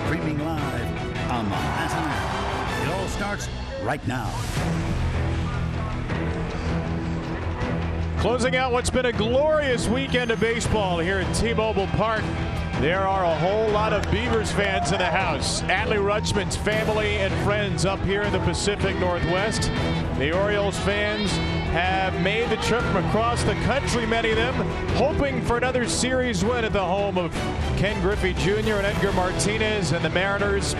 streaming live on the Latin app. It all starts right now. Closing out what's been a glorious weekend of baseball here at T-Mobile Park. There are a whole lot of Beavers fans in the house. Adley Rutschman's family and friends up here in the Pacific Northwest. The Orioles fans have made the trip from across the country, many of them, hoping for another series win at the home of Ken Griffey Jr. and Edgar Martinez and the Mariners.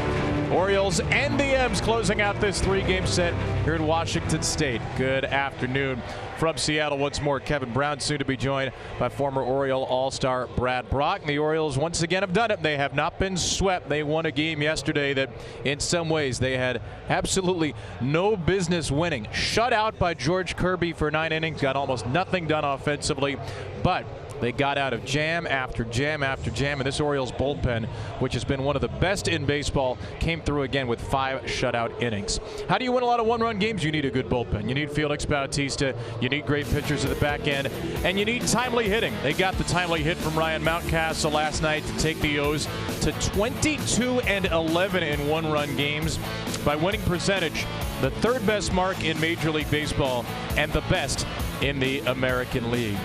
Orioles and the M's closing out this three-game set here in Washington State. Good afternoon from Seattle. Once more, Kevin Brown soon to be joined by former Oriole All-Star Brad Brock. And the Orioles once again have done it. They have not been swept. They won a game yesterday that in some ways they had absolutely no business winning. Shut out by George Kirby for 9 innings, got almost nothing done offensively, but they got out of jam after jam after jam, and this Orioles bullpen, which has been one of the best in baseball, came through again with 5 shutout innings. How do you win a lot of one-run games? You need a good bullpen. You need Felix Bautista. You need great pitchers at the back end, and you need timely hitting. They got the timely hit from Ryan Mountcastle last night to take the O's to 22-11 in one-run games by winning percentage, the 3rd best mark in Major League Baseball and the best in the American League.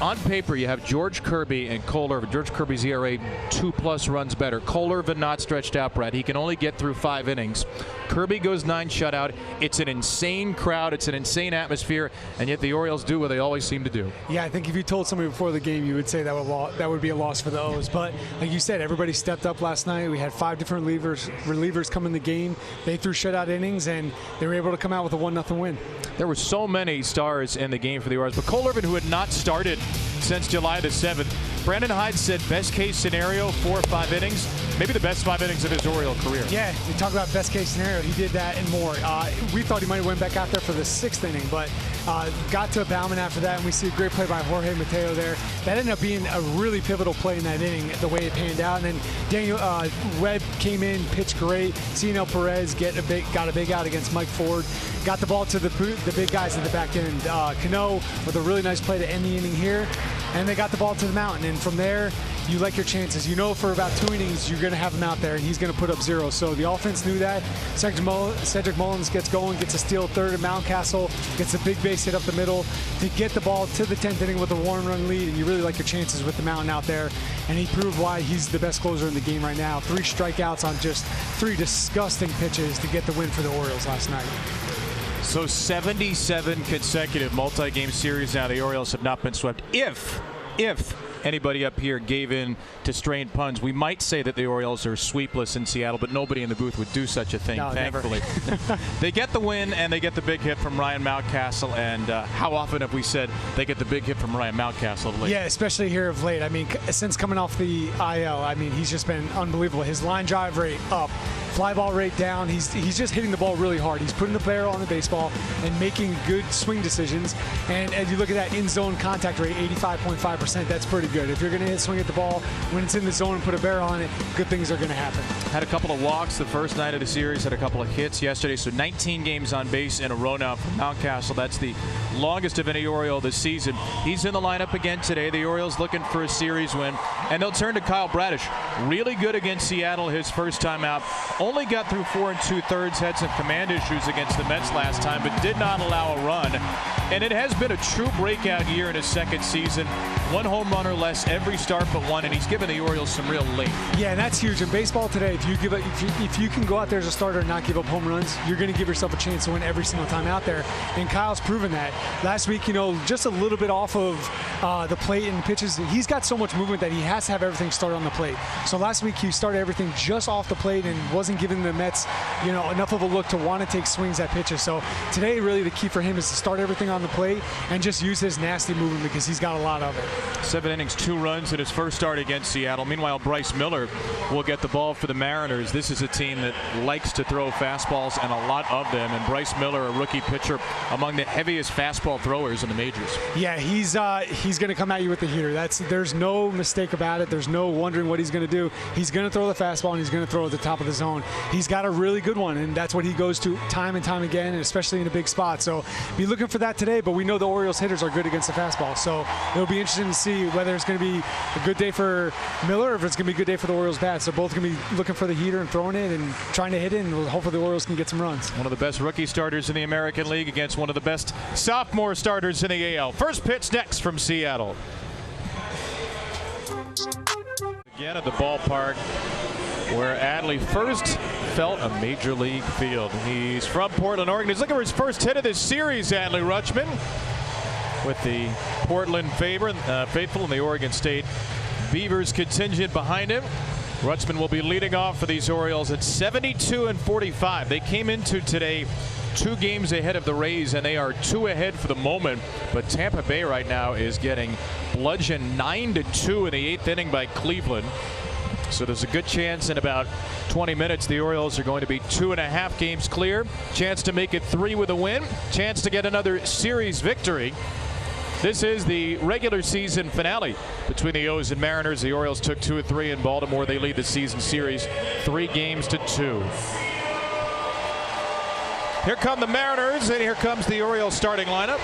On paper, you have George Kirby and Cole Irvin. George Kirby's ERA 2+ runs better. Cole Irvin not stretched out, Brad. He can only get through 5 innings. Kirby goes 9 shutout. It's an insane crowd. It's an insane atmosphere, and yet the Orioles do what they always seem to do. Yeah, I think if you told somebody before the game, you would say that would be a loss for the O's. But like you said, everybody stepped up last night. We had 5 different relievers come in the game. They threw shutout innings, and they were able to come out with a 1-0 win. There were so many stars in the game for the Orioles, but Cole Irvin, who had not started since July the 7th. Brandon Hyde said best case scenario, 4 or 5 innings, maybe the best 5 innings of his Oriole career. Yeah, we talk about best case scenario. He did that and more. We thought he might have went back out there for the 6th inning, but got to Bauman after that, and we see a great play by Jorge Mateo there. That ended up being a really pivotal play in that inning, the way it panned out. And then Daniel Webb came in, pitched great. Cianel Perez got a big out against Mike Ford. Got the ball to the big guys at the back end. Cano with a really nice play to end the inning here. And they got the ball to the mountain, and from there, you like your chances. You know for about 2 innings, you're going to have him out there, and he's going to put up 0. So the offense knew that. Cedric Mullins gets going, gets a steal 3rd, and Mountcastle gets a big base hit up the middle to get the ball to the 10th inning with a 1-run lead, and you really like your chances with the mountain out there. And he proved why he's the best closer in the game right now. 3 strikeouts on just 3 disgusting pitches to get the win for the Orioles last night. So 77 consecutive multi-game series now. The Orioles have not been swept. If anybody up here gave in to strained puns, we might say that the Orioles are sweepless in Seattle, but nobody in the booth would do such a thing, no, thankfully. They get the win, and they get the big hit from Ryan Mountcastle. And how often have we said they get the big hit from Ryan Mountcastle of late? Yeah, especially here of late. I mean, since coming off the IL, I mean, he's just been unbelievable. His line drive rate up, fly ball rate down. He's just hitting the ball really hard. He's putting the barrel on the baseball and making good swing decisions. And as you look at that in-zone contact rate, 85.5%, that's pretty good. If you're going to swing at the ball when it's in the zone and put a barrel on it, good things are going to happen. Had a couple of walks the first night of the series, had a couple of hits yesterday, so 19 games on base in a row now for Mountcastle. That's the longest of any Oriole this season. He's in the lineup again today. The Orioles looking for a series win, and they'll turn to Kyle Bradish. Really good against Seattle his first time out. Only got through 4 2/3, had some command issues against the Mets last time, but did not allow a run. And it has been a true breakout year in his 2nd season. 1 home run or less every start but 1, and he's given the Orioles some real late. Yeah, and that's huge. In baseball today, if you can go out there as a starter and not give up home runs, you're going to give yourself a chance to win every single time out there. And Kyle's proven that. Last week, just a little bit off of the plate and pitches. He's got so much movement that he has to have everything started on the plate. So last week, he started everything just off the plate and wasn't giving the Mets, enough of a look to want to take swings at pitches. So today, really the key for him is to start everything on the plate and just use his nasty movement because he's got a lot of it. 7 innings, 2 runs in his first start against Seattle. Meanwhile, Bryce Miller will get the ball for the Mariners. This is a team that likes to throw fastballs, and a lot of them. And Bryce Miller, a rookie pitcher, among the heaviest fastball throwers in the majors. Yeah, he's going to come at you with the heater. There's no mistake about it. There's no wondering what he's going to do. He's going to throw the fastball, and he's going to throw at the top of the zone. zone, he's got a really good one, and that's what he goes to time and time again, and especially in a big spot. So be looking for that today, but we know the Orioles hitters are good against the fastball. So it'll be interesting to see whether it's going to be a good day for Miller or if it's going to be a good day for the Orioles bats. They're both going to be looking for the heater and throwing it and trying to hit it, and hopefully the Orioles can get some runs. One of the best rookie starters in the American League against one of the best sophomore starters in the AL. First pitch next from Seattle. Again at the ballpark where Adley first felt a major league field. He's from Portland, Oregon. He's looking for his first hit of this series, Adley Rutschman, with the Portland faithful in the Oregon State Beavers contingent behind him. Rutschman will be leading off for these Orioles at 72-45. They came into today 2 games ahead of the Rays, and they are 2 ahead for the moment. But Tampa Bay right now is getting bludgeoned 9-2 in the 8th inning by Cleveland. So there's a good chance in about 20 minutes the Orioles are going to be 2.5 games clear. Chance to make it 3 with a win. Chance to get another series victory. This is the regular season finale between the O's and Mariners. The Orioles took 2 of 3 in Baltimore. They lead the season series 3-2. Here come the Mariners, and here comes the Orioles starting lineup.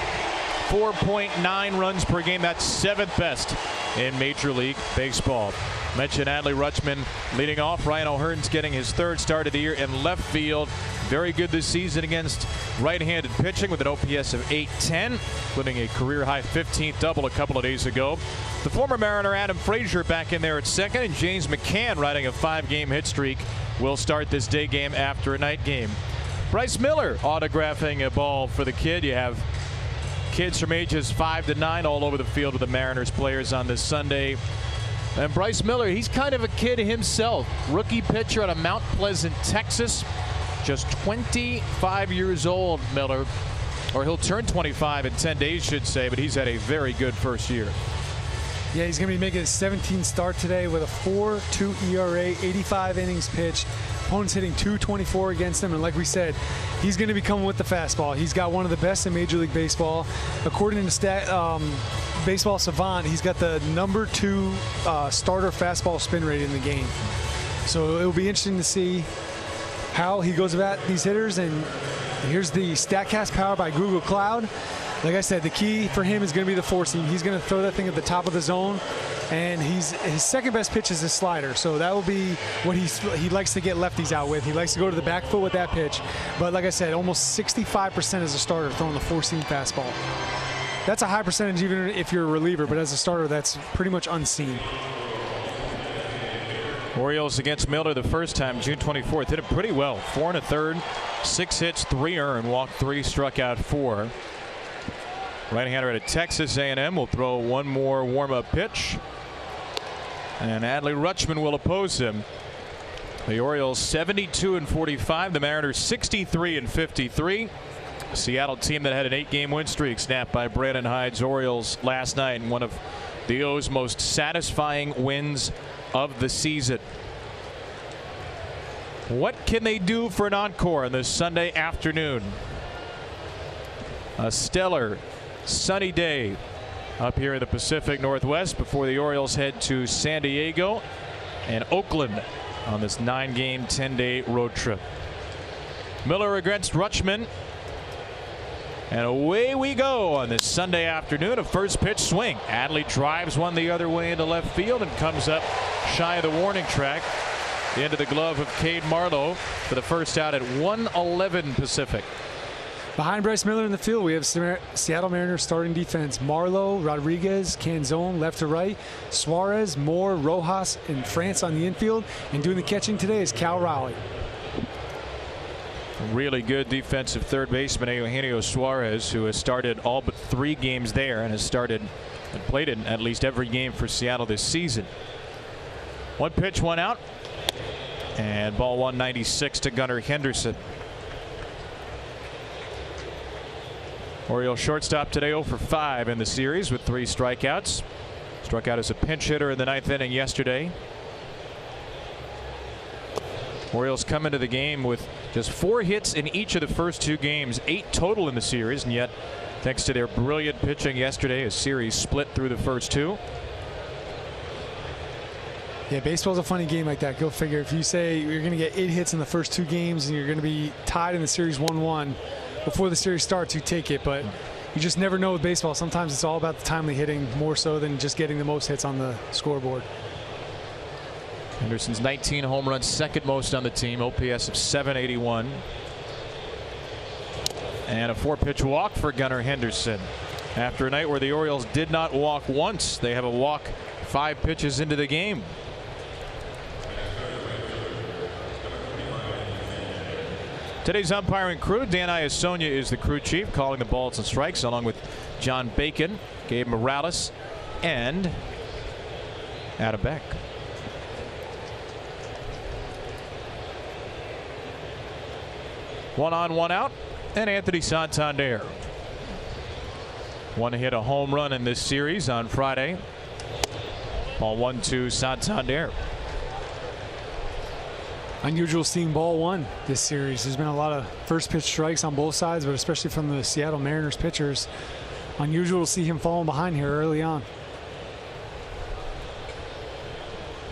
4.9 runs per game. That's 7th best in Major League Baseball. Mentioned Adley Rutschman leading off. Ryan O'Hearn's getting his 3rd start of the year in left field. Very good this season against right-handed pitching with an OPS of .810, including a career-high 15th double a couple of days ago. The former Mariner Adam Frazier back in there at second, and James McCann, riding a 5-game hit streak, will start this day game after a night game. Bryce Miller autographing a ball for the kid. You have kids from ages 5 to 9 all over the field with the Mariners players on this Sunday. And Bryce Miller, he's kind of a kid himself. Rookie pitcher out of Mount Pleasant, Texas. Just 25 years old, Miller. Or he'll turn 25 in 10 days, should say, but he's had a very good first year. Yeah, he's going to be making his 17th start today with a 4.2 ERA, 85 innings pitched. Opponents hitting .224 against him, and like we said, he's going to be coming with the fastball. He's got one of the best in Major League Baseball. According to Baseball Savant, he's got the number 2 starter fastball spin rate in the game. So it'll be interesting to see how he goes about these hitters. And here's the StatCast powered by Google Cloud. Like I said, the key for him is going to be the 4-seam. He's going to throw that thing at the top of the zone, and his second best pitch is his slider. So that will be what he likes to get lefties out with. He likes to go to the back foot with that pitch. But like I said, almost 65% as a starter throwing the 4-seam fastball. That's a high percentage even if you're a reliever, but as a starter, that's pretty much unseen. Orioles against Miller the first time, June 24th. Hit it pretty well. 4 1/3, 6 hits, 3 earned, walked 3, struck out 4. Right-hander out of Texas A&M will throw one more warm-up pitch, and Adley Rutschman will oppose him. The Orioles 72-45. The Mariners 63-53. A Seattle team that had an 8-game win streak snapped by Brandon Hyde's Orioles last night, and one of the O's most satisfying wins of the season. What can they do for an encore on this Sunday afternoon? A stellar sunny day up here in the Pacific Northwest before the Orioles head to San Diego and Oakland on this 9-game, 10-day road trip. Miller against Rutschman. And away we go on this Sunday afternoon. A first pitch swing. Adley drives one the other way into left field and comes up shy of the warning track into the glove of Cade Marlowe for the first out at 1:11 Pacific. Behind Bryce Miller in the field, we have Seattle Mariners starting defense. Marlowe, Rodriguez, Canzone left to right, Suarez, Moore, Rojas, and France on the infield. And doing the catching today is Cal Raleigh. Really good defensive third baseman Eugenio Suarez, who has started all but 3 games there and has started and played in at least every game for Seattle this season. 1 pitch, 1 out, and ball 196 to Gunnar Henderson. Orioles shortstop today 0 for 5 in the series with 3 strikeouts. Struck out as a pinch hitter in the 9th inning yesterday. Orioles come into the game with just 4 hits in each of the first 2 games, 8 total in the series, and yet thanks to their brilliant pitching yesterday, a series split through the first 2. Yeah, baseball's a funny game like that. Go figure. If you say you're going to get 8 hits in the first 2 games and you're going to be tied in the series 1-1, before the series starts, you take it. But you just never know with baseball. Sometimes it's all about the timely hitting more so than just getting the most hits on the scoreboard. Henderson's 19 home runs, second most on the team, OPS of 781. And a 4-pitch walk for Gunnar Henderson. After a night where the Orioles did not walk once, they have a walk 5 pitches into the game. Today's umpiring crew: Dan Iasonia is the crew chief, calling the balls and strikes, along with John Bacon, Gabe Morales, and Adam Beck. One on, one out, and Anthony Santander. One hit a home run in this series on Friday. Ball 1-2 Santander. Unusual seeing ball 1 this series. There's been a lot of first pitch strikes on both sides, but especially from the Seattle Mariners pitchers. Unusual to see him falling behind here early on.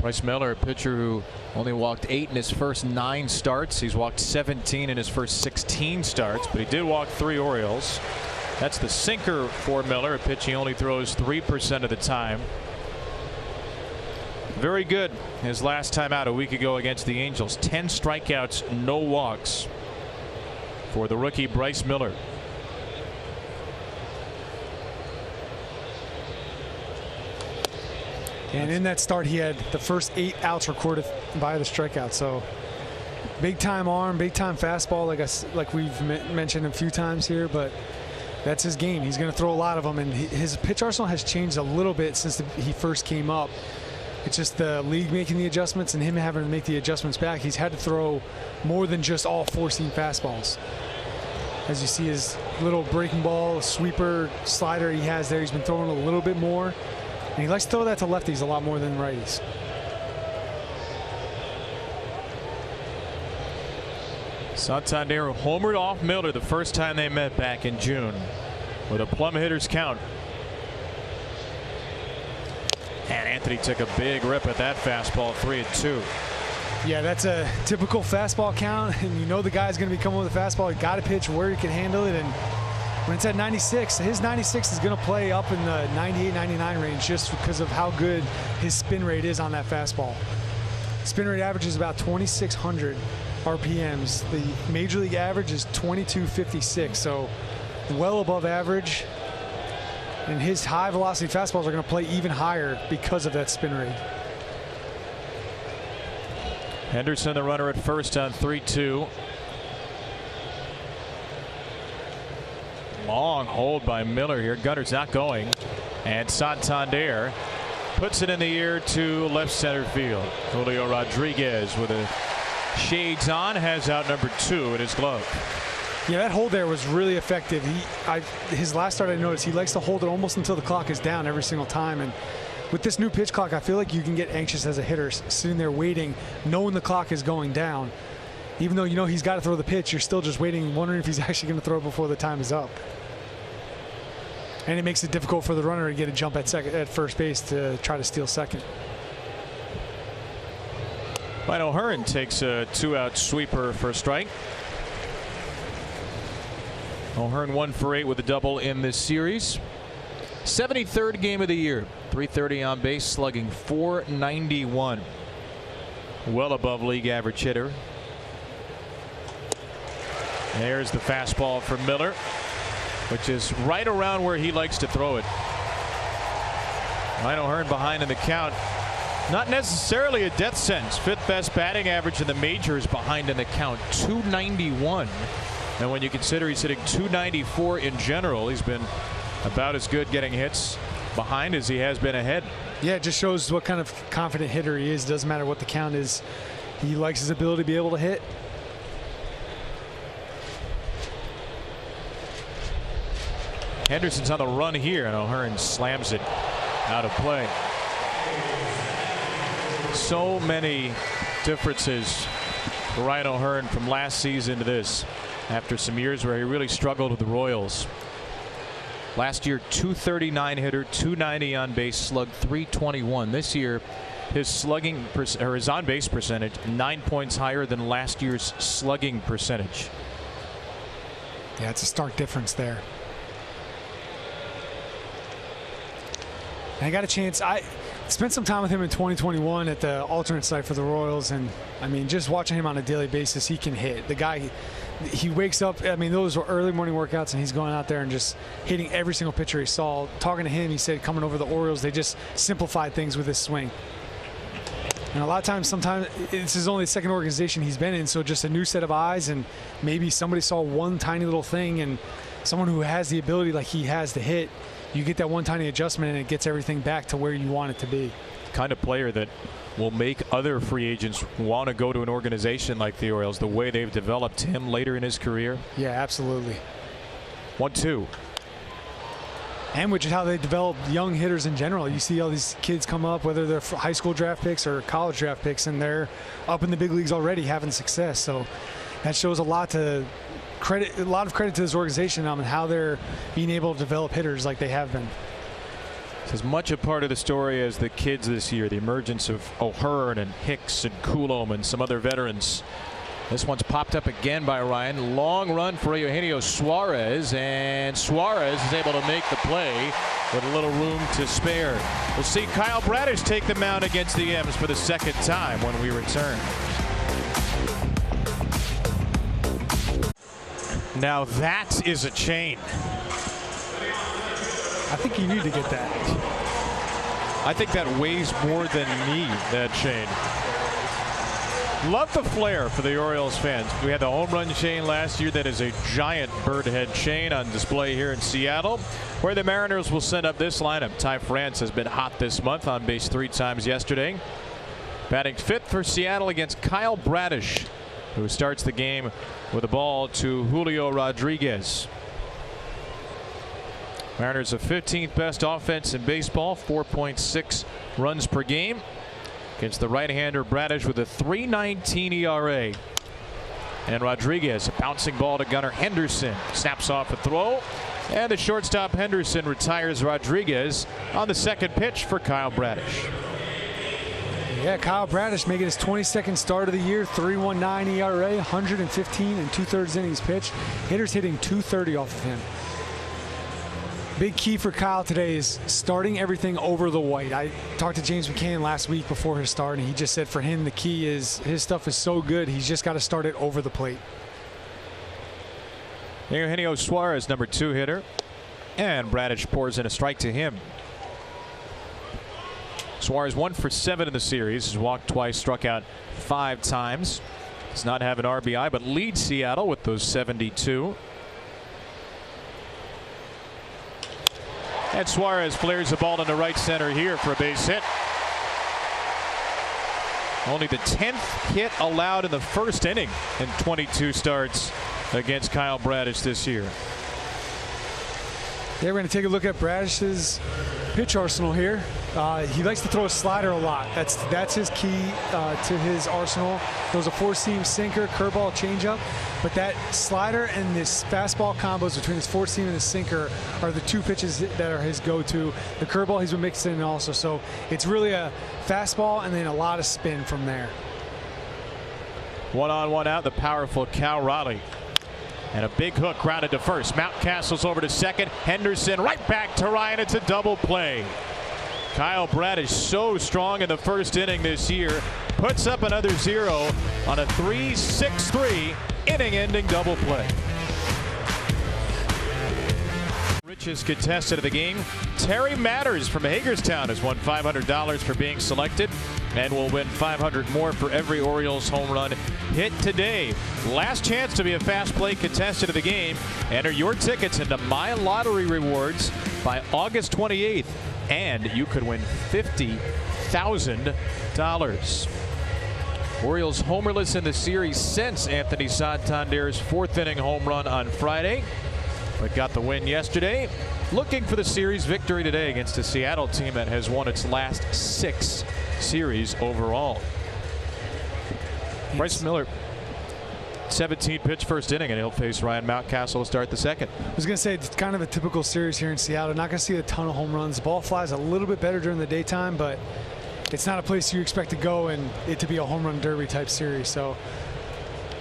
Bryce Miller, a pitcher who only walked 8 in his first 9 starts. He's walked 17 in his first 16 starts, but he did walk 3 Orioles. That's the sinker for Miller, a pitch he only throws 3% of the time. Very good his last time out a week ago against the Angels. 10 strikeouts, no walks for the rookie Bryce Miller. And in that start, he had the first 8 outs recorded by the strikeout. So big time arm, big time fastball, like we've mentioned a few times here. But that's his game. He's going to throw a lot of them, and his pitch arsenal has changed a little bit since he first came up. It's just the league making the adjustments and him having to make the adjustments back. He's had to throw more than just all 4-seam fastballs. As you see, his little breaking ball, sweeper, slider he has there, he's been throwing a little bit more. And he likes to throw that to lefties a lot more than righties. Santander homered off Miller the first time they met back in June with a plum hitter's count. And Anthony took a big rip at that fastball, 3-2. Yeah, that's a typical fastball count, and you know the guy's going to be coming with a fastball. You got to pitch where he can handle it, and when it's at 96, his 96 is going to play up in the 98, 99 range just because of how good his spin rate is on that fastball. Spin rate average is about 2,600 RPMs. The major league average is 2256, so well above average. And his high velocity fastballs are going to play even higher because of that spin rate. Henderson, the runner at first on 3-2. Long hold by Miller here. Gunner's not going. And Santander puts it in the air to left center field. Julio Rodriguez with the shades on has out number 2 in his glove. Yeah, that hold there was really effective. His last start, I noticed he likes to hold it almost until the clock is down every single time. And with this new pitch clock, I feel like you can get anxious as a hitter, sitting there waiting, knowing the clock is going down. Even though you know he's got to throw the pitch, you're still just waiting, wondering if he's actually going to throw it before the time is up. And it makes it difficult for the runner to get a jump at first base to try to steal second. Mike O'Hearn takes a 2-out sweeper for a strike. O'Hearn 1 for 8 with a double in this series. 73rd game of the year. .330 on base, slugging .491. Well above league average hitter. There's the fastball for Miller, which is right around where he likes to throw it. Mike O'Hearn behind in the count. Not necessarily a death sentence. 5th best batting average in the majors behind in the count, .291. And when you consider he's hitting .294 in general, he's been about as good getting hits behind as he has been ahead. Yeah, it just shows what kind of confident hitter he is. Doesn't matter what the count is. He likes his ability to be able to hit. Henderson's on the run here, and O'Hearn slams it out of play. So many differences for Ryan O'Hearn from last season to this, after some years where he really struggled with the Royals. Last year, .239 hitter, .290 on base, slugged .321. This year, his slugging or his on-base percentage 9 points higher than last year's slugging percentage. Yeah, it's a stark difference there. And I got a chance. I spent some time with him in 2021 at the alternate site for the Royals, and I mean, just watching him on a daily basis, he can hit. The guy, he wakes up. I mean, those were early morning workouts, and he's going out there and just hitting every single pitcher he saw. Talking to him, he said coming over the Orioles, they just simplified things with his swing. And a lot of times, sometimes this is only the second organization he's been in, so just a new set of eyes, and maybe somebody saw one tiny little thing, and someone who has the ability like he has to hit, you get that one tiny adjustment and it gets everything back to where you want it to be. Kind of player that will make other free agents want to go to an organization like the Orioles, the way they've developed him later in his career. Yeah, absolutely. 1-2. And which is how they develop young hitters in general. You see all these kids come up, whether they're high school draft picks or college draft picks, and they're up in the big leagues already having success. So that shows a lot of credit to this organization on how they're being able to develop hitters like they have been. It's as much a part of the story as the kids this year, the emergence of O'Hearn and Hicks and Coulomb and some other veterans. This one's popped up again by Ryan. Long run for Eugenio Suarez, and Suarez is able to make the play with a little room to spare. We'll see Kyle Bradish take the mound against the M's for the second time when we return. Now that is a chain. I think you need to get that. I think that weighs more than me, that chain. Love the flair for the Orioles fans. We had the home run chain last year. That is a giant bird head chain on display here in Seattle, where the Mariners will send up this lineup. Ty France has been hot this month, on base 3 times yesterday. Batting 5th for Seattle against Kyle Bradish, who starts the game with a ball to Julio Rodriguez. Mariners have 15th best offense in baseball, 4.6 runs per game. Against the right-hander Bradish with a 3.19 ERA. And Rodriguez, a bouncing ball to Gunnar Henderson. Snaps off a throw. And the shortstop Henderson retires Rodriguez on the second pitch for Kyle Bradish. Yeah, Kyle Bradish making his 22nd start of the year, 3.19 ERA, 115 and 2/3 innings pitched. Hitters hitting .230 off of him. Big key for Kyle today is starting everything over the white. I talked to James McCann last week before his start, and he just said for him the key is his stuff is so good, he's just got to start it over the plate. Eugenio Suarez, number 2 hitter, and Bradish pours in a strike to him. Suarez 1 for 7 in the series. Has walked twice, struck out 5 times. Does not have an RBI, but leads Seattle with those 72. And Suarez flares the ball into right center here for a base hit. Only the 10th hit allowed in the first inning in 22 starts against Kyle Bradish this year. Yeah, we're going to take a look at Bradish's pitch arsenal here. He likes to throw a slider a lot. That's his key to his arsenal. Throws a 4-seam sinker, curveball, changeup. But that slider and this fastball combos between his 4-seam and his sinker are the 2 pitches that are his go-to. The curveball he's been mixing in also. So it's really a fastball and then a lot of spin from there. 1 on 1 out, the powerful Cal Raleigh. And a big hook grounded to first. Mountcastle's over to second. Henderson right back to Ryan. It's a double play. Kyle Bradish so strong in the first inning this year. Puts up another 0 on a 3-6-3 inning-ending double play. Richest contestant of the game, Terry Matters from Hagerstown, has won $500 for being selected and will win $500 more for every Orioles home run hit today. Last chance to be a fast play contestant of the game. Enter your tickets into My Lottery Rewards by August 28th, and you could win $50,000. Orioles homerless in the series since Anthony Santander's 4th inning home run on Friday, but got the win yesterday. Looking for the series victory today against a Seattle team that has won its last 6 series overall. Bryce Miller, 17-pitch first inning, and he'll face Ryan Mountcastle to start the second. I was going to say it's kind of a typical series here in Seattle. Not going to see a ton of home runs. The ball flies a little bit better during the daytime, but it's not a place you expect to go and it to be a home run derby type series. So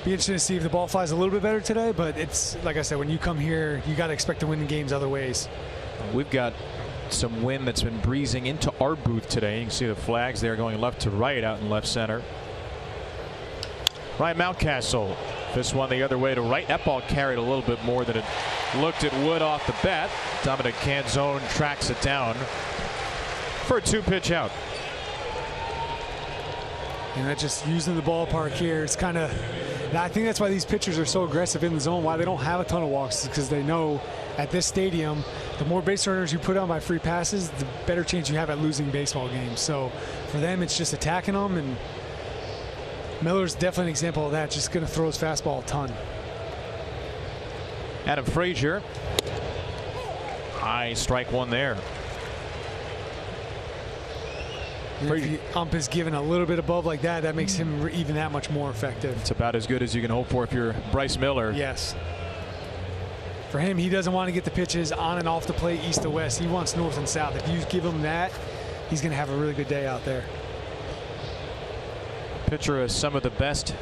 be interesting to see if the ball flies a little bit better today, but it's like I said, when you come here, you got to expect to win the games other ways. We've got some wind that's been breezing into our booth today. You can see the flags there going left to right out in left center. Ryan Mountcastle, this one the other way to right. That ball carried a little bit more than it looked it would off the bat. Dominic Canzone tracks it down for a 2-pitch out. And that's just using the ballpark here. It's kind of, I think that's why these pitchers are so aggressive in the zone, why they don't have a ton of walks, because they know at this stadium, the more base runners you put on by free passes, the better chance you have at losing baseball games. So for them, it's just attacking them, and Miller's definitely an example of that, just going to throw his fastball a ton. Adam Frazier, high strike one there. If the ump is given a little bit above like that, that makes him even that much more effective. It's about as good as you can hope for if you're Bryce Miller. Yes. For him, he doesn't want to get the pitches on and off the plate, east to west. He wants north and south. If you give him that, he's going to have a really good day out there. Pitcher has some of the best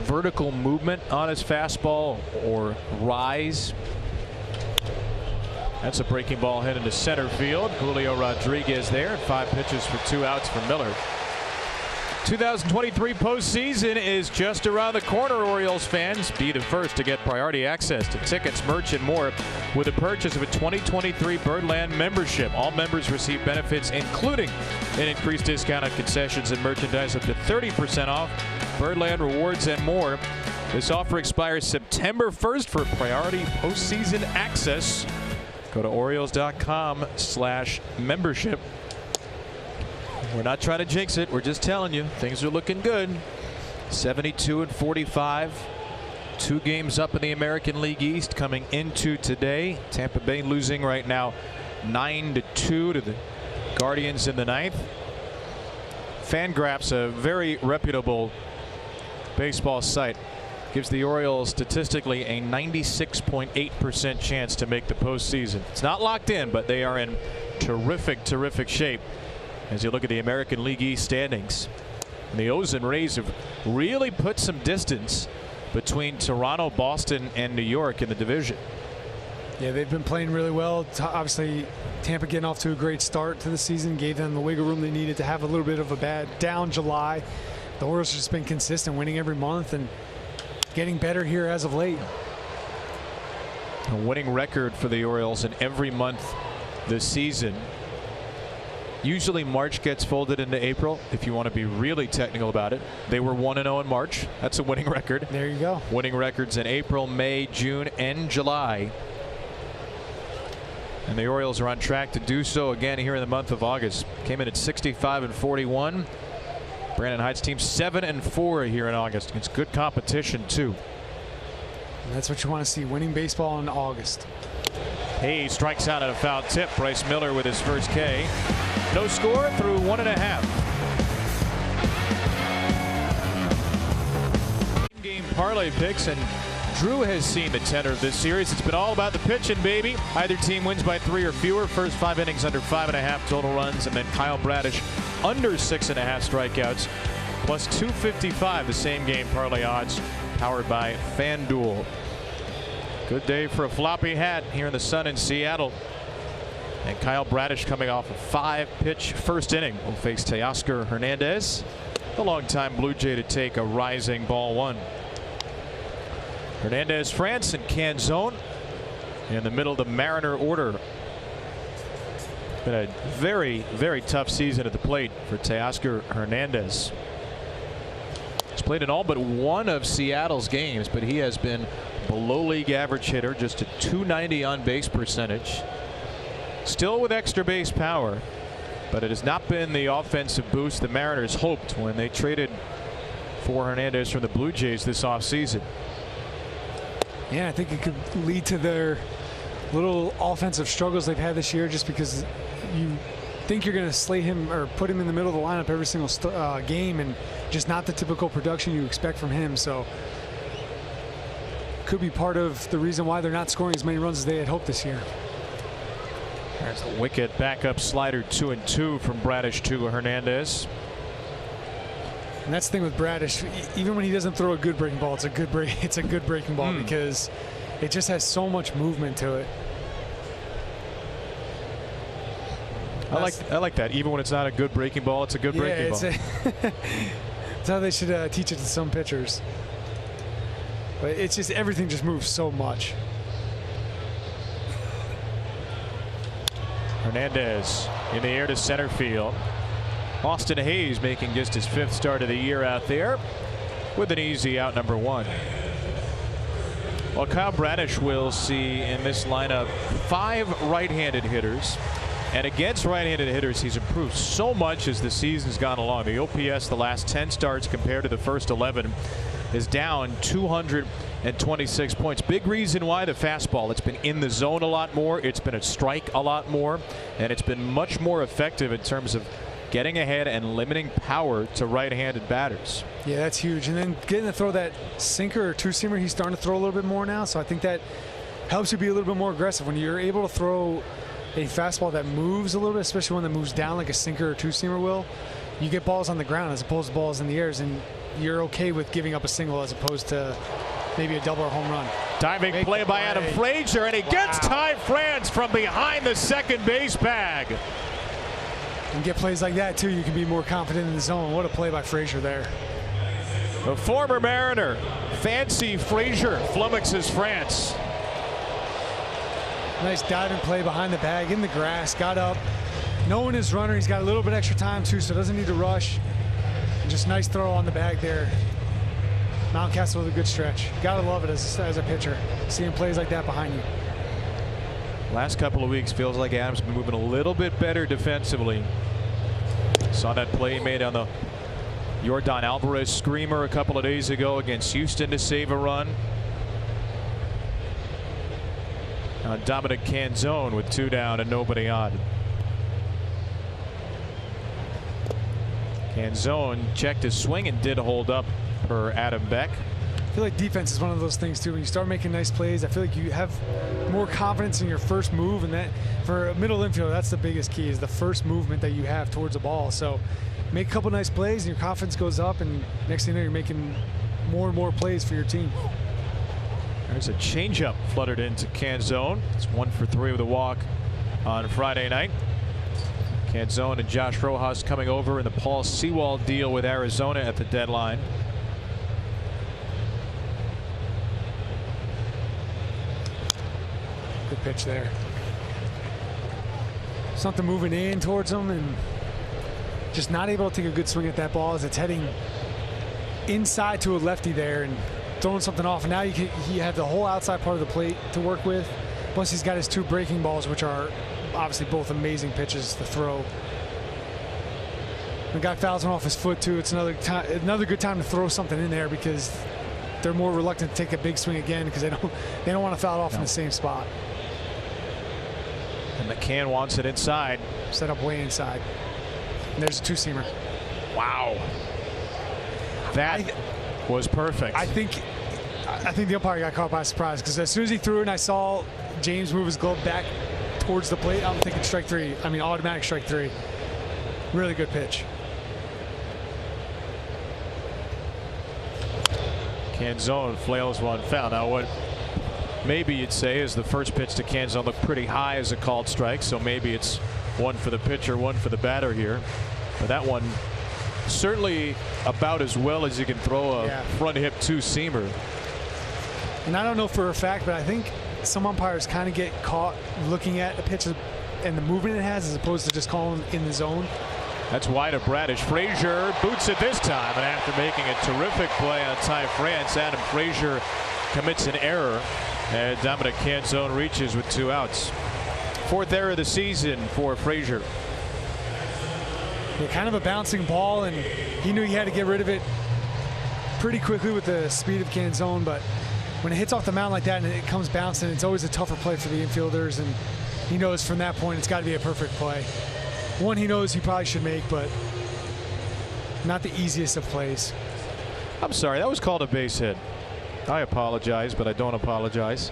vertical movement on his fastball or rise. That's a breaking ball hit into center field. Julio Rodriguez there. 5 pitches for 2 outs for Miller. 2023 postseason is just around the corner, Orioles fans. Be the first to get priority access to tickets, merch, and more with the purchase of a 2023 Birdland membership. All members receive benefits, including an increased discount on concessions and merchandise up to 30% off, Birdland rewards, and more. This offer expires September 1st for priority postseason access. Go to Orioles.com/membership. We're not trying to jinx it. We're just telling you things are looking good. 72-45. 2 games up in the American League East coming into today. Tampa Bay losing right now 9-2 to the Guardians in the 9th. Fangraphs, a very reputable baseball site, gives the Orioles statistically a 96.8% chance to make the postseason. It's not locked in, but they are in terrific shape as you look at the American League East standings. And the O's and Rays have really put some distance between Toronto, Boston, and New York in the division. Yeah, they've been playing really well. Obviously, Tampa getting off to a great start to the season gave them the wiggle room they needed to have a little bit of a bad down July. The Orioles have just been consistent, winning every month and getting better here as of late. A winning record for the Orioles in every month this season. Usually March gets folded into April, if you want to be really technical about it. They were 1-0 in March. That's a winning record. There you go. Winning records in April, May, June, and July. And the Orioles are on track to do so again here in the month of August. Came in at 65-41. Brandon Hyde's team 7-4 here in August. It's good competition too. And that's what you want to see, winning baseball in August. Hayes strikes out at a foul tip. Bryce Miller with his first K. No score through 1.5. Game parlay picks, and Drew has seen the tenor of this series. It's been all about the pitching, baby. Either team wins by 3 or fewer. First 5 innings under 5.5 total runs, and then Kyle Bradish under 6.5 strikeouts, plus 255 the same game parlay odds, powered by FanDuel. Good day for a floppy hat here in the sun in Seattle. And Kyle Bradish, coming off a 5-pitch first inning, will face Teoscar Hernandez, the longtime Blue Jay, to take a rising ball 1. Hernandez, France, and Canzone in the middle of the Mariner order. Been a very tough season at the plate for Teoscar Hernandez. He's played in all but one of Seattle's games, but he has been below league average hitter, just a .290 on base percentage. Still with extra base power, but it has not been the offensive boost the Mariners hoped when they traded for Hernandez from the Blue Jays this offseason. Yeah, I think it could lead to their little offensive struggles they've had this year, just because you think you're going to slate him or put him in the middle of the lineup every single game, and just not the typical production you expect from him. So could be part of the reason why they're not scoring as many runs as they had hoped this year. There's a wicked backup slider, 2-2 from Bradish to Hernandez. And that's the thing with Bradish. Even when he doesn't throw a good breaking ball, it's a good breaking ball because it just has so much movement to it. I like that. Even when it's not a good breaking ball, it's a good breaking ball. That's how they should teach it to some pitchers. But it's just everything just moves so much. Hernandez in the air to center field. Austin Hayes making just his 5th start of the year out there with an easy out, number 1. Well, Kyle Bradish will see in this lineup 5 right-handed hitters. And against right-handed hitters, he's improved so much as the season's gone along. The OPS the last 10 starts compared to the first 11 is down 226 points. Big reason why the fastball. It's been in the zone a lot more. It's been a strike a lot more. And it's been much more effective in terms of getting ahead and limiting power to right-handed batters. Yeah, that's huge. And then getting to throw that sinker or two-seamer, he's starting to throw a little bit more now. So I think that helps you be a little bit more aggressive when you're able to throw a fastball that moves a little bit, especially one that moves down like a sinker or two-seamer will. You get balls on the ground as opposed to balls in the air, and you're okay with giving up a single as opposed to maybe a double or home run. Diving play by Adam Frazier, and he gets Ty France from behind the second base bag. And get plays like that too, you can be more confident in the zone. What a play by Frazier there. The former Mariner, Fancy Frazier, flummoxes France. Nice diving play behind the bag in the grass, got up. Knowing his runner, he's got a little bit extra time too, so doesn't need to rush. And just nice throw on the bag there. Mountcastle with a good stretch. Gotta love it as a pitcher, seeing plays like that behind you. Last couple of weeks feels like Adams been moving a little bit better defensively. Saw that play made on the Yordan Alvarez screamer a couple of days ago against Houston to save a run. Dominic Canzone with 2 down and nobody on. Canzone checked his swing and did hold up per Adam Beck. I feel like defense is one of those things too. When you start making nice plays, I feel like you have more confidence in your first move, and that for a middle infielder, that's the biggest key, is the first movement that you have towards the ball. So make a couple nice plays and your confidence goes up, and next thing you know, you're making more and more plays for your team. There's a changeup fluttered into Canzone. It's 1 for 3 with a walk on Friday night. Canzone and Josh Rojas coming over in the Paul Sewald deal with Arizona at the deadline. Good pitch there. Something moving in towards him and just not able to take a good swing at that ball as it's heading inside to a lefty there and throwing something off. And now you have the whole outside part of the plate to work with. Plus he's got his 2 breaking balls, which are obviously both amazing pitches to throw. The guy fouls one off his foot too. It's another good time to throw something in there because they're more reluctant to take a big swing again because they don't want to foul it off in the same spot. And McCann wants it inside. Set up way inside. And there's a 2-seamer. Wow. That was perfect. I think the umpire got caught by surprise because as soon as he threw it and I saw James move his glove back towards the plate, I'm thinking strike 3. I mean, automatic strike 3. Really good pitch. Canzone flails one foul. Now what maybe you'd say is the first pitch to Canzone looked pretty high as a called strike, so maybe it's 1 for the pitcher, 1 for the batter here. But that one certainly about as well as you can throw a front hip 2-seamer. And I don't know for a fact, but I think some umpires kind of get caught looking at the pitch and the movement it has as opposed to just calling in the zone. That's wide of Bradish. Frazier boots it this time, and after making a terrific play on Ty France, Adam Frazier commits an error, and Dominic Canzone reaches with 2 outs. 4th error of the season for Frazier. Yeah, kind of a bouncing ball, and he knew he had to get rid of it pretty quickly with the speed of Canzone, but when it hits off the mound like that and it comes bouncing, it's always a tougher play for the infielders, and he knows from that point it's got to be a perfect play. One he knows he probably should make, but not the easiest of plays. I'm sorry, that was called a base hit. I apologize, but I don't apologize.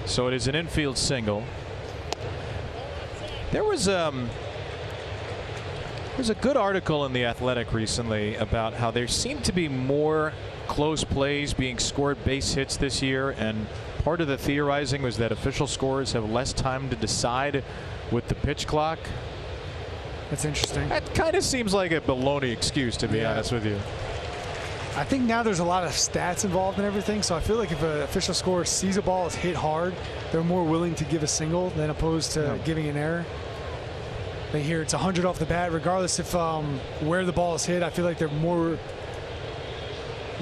So it is an infield single. There's a good article in The Athletic recently about how there seem to be more close plays being scored base hits this year, and part of the theorizing was that official scorers have less time to decide with the pitch clock. That's interesting. That kind of seems like a baloney excuse, to be honest with you. I think now there's a lot of stats involved in everything, so I feel like if an official scorer sees a ball is hit hard, they're more willing to give a single than opposed to giving an error. They hear it's 100 off the bat, regardless if where the ball is hit. I feel like they're more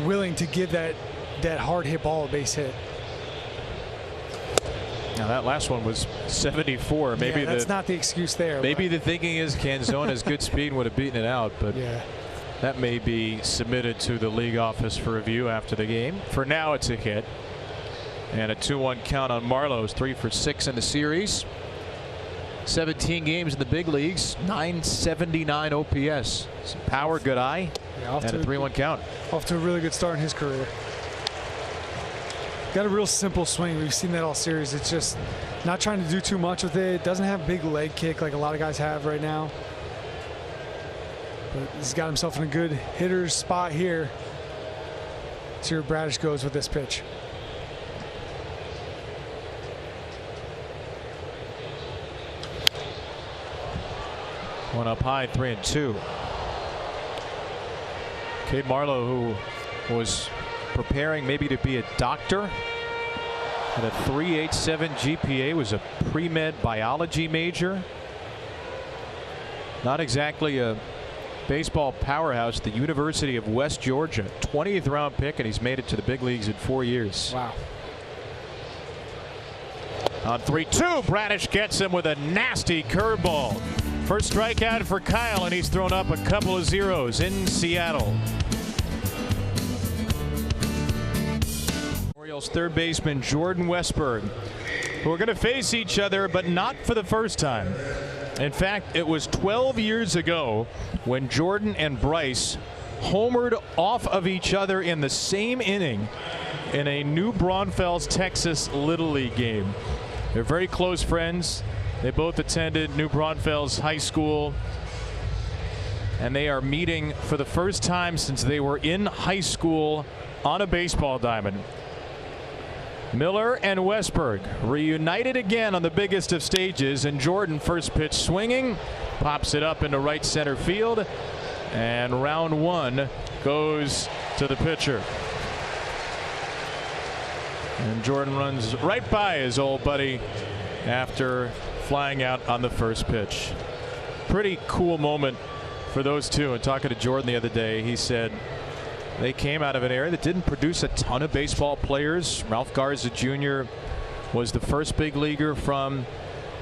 willing to give that hard hit ball a base hit. Now that last one was 74. Maybe that's not the excuse there. Maybe the thinking is Canzone has good speed and would have beaten it out, but that may be submitted to the league office for review after the game. For now, it's a hit. And a 2-1 count on Marlowe's 3 for 6 in the series. 17 games in the big leagues, 979 OPS. Some power, good eye, and a 3-1 count. Off to a really good start in his career. Got a real simple swing. We've seen that all series. It's just not trying to do too much with it. Doesn't have a big leg kick like a lot of guys have right now. But he's got himself in a good hitter's spot here. See where Bradish goes with this pitch. One up high, 3-2. Cade Marlowe, who was preparing maybe to be a doctor, had a 3.87 GPA, was a pre-med biology major. Not exactly a baseball powerhouse, the University of West Georgia, 20th round pick, and he's made it to the big leagues in 4 years. Wow. On 3-2, Bradish gets him with a nasty curveball. First strikeout for Kyle, and he's thrown up a couple of zeros in Seattle. Orioles third baseman Jordan Westburg, who are going to face each other, but not for the first time. In fact, it was 12 years ago when Jordan and Bryce homered off of each other in the same inning in a New Braunfels, Texas Little League game. They're very close friends. They both attended New Braunfels High School, and they are meeting for the first time since they were in high school on a baseball diamond. Miller and Westburg reunited again on the biggest of stages, and Jordan, first pitch swinging, pops it up into right center field, and round one goes to the pitcher. And Jordan runs right by his old buddy after flying out on the first pitch. Pretty cool moment for those two. And talking to Jordan the other day, he said they came out of an era that didn't produce a ton of baseball players. Ralph Garza Jr. was the first big leaguer from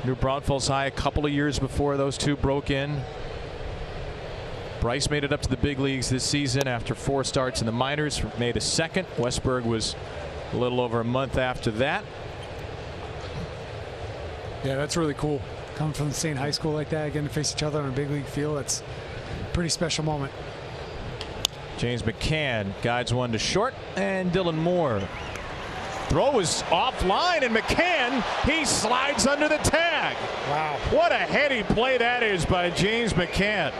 New Braunfels High a couple of years before those two broke in. Bryce made it up to the big leagues this season after 4 starts in the minors, May the 2nd. Westburg was a little over a month after that. Yeah, that's really cool. Coming from the same high school like that, getting to face each other on a big league field, that's a pretty special moment. James McCann guides one to short, and Dylan Moore. Throw was offline, and McCann, he slides under the tag. Wow. What a heady play that is by James McCann.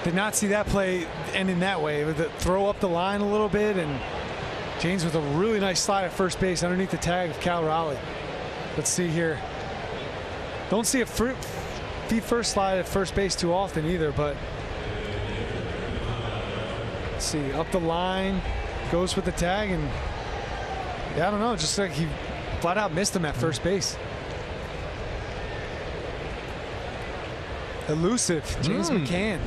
Did not see that play ending that way, with the throw up the line a little bit, and James with a really nice slide at first base underneath the tag of Cal Raleigh. Let's see here. Don't see a feet first slide at first base too often either, but let's see, up the line, goes with the tag, and yeah, I don't know, just like he flat out missed him at first base. Elusive, James McCann.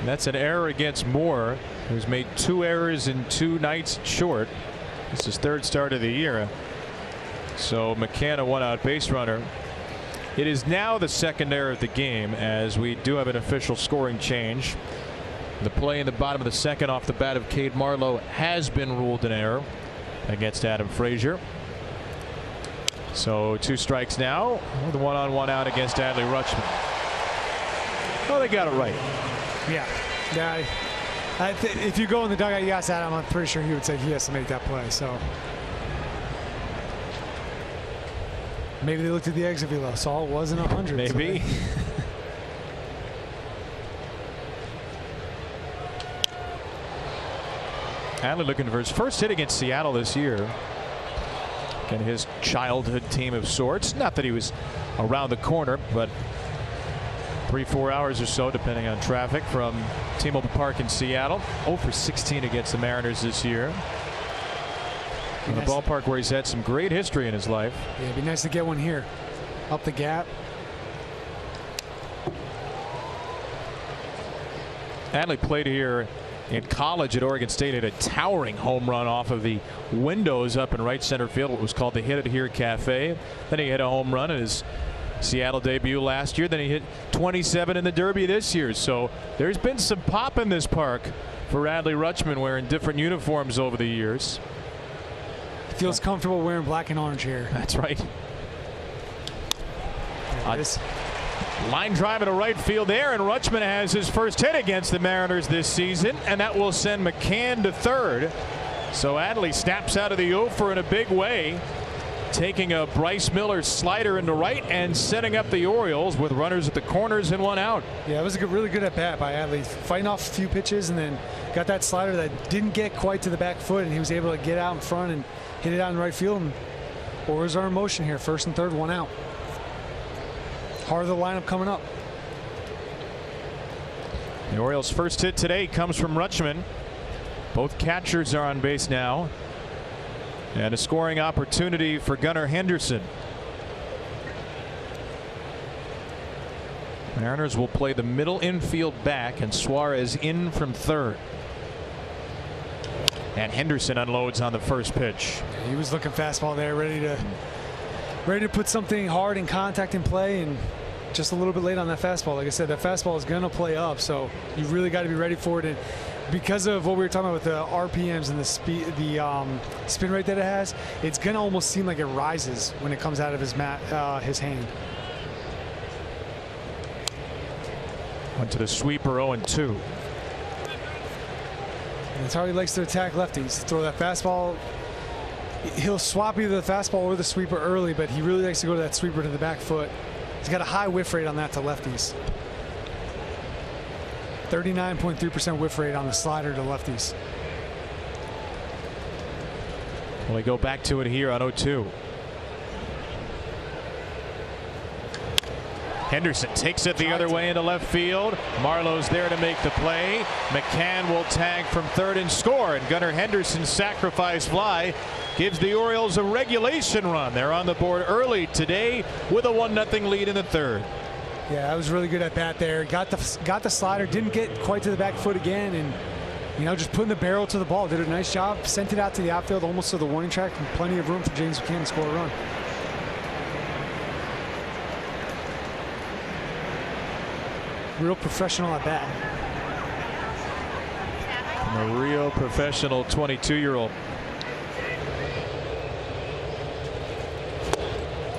That's an error against Moore, who's made 2 errors in 2 nights short. This is his 3rd start of the year. So McCann, a 1-out base runner. It is now the 2nd error of the game, as we do have an official scoring change. The play in the bottom of the 2nd off the bat of Cade Marlowe has been ruled an error against Adam Frazier. So 2 strikes now with a 1-on-1 out against Adley Rutschman. Well, they got it right. Yeah. If you go in the dugout, you ask Adam, I'm pretty sure he would say he has to make that play. So Maybe they looked at the exit velo, saw it wasn't 100. Maybe. So Adley looking for his first hit against Seattle this year. And his childhood team of sorts. Not that he was around the corner, but 3-4 hours or so, depending on traffic, from T-Mobile Park in Seattle. 0 for 16 against the Mariners this year. In the ballpark where he's had some great history in his life. Yeah, it'd be nice to get one here. Up the gap. Adley played here in college at Oregon State, had a towering home run off of the windows up in right center field, what was called the Hit It Here Cafe. Then he hit a home run in his Seattle debut last year. Then he hit 27 in the Derby this year. So there's been some pop in this park for Adley Rutschman, wearing different uniforms over the years. Feels comfortable wearing black and orange here. That's right. Line drive to right field there, and Rutschman has his first hit against the Mariners this season, and that will send McCann to third. So Adley snaps out of the over in a big way, taking a Bryce Miller slider into right and setting up the Orioles with runners at the corners and one out. Yeah, it was a really good at bat by Adley, fighting off a few pitches and then got that slider that didn't get quite to the back foot, and he was able to get out in front and hit it out in right field. And Orioles are in motion here, first and third, one out. Heart of the lineup coming up. The Orioles' first hit today comes from Rutschman. Both catchers are on base now. And a scoring opportunity for Gunnar Henderson. Mariners will play the middle infield back, and Suarez in from third. And Henderson unloads on the first pitch. He was looking fastball there, ready to put something hard in contact in play, and just a little bit late on that fastball. Like I said, that fastball is going to play up, so you really got to be ready for it. And because of what we were talking about with the RPMs and the speed, the spin rate that it has, it's going to almost seem like it rises when it comes out of his hand. Went to the sweeper, 0-2. And that's how he likes to attack lefties. Throw that fastball. He'll swap either the fastball or the sweeper early, but he really likes to go to that sweeper to the back foot. He's got a high whiff rate on that to lefties. 39.3% whiff rate on the slider to lefties. Well, we go back to it here on 0-2. Henderson takes it the other way into left field. Marlowe's there to make the play. McCann will tag from third and score, and Gunnar Henderson's sacrifice fly gives the Orioles a regulation run. They're on the board early today with a 1-0 lead in the third. Yeah, that was really good at bat there. Got the slider, didn't get quite to the back foot again, and just putting the barrel to the ball. Did a nice job. Sent it out to the outfield, almost to the warning track, and plenty of room for James McCann to score a run. Real professional at bat. A real professional 22-year-old.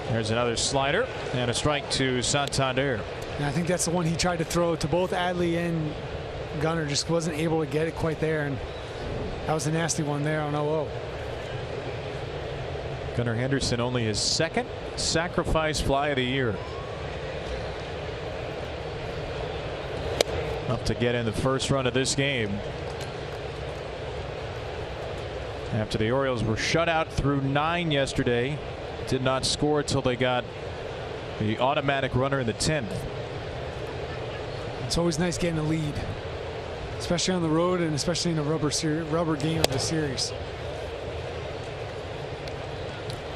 There's another slider and a strike to Santander. And I think that's the one he tried to throw to both Adley and Gunnar, just wasn't able to get it quite there, and that was a nasty one there on 0-0. Gunnar Henderson only his second sacrifice fly of the year. Up to get in the first run of this game. After the Orioles were shut out through 9 yesterday, did not score until they got the automatic runner in the 10th. It's always nice getting a lead, especially on the road and especially in a rubber game of the series.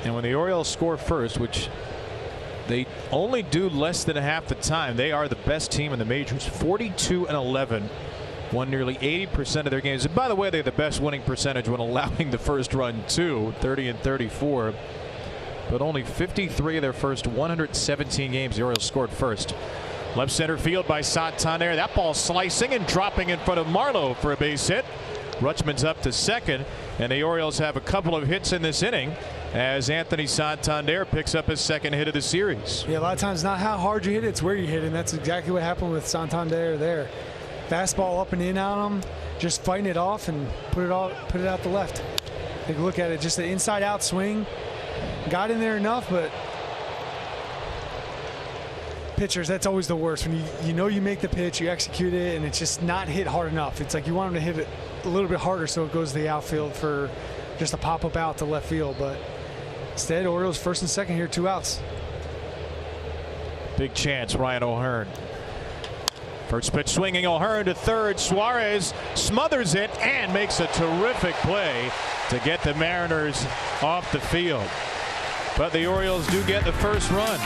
And when the Orioles score first, which they only do less than half the time, they are the best team in the majors. 42-11, won nearly 80% of their games. And by the way, they have the best winning percentage when allowing the first run too, 30-34. But only 53 of their first 117 games the Orioles scored first. Left center field by Santander. That ball slicing and dropping in front of Marlowe for a base hit. Rutschman's up to second, and the Orioles have a couple of hits in this inning as Anthony Santander picks up his second hit of the series. Yeah, a lot of times not how hard you hit it, it's where you hit it, and that's exactly what happened with Santander there. Fastball up and in on him, just fighting it off and put it out the left. Take a look at it, just an inside out swing. Got in there enough, but pitchers, that's always the worst. When you know you make the pitch, you execute it, and it's just not hit hard enough. It's like you want them to hit it a little bit harder so it goes to the outfield for just a pop-up out to left field. But instead, Orioles first and second here, 2 outs. Big chance, Ryan O'Hearn. First pitch swinging, O'Hearn to third. Suarez smothers it and makes a terrific play to get the Mariners off the field. But the Orioles do get the first run.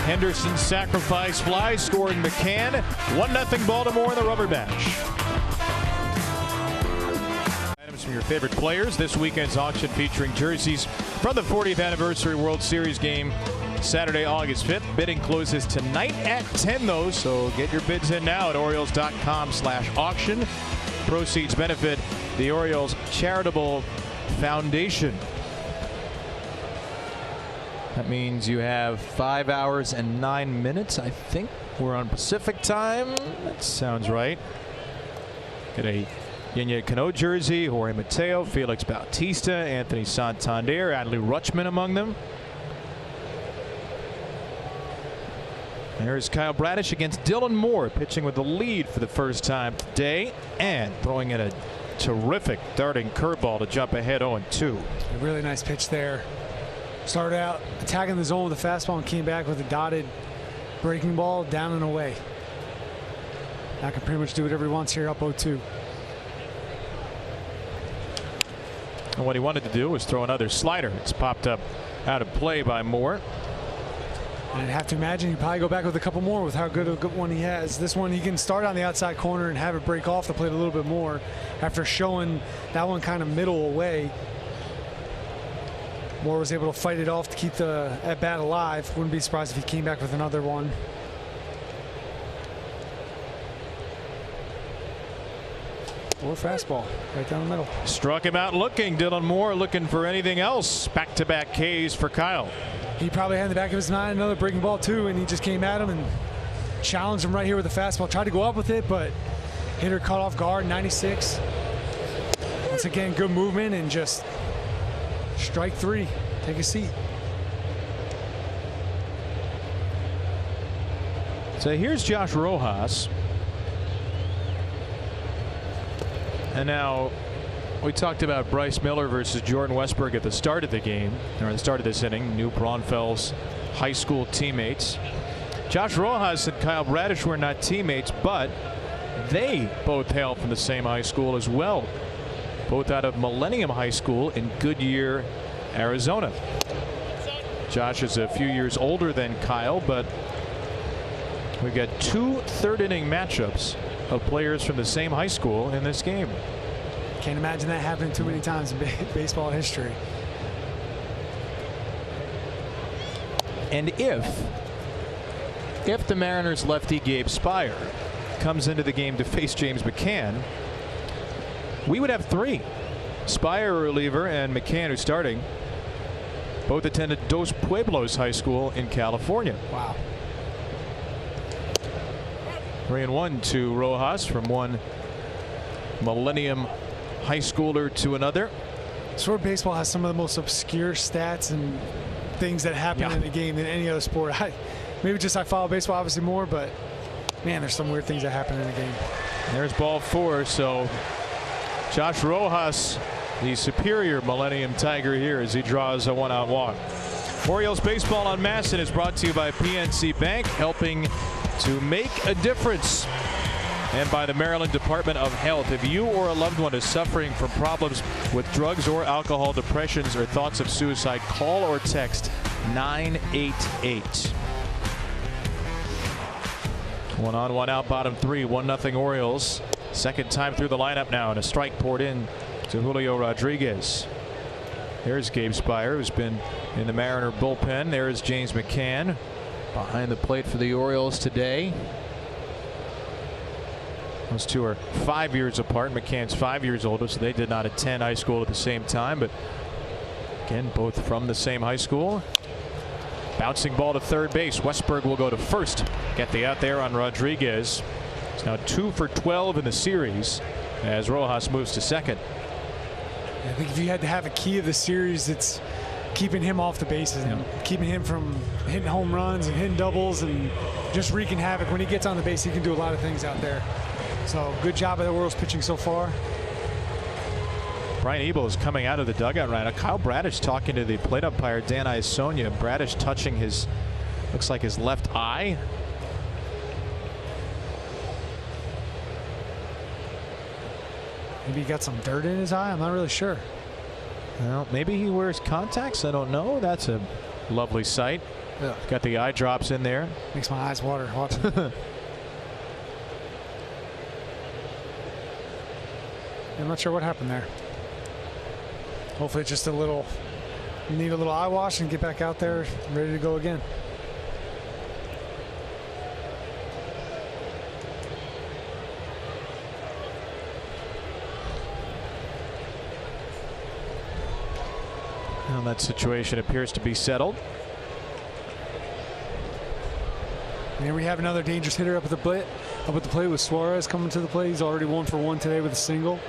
Henderson's sacrifice fly scoring McCann. 1-0 Baltimore in the rubber match. Items from your favorite players. This weekend's auction featuring jerseys from the 40th anniversary World Series game. Saturday, August 5th. Bidding closes tonight at 10, though, so get your bids in now at Orioles.com/auction. Proceeds benefit the Orioles Charitable Foundation. That means you have 5 hours and 9 minutes. I think we're on Pacific time. That sounds right. Get a Yenya Cano jersey, Jorge Mateo, Felix Bautista, Anthony Santander, Adley Rutschman among them. There's Kyle Bradish against Dylan Moore, pitching with the lead for the first time today and throwing in a terrific darting curveball to jump ahead 0-2. A really nice pitch there. Started out attacking the zone with a fastball and came back with a dotted breaking ball down and away. Now can pretty much do whatever he wants here, up 0-2. And what he wanted to do was throw another slider. It's popped up out of play by Moore. And I'd have to imagine he'd probably go back with a couple more with how good a good one he has. This one he can start on the outside corner and have it break off the plate a little bit more after showing that one kind of middle away. Moore was able to fight it off to keep the at bat alive. Wouldn't be surprised if he came back with another one. Or fastball right down the middle. Struck him out looking. Dylan Moore looking for anything else. Back-to-back Ks for Kyle. He probably had in the back of his mind another breaking ball too, and he just came at him and challenged him right here with the fastball. Tried to go up with it, but hitter caught off guard. 96. Once again, good movement and just strike 3. Take a seat. So here's Josh Rojas. And now we talked about Bryce Miller versus Jordan Westburg at the start of the game, or at the start of this inning. New Braunfels high school teammates. Josh Rojas and Kyle Bradish were not teammates, but they both hail from the same high school as well. Both out of Millennium High School in Goodyear, Arizona. Josh is a few years older than Kyle, but we get 2 third-inning matchups of players from the same high school in this game. Can't imagine that happening too many times in baseball history. And if the Mariners lefty Gabe Spire comes into the game to face James McCann, we would have 3. Spire, a reliever, and McCann, who's starting, both attended Dos Pueblos High School in California. Wow. 3-1 to Rojas from one Millennium high schooler to another. Sort of baseball has some of the most obscure stats and things that happen in the game than any other sport. Maybe just I follow baseball obviously more, but man, there's some weird things that happen in the game. There's ball 4. So Josh Rojas, the superior Millennium Tiger here as he draws a 1-out walk. Orioles Baseball on Masson is brought to you by PNC Bank, helping to make a difference, and by the Maryland Department of Health. If you or a loved one is suffering from problems with drugs or alcohol, depressions, or thoughts of suicide, call or text 988. 1 on, 1 out, bottom 3, 1-0 Orioles. Second time through the lineup now, and a strike poured in to Julio Rodriguez. There's Gabe Spire, who's been in the Mariner bullpen. There's James McCann behind the plate for the Orioles today. Those two are 5 years apart. McCann's 5 years older, so they did not attend high school at the same time, but again, both from the same high school. Bouncing ball to third base. Westburg will go to first. Get the out there on Rodriguez. It's now 2 for 12 in the series as Rojas moves to second. I think if you had to have a key of the series, it's keeping him off the bases and keeping him from hitting home runs and hitting doubles and just wreaking havoc. When he gets on the base, he can do a lot of things out there. So good job by the Orioles pitching so far. Brian Ebel is coming out of the dugout right now. Kyle Bradish talking to the plate umpire Dan Iasonia. Bradish touching his, looks like his left eye. Maybe he got some dirt in his eye. I'm not really sure. Well, maybe he wears contacts. I don't know. That's a lovely sight. Yeah. Got the eye drops in there. Makes my eyes water watching it. I'm not sure what happened there. Hopefully it's just a little, you need a little eye wash and get back out there ready to go again. Well, that situation appears to be settled. And here we have another dangerous hitter up at the plate. Up at the plate with Suarez coming to the plate. He's already 1 for 1 today with a single.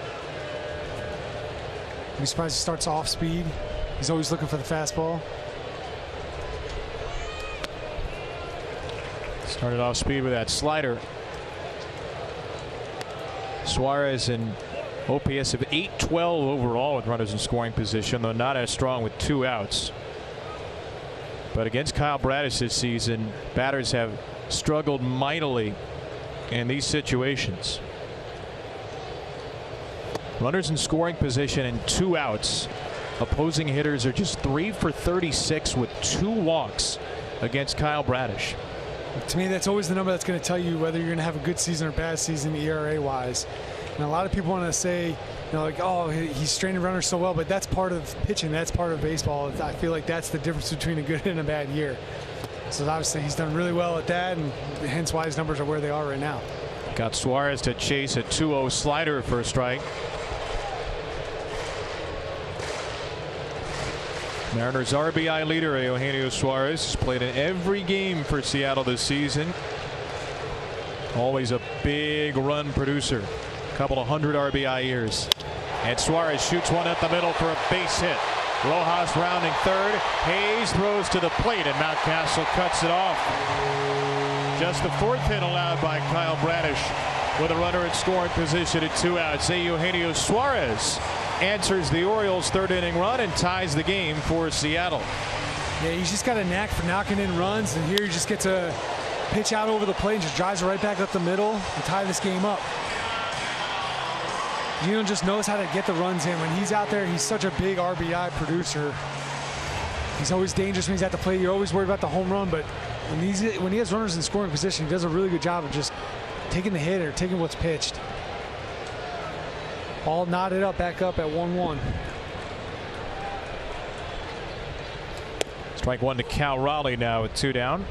I'd be surprised he starts off speed. He's always looking for the fastball. Started off speed with that slider. Suarez in OPS of 812 overall with runners in scoring position, though not as strong with 2 outs. But against Kyle Bradish this season, batters have struggled mightily in these situations. Runners in scoring position and 2 outs. Opposing hitters are just 3 for 36 with 2 walks against Kyle Bradish. To me, that's always the number that's going to tell you whether you're going to have a good season or bad season ERA wise. And a lot of people want to say, you know, like, oh, he's straining runners so well, but that's part of pitching. That's part of baseball. I feel like that's the difference between a good and a bad year. So obviously he's done really well at that, and hence why his numbers are where they are right now. Got Suarez to chase a 2-0 slider for a strike. Mariners RBI leader Eugenio Suarez has played in every game for Seattle this season. Always a big run producer. Couple of 100 RBI years. And Suarez shoots one at the middle for a base hit. Rojas rounding third. Hayes throws to the plate, and Mountcastle cuts it off. Just the 4th hit allowed by Kyle Bradish with a runner in scoring position at 2 outs. Eugenio Suarez answers the Orioles' 3rd inning run and ties the game for Seattle. Yeah, he's just got a knack for knocking in runs, and here he just gets a pitch out over the plate and just drives it right back up the middle and tie this game up. Gino just knows how to get the runs in. When he's out there, he's such a big RBI producer. He's always dangerous when he's at the plate. You're always worried about the home run, but when he has runners in scoring position, he does a really good job of just taking the hit or taking what's pitched. All knotted up, back up at 1-1. Strike 1 to Cal Raleigh now with 2 down.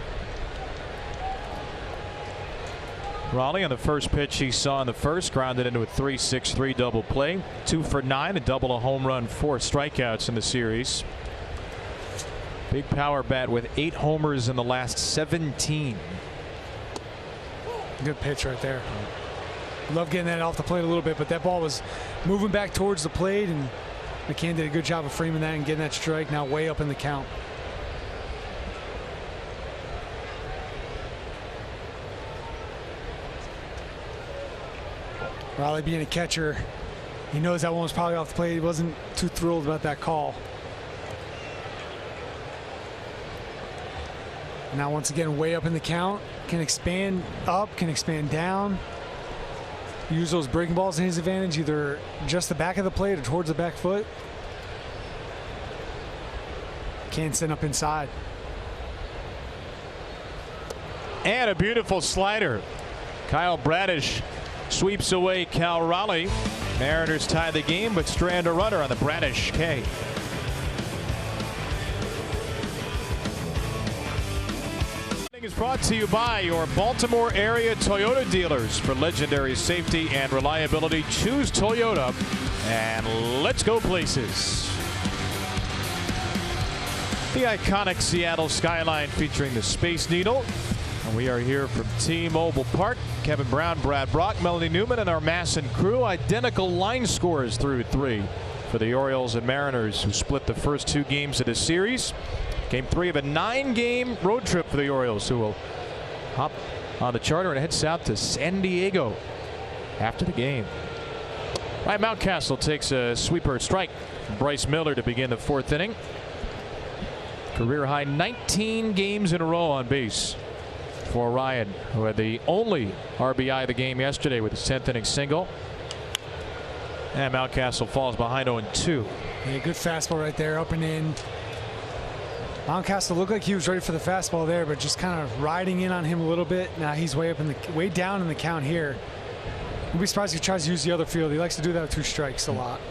Raleigh on the first pitch he saw in the first, grounded into a 3-6-3 double play. 2 for 9, a double, a home run, 4 strikeouts in the series. Big power bat with 8 homers in the last 17. Good pitch right there. Love getting that off the plate a little bit, but that ball was moving back towards the plate, and McCann did a good job of framing that and getting that strike, now way up in the count. Raleigh being a catcher, he knows that one was probably off the plate. He wasn't too thrilled about that call. Now once again way up in the count, can expand up, can expand down. Use those breaking balls in his advantage, either just the back of the plate or towards the back foot. Can't send up inside. And a beautiful slider. Kyle Bradish sweeps away Cal Raleigh. Mariners tie the game, but strand a runner on the Bradish K. Is brought to you by your Baltimore area Toyota dealers. For legendary safety and reliability, choose Toyota, and let's go places. The iconic Seattle skyline featuring the Space Needle. And we are here from T-Mobile Park. Kevin Brown, Brad Brock, Melanie Newman, and our Masson crew. Identical line scores through 3 for for the Orioles and Mariners, who split the first 2 games of the series. Game 3 of a 9-game road trip for the Orioles, who will hop on the charter and head south to San Diego after the game. Ryan Mountcastle takes a sweeper strike from Bryce Miller to begin the 4th inning. Career high 19 games in a row on base for Ryan, who had the only RBI of the game yesterday with his 10th inning single. And Mountcastle falls behind 0-2. Yeah, good fastball right there, up and in. Mountcastle looked like he was ready for the fastball there, but just kind of riding in on him a little bit. Now he's way down in the count here. I'd be surprised if he tries to use the other field. He likes to do that with 2 strikes a lot.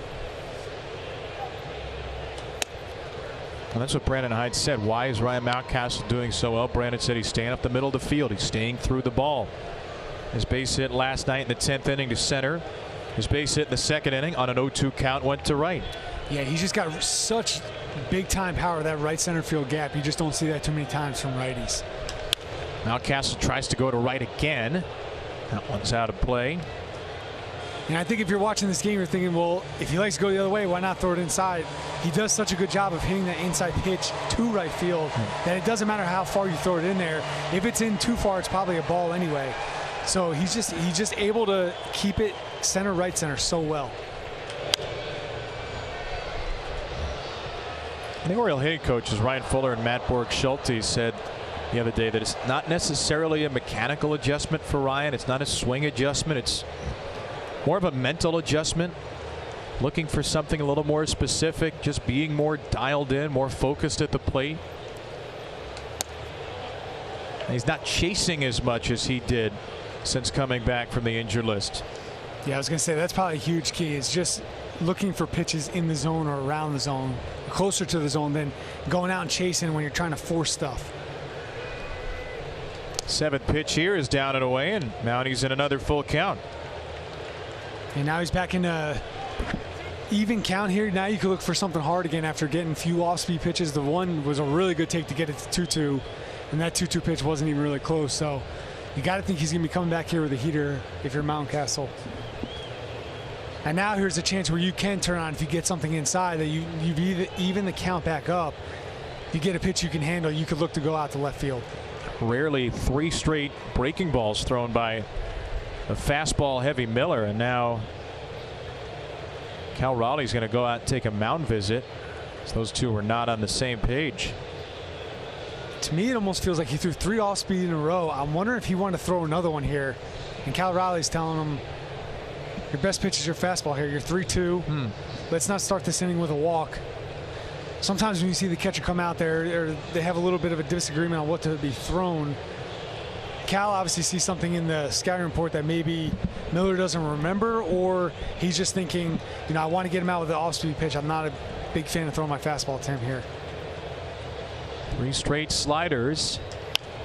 And that's what Brandon Hyde said. Why is Ryan Mountcastle doing so well? Brandon said he's staying up the middle of the field. He's staying through the ball. His base hit last night in the 10th inning to center. His base hit in the 2nd inning on an 0-2 count went to right. Yeah, he's just got such big time power, that right center field gap. You just don't see that too many times from righties. Mountcastle tries to go to right again. That one's out of play. And I think if you're watching this game, you're thinking, well, if he likes to go the other way, why not throw it inside? He does such a good job of hitting that inside pitch to right field that it doesn't matter how far you throw it in there. If it's in too far, it's probably a ball anyway. So he's just able to keep it center, right center so well. The Oriole hitting coaches Ryan Fuller and Matt Borg-Schulte said the other day that it's not necessarily a mechanical adjustment for Ryan. It's not a swing adjustment. It's more of a mental adjustment, looking for something a little more specific, just being more dialed in, more focused at the plate. And he's not chasing as much as he did since coming back from the injured list. Yeah, I was going to say that's probably a huge key. It's just looking for pitches in the zone or around the zone, closer to the zone, than going out and chasing when you're trying to force stuff. 7th pitch here is down and away, and now he's in another full count. And now he's back in a even count here. Now you can look for something hard again after getting a few off-speed pitches. The one was a really good take to get it to 2-2, and that 2-2 pitch wasn't even really close. So you got to think he's going to be coming back here with a heater if you're Mountcastle. And now here's a chance where you can turn on if you get something inside that you've even the count back up. You get a pitch you can handle, you could look to go out to left field. Rarely 3 straight breaking balls thrown by a fastball heavy Miller, and now Cal Raleigh's going to go out and take a mound visit. So those two were not on the same page. To me, it almost feels like he threw 3 off speed in a row. I'm wondering if he wanted to throw another one here, and Cal Raleigh's telling him, your best pitch is your fastball here. You're 3-2. Let's not start this inning with a walk. Sometimes when you see the catcher come out there, or they have a little bit of a disagreement on what to be thrown. Cal obviously sees something in the scouting report that maybe Miller doesn't remember, or he's just thinking, I want to get him out with the off-speed pitch. I'm not a big fan of throwing my fastball to him here. 3 straight sliders.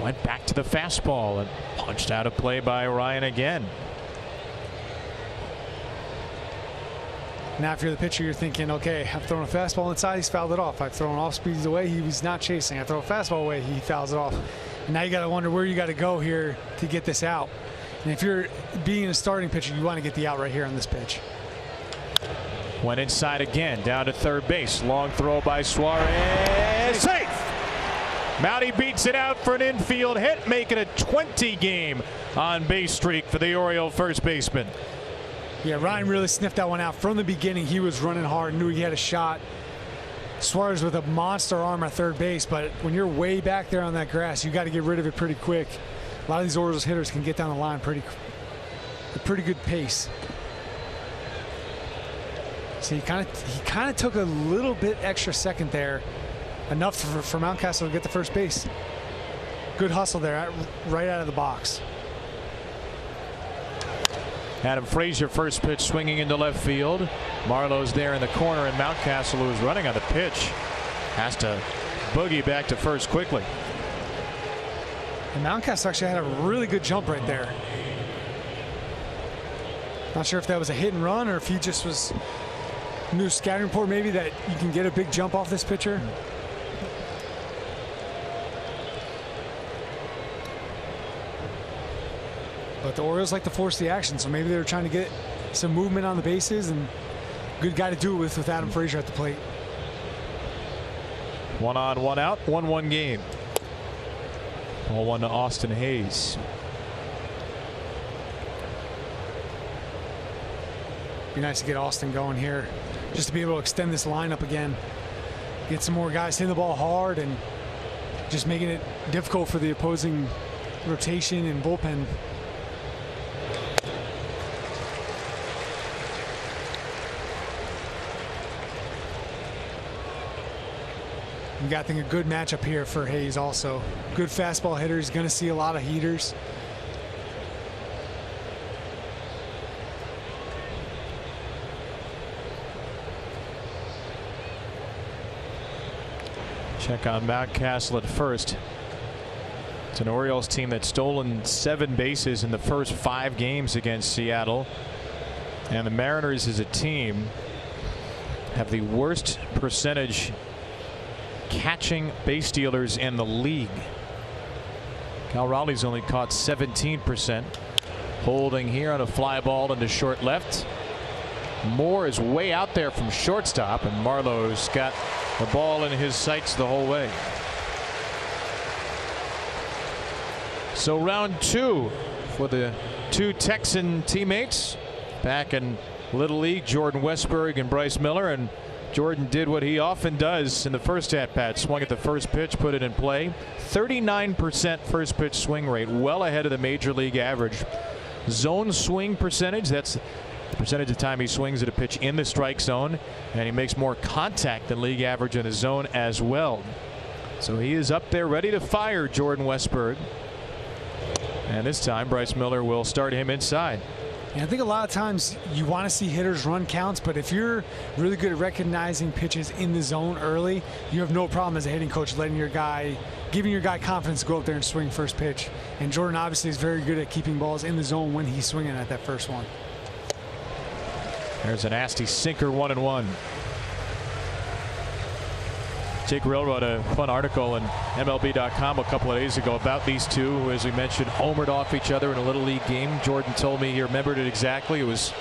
Went back to the fastball and punched out of play by Ryan again. Now if you're the pitcher, you're thinking, okay, I've thrown a fastball inside, he's fouled it off. I've thrown off speeds away, he was not chasing. I throw a fastball away, he fouls it off. And now you got to wonder where you got to go here to get this out. And if you're being a starting pitcher, you want to get the out right here on this pitch. Went inside again, down to third base. Long throw by Suarez. Safe! Mountie beats it out for an infield hit, making a 20-game on-base streak for the Oriole first baseman. Yeah, Ryan really sniffed that one out. From the beginning, he was running hard, knew he had a shot. Suarez with a monster arm at third base, but when you're way back there on that grass, you got to get rid of it pretty quick. A lot of these Orioles hitters can get down the line a pretty good pace. So he kind of took a little bit extra second there, enough for Mountcastle to get to first base. Good hustle there, right out of the box. Adam Frazier, first pitch swinging into left field. Marlowe's there in the corner, and Mountcastle, who is running on the pitch, has to boogie back to first quickly. And Mountcastle actually had a really good jump right there. Not sure if that was a hit and run or if he just was new scouting report maybe that you can get a big jump off this pitcher. But the Orioles like to force the action, so maybe they were trying to get some movement on the bases, and good guy to do it with Adam Frazier at the plate. 1 on, 1 out, 1-1 game. Ball 1 to Austin Hayes. Be nice to get Austin going here, just to be able to extend this lineup again. Get some more guys hitting the ball hard and just making it difficult for the opposing rotation and bullpen. We got, I think, a good matchup here for Hayes also. Good fastball hitter. He's going to see a lot of heaters. Check on Mountcastle at first. It's an Orioles team that's stolen 7 bases in the first 5 games against Seattle. And the Mariners as a team have the worst percentage catching base stealers in the league. Cal Raleigh's only caught 17%. Holding here on a fly ball into short left. Moore is way out there from shortstop, and Marlowe's got the ball in his sights the whole way. So round 2 for the 2 Texan teammates back in Little League, Jordan Westburg and Bryce Miller. And Jordan did what he often does in the first at-bat. Swung at the first pitch, put it in play. 39% first pitch swing rate, well ahead of the major league average. Zone swing percentage, that's the percentage of time he swings at a pitch in the strike zone, and he makes more contact than league average in the zone as well. So he is up there ready to fire Jordan Westburg. And this time Bryce Miller will start him inside. And I think a lot of times you want to see hitters run counts, but if you're really good at recognizing pitches in the zone early, you have no problem as a hitting coach letting your guy, giving your guy confidence to go up there and swing first pitch. And Jordan obviously is very good at keeping balls in the zone when he's swinging at that first one. There's a nasty sinker, 1-1. Jake Rill wrote a fun article in MLB.com a couple of days ago about these two, who, as we mentioned, homered off each other in a Little League game. Jordan told me he remembered it exactly. It was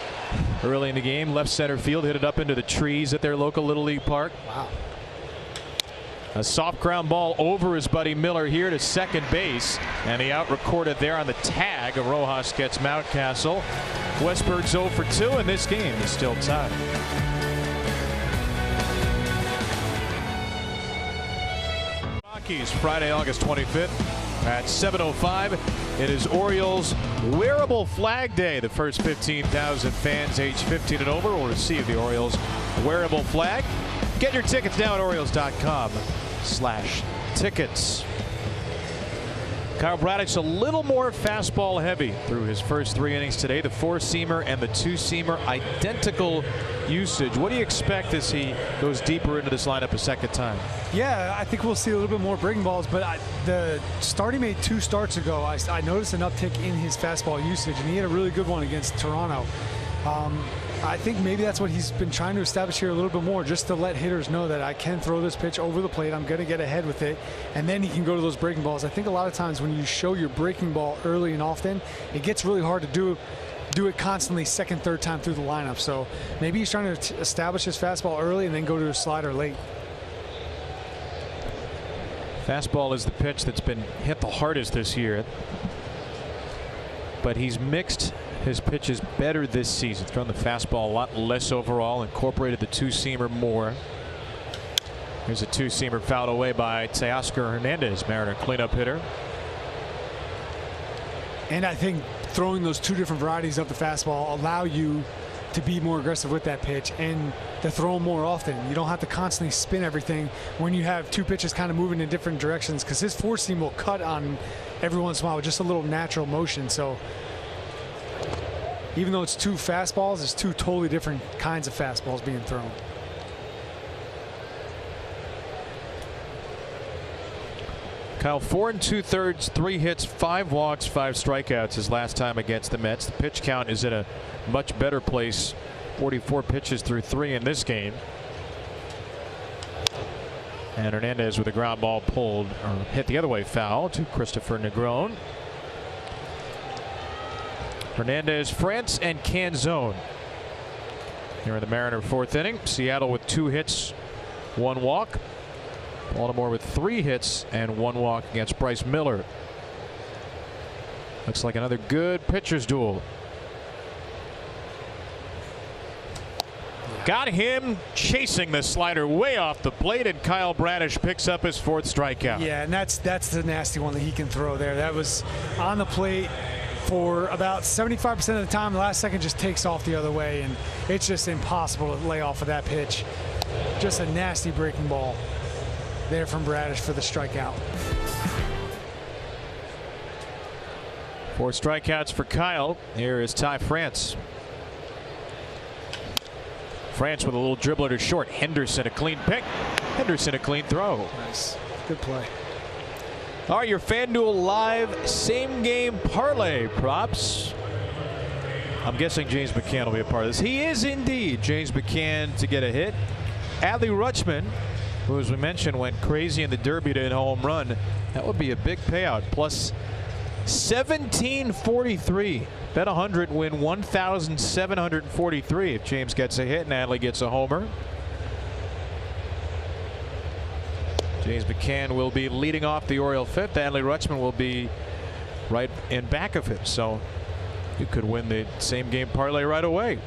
early in the game, left center field, hit it up into the trees at their local Little League park. Wow. A soft ground ball over his buddy Miller here to second base, and the out recorded there on the tag. Rojas gets Mountcastle. Westburg's 0 for 2, and this game is still tied. Rockies, Friday, August 25th at 7:05. It is Orioles Wearable Flag Day. The first 15,000 fans age 15 and over will receive the Orioles wearable flag. Get your tickets now at Orioles.com/tickets. Kyle Braddock's a little more fastball heavy through his first 3 innings today. The 4-seamer and the 2-seamer identical usage. What do you expect as he goes deeper into this lineup a second time? Yeah, I think we'll see a little bit more breaking balls, but the start he made 2 starts ago, I noticed an uptick in his fastball usage, and he had a really good one against Toronto. I think maybe that's what he's been trying to establish here a little bit more, just to let hitters know that I can throw this pitch over the plate, I'm going to get ahead with it, and then he can go to those breaking balls. I think a lot of times when you show your breaking ball early and often, it gets really hard to do it constantly second, third time through the lineup. So maybe he's trying to establish his fastball early and then go to a slider late. Fastball is the pitch that's been hit the hardest this year, but he's mixed his pitches better this season. Thrown the fastball a lot less overall, incorporated the 2-seamer more. Here's a 2-seamer fouled away by Teoscar Hernandez, Mariner cleanup hitter. And I think throwing those 2 different varieties of the fastball allow you to be more aggressive with that pitch and to throw them more often. You don't have to constantly spin everything when you have 2 pitches kind of moving in different directions, because his 4-seam will cut on every once in a while with just a little natural motion. So even though it's 2 fastballs, it's 2 totally different kinds of fastballs being thrown. Kyle, 4 2/3, 3 hits, 5 walks, 5 strikeouts his last time against the Mets. The pitch count is in a much better place. 44 pitches through 3 in this game. And Hernandez with a ground ball pulled, or hit the other way, foul to Christopher Negron. Hernandez, France, and Canzone Here in the Mariner 4th inning. Seattle with 2 hits, 1 walk. Baltimore with 3 hits and 1 walk against Bryce Miller. Looks like another good pitcher's duel. Got him chasing the slider way off the plate, and Kyle Bradish picks up his 4th strikeout. Yeah, and that's the nasty one that he can throw there. That was on the plate for about 75% of the time. The last second just takes off the other way, and it's just impossible to lay off of that pitch. Just a nasty breaking ball there from Bradish for the strikeout. 4 strikeouts for Kyle. Here is Ty France. France with a little dribbler to short. Henderson a clean pick. Henderson a clean throw. Nice. Good play. All right, your FanDuel Live same game parlay props. I'm guessing James McCann will be a part of this. He is indeed. James McCann to get a hit. Adley Rutschman, who as we mentioned went crazy in the Derby to hit a home run. That would be a big payout. Plus 1743. Bet 100, win 1,743 if James gets a hit and Adley gets a homer. James McCann will be leading off the Oriole 5th. Adley Rutschman will be right in back of him. So you could win the same game parlay right away.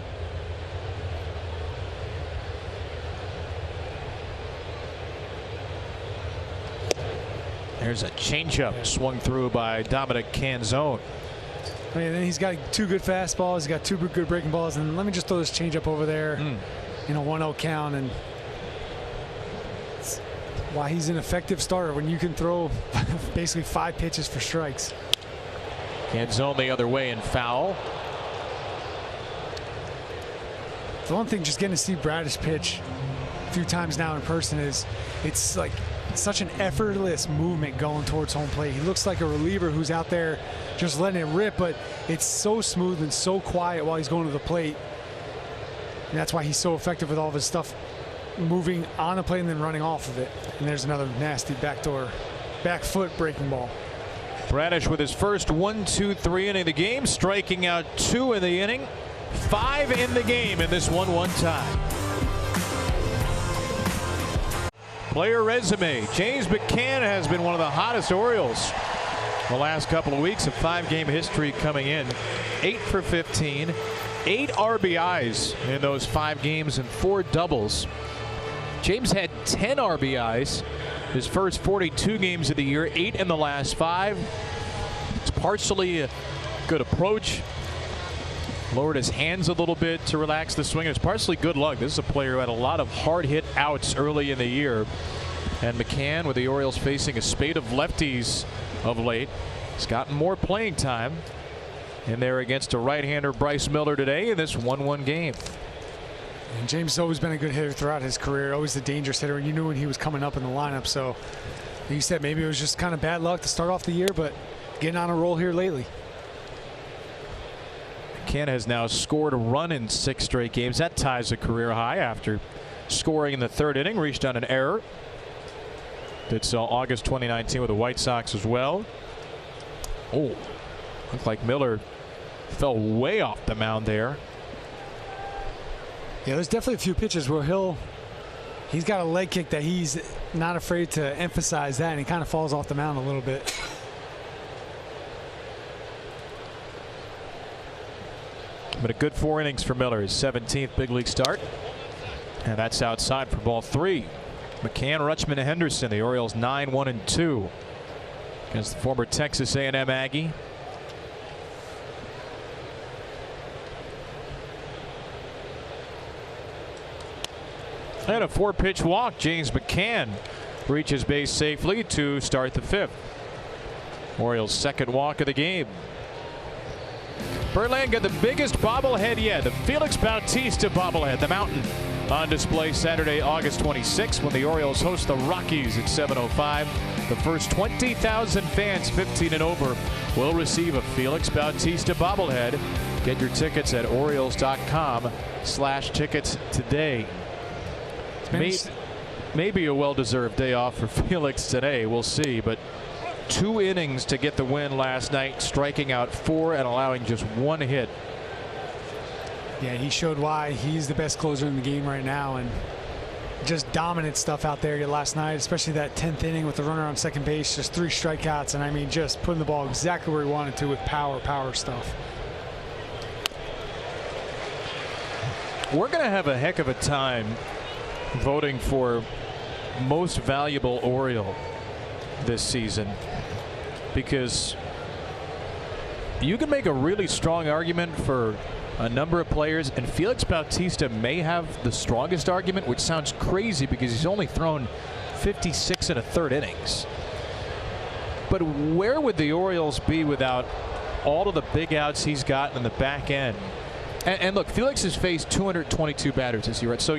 There's a changeup swung through by Dominic Canzone. I mean, then he's got 2 good fastballs. He's got 2 good breaking balls, and let me just throw this changeup over there. In a 1-0 count, and that's why he's an effective starter when you can throw basically 5 pitches for strikes. Canzone the other way and foul. The one thing just getting to see Bradish pitch a few times now in person is it's like such an effortless movement going towards home plate. He looks like a reliever who's out there just letting it rip, but it's so smooth and so quiet while he's going to the plate. And that's why he's so effective with all of his stuff moving on the plate and then running off of it. And there's another nasty back foot breaking ball. Bradish with his first 1-2-3 inning of the game, striking out 2 in the inning, 5 in the game in this 1-1 tie. Player resume. James McCann has been one of the hottest Orioles the last couple of weeks. A 5-game history coming in. 8 for 15. 8 RBIs in those 5 games and 4 doubles. James had 10 RBIs his first 42 games of the year. 8 in the last 5. It's partially a good approach. Lowered his hands a little bit to relax the swing. It's partially good luck. This is a player who had a lot of hard hit outs early in the year. And McCann, with the Orioles facing a spate of lefties of late, has gotten more playing time. And they're against a right-hander, Bryce Miller, today in this 1-1 game. And James has always been a good hitter throughout his career, always a dangerous hitter. And you knew when he was coming up in the lineup. So you said maybe it was just kind of bad luck to start off the year, but getting on a roll here lately. McCann has now scored a run in 6 straight games. That ties a career high after scoring in the 3rd inning. Reached on an error. Did so August 2019 with the White Sox as well. Oh, looked like Miller fell way off the mound there. Yeah, there's definitely a few pitches where he's got a leg kick that he's not afraid to emphasize that, and he kind of falls off the mound a little bit. But a good 4 innings for Miller, his 17th big league start. And that's outside for ball 3. McCann, Rutschman, and Henderson. The Orioles 9-1-2 against the former Texas A&M Aggie. And a 4-pitch walk. James McCann reaches base safely to start the 5th. Orioles' 2nd walk of the game. Birdland got the biggest bobblehead yet, the Felix Bautista bobblehead, the Mountain, on display Saturday, August 26th, when the Orioles host the Rockies at 7:05. The first 20,000 fans 15 and over will receive a Felix Bautista bobblehead. Get your tickets at Orioles.com/tickets today. Maybe a well-deserved day off for Felix today. We'll see, but 2 innings to get the win last night, striking out 4 and allowing just 1 hit. Yeah, he showed why he's the best closer in the game right now, and just dominant stuff out there last night, especially that 10th inning with the runner on second base, just 3 strikeouts, and I mean, just putting the ball exactly where he wanted to with power stuff. We're going to have a heck of a time voting for most valuable Oriole this season, because you can make a really strong argument for a number of players, and Felix Bautista may have the strongest argument, which sounds crazy because he's only thrown 56 1/3 innings. But where would the Orioles be without all of the big outs he's gotten in the back end? And look, Felix has faced 222 batters this year, right? So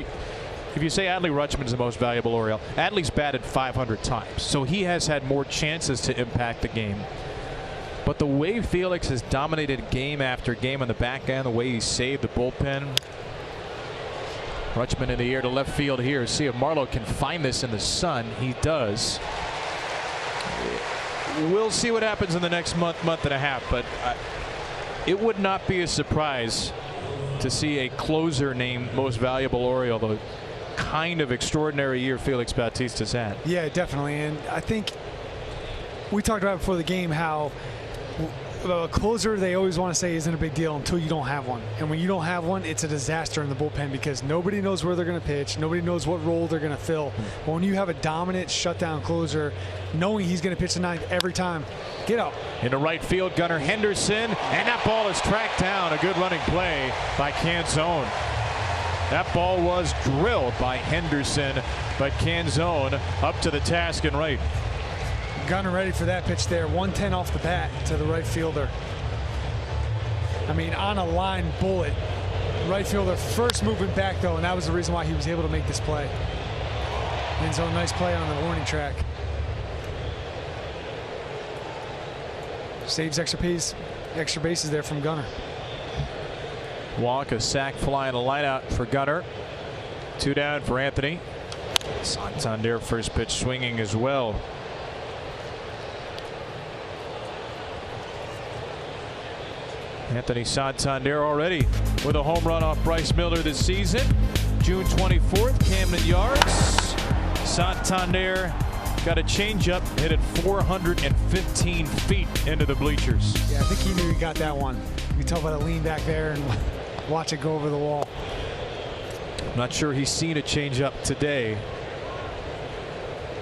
if you say Adley Rutschman is the most valuable Oriole, Adley's batted 500 times, so he has had more chances to impact the game. But the way Felix has dominated game after game on the back end, the way he saved the bullpen. Rutschman in the air to left field here. See if Marlowe can find this in the sun. He does. We'll see what happens in the next month and a half, but it would not be a surprise to see a closer named most valuable Oriole, the kind of extraordinary year Felix Bautista's had. Yeah, definitely. And I think we talked about before the game how a closer they always want to say isn't a big deal until you don't have one. And when you don't have one, it's a disaster in the bullpen because nobody knows where they're going to pitch. Nobody knows what role they're going to fill. But when you have a dominant shutdown closer, knowing he's going to pitch the ninth every time, get up. Into right field, Gunnar Henderson, and that ball is tracked down. A good running play by Canzone. That ball was drilled by Henderson, but Canzone up to the task and right. Gunnar ready for that pitch there. 110 off the bat to the right fielder. I mean, on a line bullet. Right fielder first movement back though, and that was the reason why he was able to make this play. End zone, nice play on the warning track. Saves extra bases there from Gunnar. Walk, a sac fly and a line out for Gunnar. 2 down for Anthony. Santander first pitch swinging as well. Anthony Santander already with a home run off Bryce Miller this season. June 24th, Camden Yards. Santander got a changeup, hit it 415 feet into the bleachers. Yeah, I think he knew he got that one. You can tell by the lean back there and watch it go over the wall. I'm not sure he's seen a changeup today.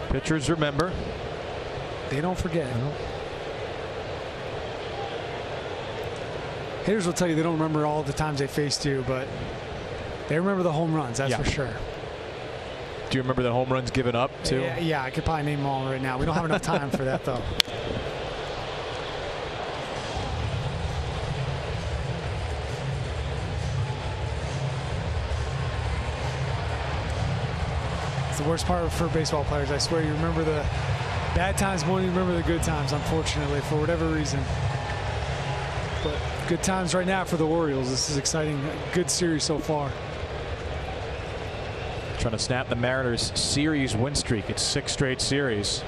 Pitchers remember. They don't forget. Hitters will tell you they don't remember all the times they faced you, but they remember the home runs, that's for sure. Do you remember the home runs given up too? Yeah, I could probably name them all right now. We don't have enough time for that though. It's the worst part for baseball players. I swear you remember the bad times more than you remember the good times, unfortunately, for whatever reason. But good times right now for the Orioles. This is exciting. Good series so far. Trying to snap the Mariners series win streak. It's 6 straight series.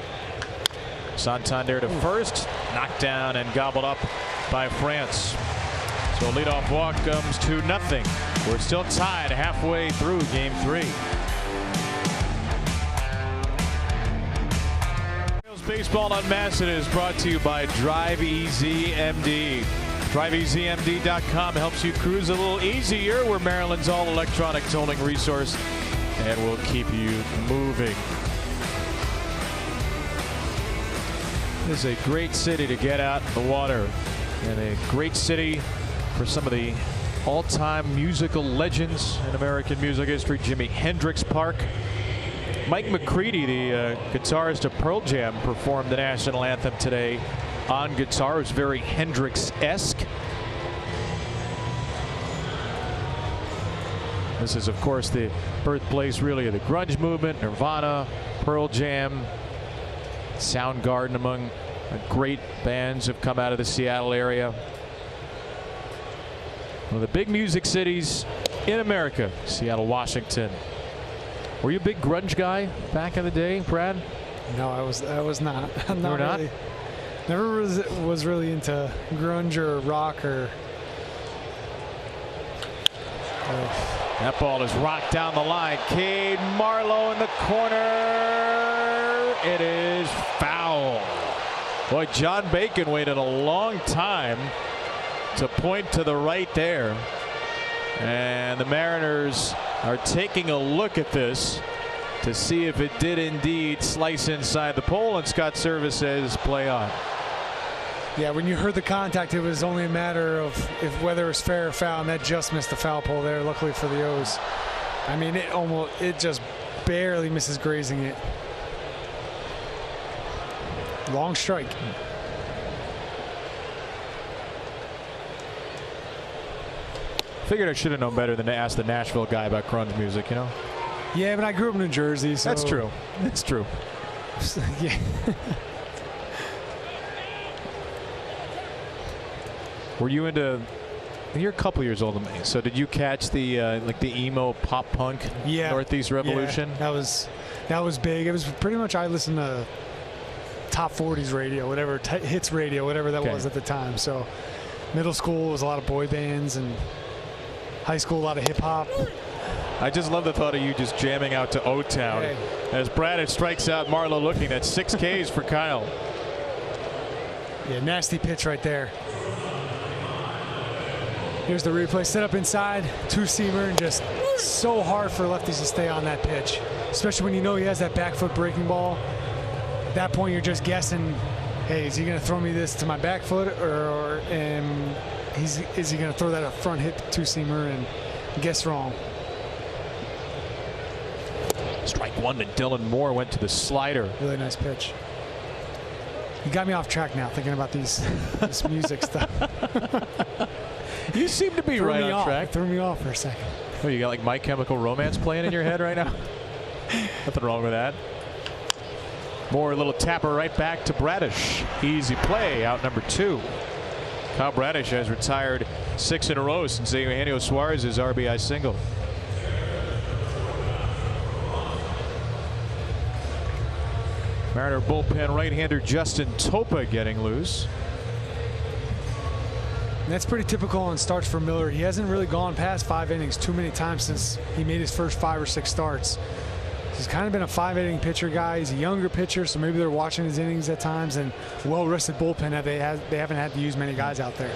Santander to first, knocked down and gobbled up by France. So a leadoff walk comes 2-0. We're still tied halfway through game 3. Baseball Unmasked is brought to you by Drive Easy MD. DriveEasyMD.com helps you cruise a little easier. We're Maryland's all-electronic tolling resource, and we'll keep you moving. This is a great city to get out in the water, and a great city for some of the all-time musical legends in American music history. Jimi Hendrix Park. Mike McCready, the guitarist of Pearl Jam, performed the national anthem today on guitar. It was very Hendrix-esque. This is, of course, the birthplace, really, of the grunge movement, Nirvana, Pearl Jam, Soundgarden, among great bands have come out of the Seattle area. One of the big music cities in America, Seattle, Washington. Were you a big grunge guy back in the day, Brad? No, I was not. I'm not really. Never was really into grunge or rock or. That ball is rocked down the line. Cade Marlowe in the corner. It is foul. Boy, John Bacon waited a long time to point to the right there. And the Mariners are taking a look at this to see if it did indeed slice inside the pole, and Scott Service says play on. Yeah, when you heard the contact, it was only a matter of whether it was fair or foul, and that just missed the foul pole there, luckily for the O's. I mean, it just barely misses grazing it. Long strike. Figured I should have known better than to ask the Nashville guy about grunge music, you know? Yeah, but I grew up in New Jersey, so. That's true. That's true. Yeah. Were you into? You're a couple years older than me. So did you catch the like the emo pop punk Northeast Revolution? Yeah, that was big. It was pretty much I listened to top 40s radio, whatever, hits radio, whatever that was at the time. So middle school was a lot of boy bands, and high school a lot of hip hop. I just love the thought of you just jamming out to O-Town. Hey. As Bradish strikes out Marlowe looking. That's 6 Ks for Kyle. Yeah, nasty pitch right there. Here's the replay. Set up inside, two-seamer, and just so hard for lefties to stay on that pitch, especially when you know he has that back foot breaking ball. At that point, you're just guessing, hey, is he going to throw me this to my back foot, or is he going to throw that a front hip two-seamer and guess wrong? Strike one to Dylan Moore, went to the slider. Really nice pitch. You got me off track now thinking about this music stuff. You seem to be right on track. Threw me off for a second. Oh, you got like My Chemical Romance playing in your head right now? Nothing wrong with that. Moore, a little tapper right back to Bradish. Easy play, out number 2. Kyle Bradish has retired 6 in a row since Eugenio Suarez's RBI single. Mariner bullpen right-hander Justin Topa getting loose. And that's pretty typical on starts for Miller. He hasn't really gone past 5 innings too many times since he made his first 5 or 6 starts. He's kind of been a 5-inning pitcher guy. He's a younger pitcher, so maybe they're watching his innings at times, and well-rested bullpen. They haven't had to use many guys out there.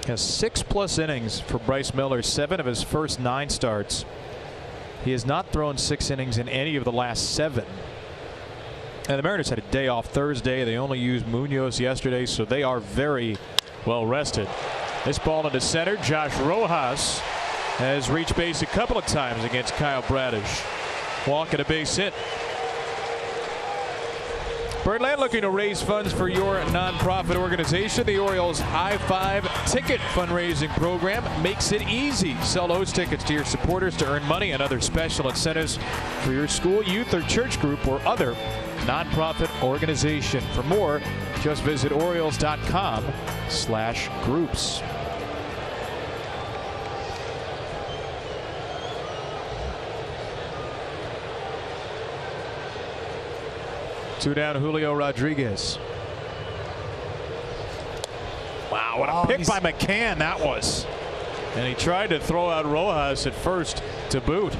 Has 6+ innings for Bryce Miller, 7 of his first 9 starts. He has not thrown 6 innings in any of the last 7. And the Mariners had a day off Thursday. They only used Munoz yesterday, so they are very well rested. This ball into center. Josh Rojas has reached base a couple of times against Kyle Bradish. Walk and a base hit. Birdland looking to raise funds for your nonprofit organization. The Orioles High Five ticket fundraising program makes it easy. Sell those tickets to your supporters to earn money and other special incentives for your school, youth, or church group or other nonprofit organization. For more, just visit Orioles.com/groups. Two down, Julio Rodriguez. Wow, what a pick by McCann that was. And he tried to throw out Rojas at first to boot.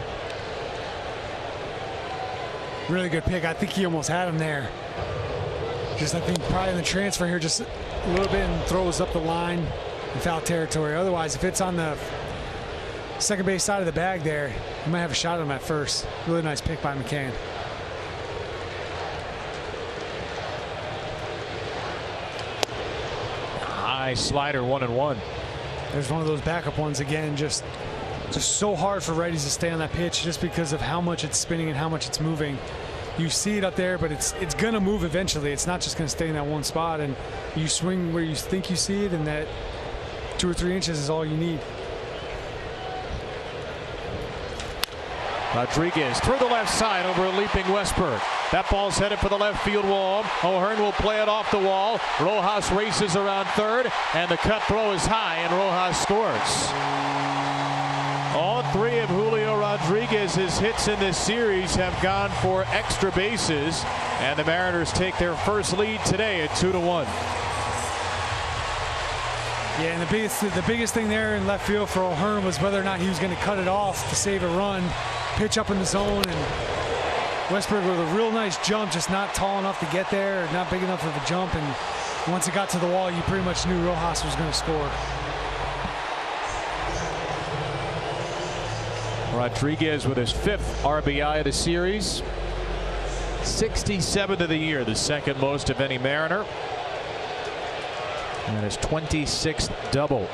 Really good pick. I think he almost had him there. Just I think probably in the transfer here just a little bit and throws up the line in foul territory. Otherwise, if it's on the second base side of the bag there, you might have a shot at him at first. Really nice pick by McCann. High slider, 1-1. There's one of those backup ones again. Just so hard for righties to stay on that pitch just because of how much it's spinning and how much it's moving. You see it up there, but it's gonna move eventually. It's not just gonna stay in that one spot, and you swing where you think you see it, and that 2 or 3 inches is all you need. Rodriguez through the left side over a leaping Westberg. That ball's headed for the left field wall. O'Hearn will play it off the wall. Rojas races around third, and the cut throw is high, and Rojas scores. All 3 of Julio Rodriguez's hits in this series have gone for extra bases, and the Mariners take their first lead today at 2-1. Yeah, and the biggest thing there in left field for O'Hearn was whether or not he was going to cut it off to save a run, pitch up in the zone, and Westberg with a real nice jump, just not tall enough to get there, or not big enough of a jump, and once it got to the wall, you pretty much knew Rojas was going to score. Rodriguez with his 5th RBI of the series, 67th of the year, the second most of any Mariner, and his 26th double.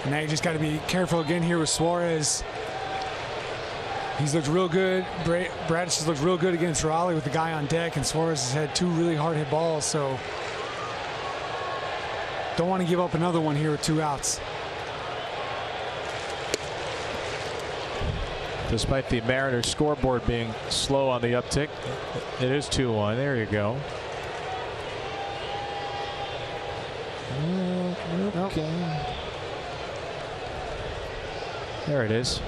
Now you just got to be careful again here with Suarez. He's looked real good. Bradish has looked real good against Raleigh with the guy on deck, and Suarez has had 2 really hard hit balls, so don't want to give up another one here with 2 outs. Despite the Mariners scoreboard being slow on the uptick, it is 2-1. There you go. Okay. There it is.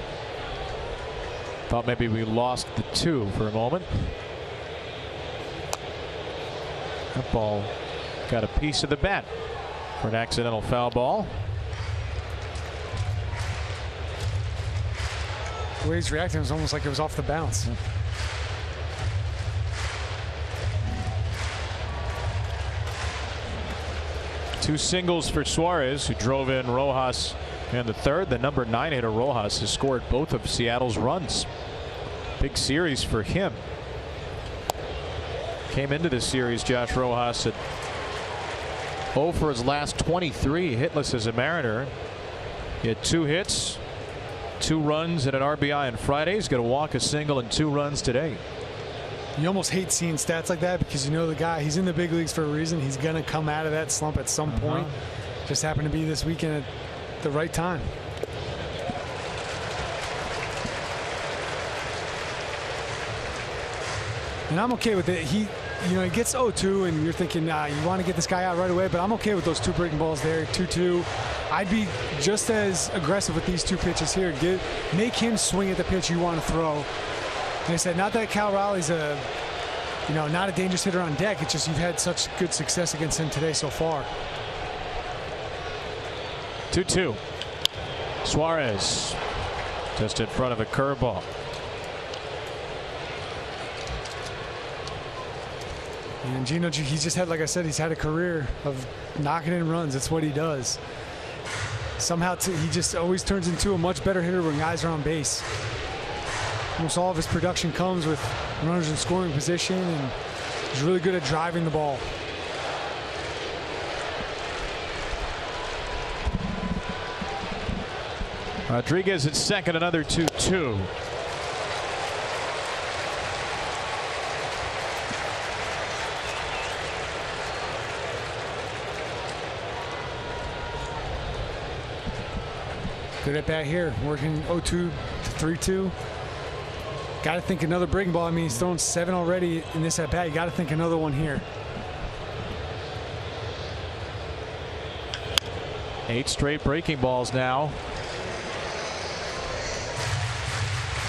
Thought maybe we lost the 2 for a moment. That ball got a piece of the bat for an accidental foul ball. The way he's reacting was almost like it was off the bounce. Two singles for Suarez, who drove in Rojas in the 3rd. The number 9 hitter Rojas has scored both of Seattle's runs. Big series for him. Came into this series, Josh Rojas, at 0 for his last 23, hitless as a Mariner. He had 2 hits, 2 runs, and an RBI on Friday. He's going to walk, a single, and 2 runs today. You almost hate seeing stats like that because you know the guy, he's in the big leagues for a reason. He's going to come out of that slump at some point. Just happened to be this weekend at the right time. And I'm okay with it. He gets 0-2, and you're thinking, you want to get this guy out right away, but I'm okay with those 2 breaking balls there, 2-2. I'd be just as aggressive with these 2 pitches here. Make him swing at the pitch you want to throw. Like I said, not that Cal Raleigh's not a dangerous hitter on deck. It's just you've had such good success against him today so far. 2-2. Suarez just in front of a curveball. And Gino, he's just had, like I said, he's had a career of knocking in runs. That's what he does. Somehow he just always turns into a much better hitter when guys are on base. Almost all of his production comes with runners in scoring position, and he's really good at driving the ball. Rodriguez at second, another 2-2. Good at bat here, working 0-2 to 3-2. Got to think another breaking ball. I mean, he's thrown 7 already in this at bat. You got to think another one here. 8 straight breaking balls now.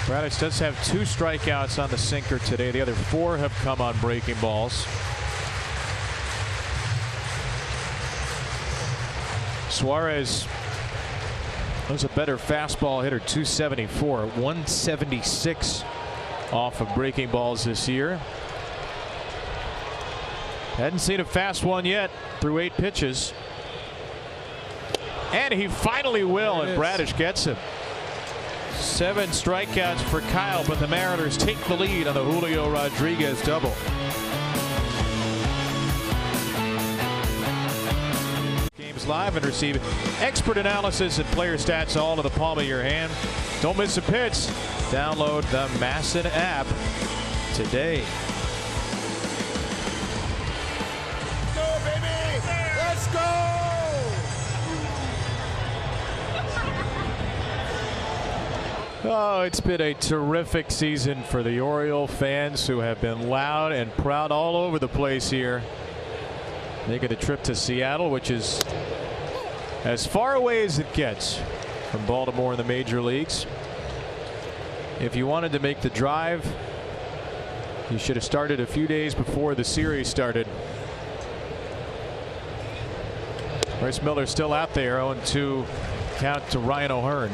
Bradish does have 2 strikeouts on the sinker today. The other 4 have come on breaking balls. Suarez was a better fastball hitter, 274, 176 off of breaking balls this year. Hadn't seen a fast one yet through 8 pitches. And he finally will, and Bradish gets him. 7 strikeouts for Kyle, but the Mariners take the lead on the Julio Rodriguez double. Games live and receive expert analysis and player stats all in the palm of your hand. Don't miss a pitch. Download the Masson app today. Go, baby! Let's go! Oh, it's been a terrific season for the Orioles fans, who have been loud and proud all over the place here. Making the trip to Seattle, which is as far away as it gets from Baltimore in the major leagues. If you wanted to make the drive, you should have started a few days before the series started. Bryce Miller still out there. 0-2 count to Ryan O'Hearn.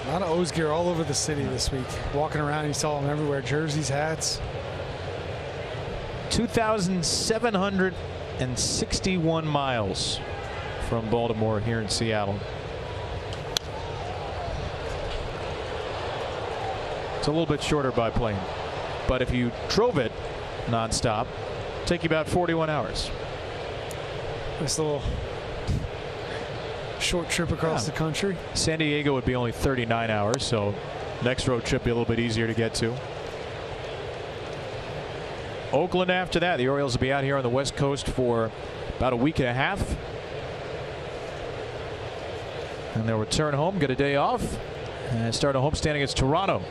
A lot of O's gear all over the city this week. Walking around, you saw them everywhere. Jerseys, hats. 2,761 miles from Baltimore here in Seattle. It's a little bit shorter by plane, but if you drove it nonstop, it'd take you about 41 hours. This little short trip across the country. San Diego would be only 39 hours, so next road trip be a little bit easier to get to. Oakland after that. The Orioles will be out here on the West Coast for about a week and a half. And they'll return home, get a day off, and start a homestand against Toronto.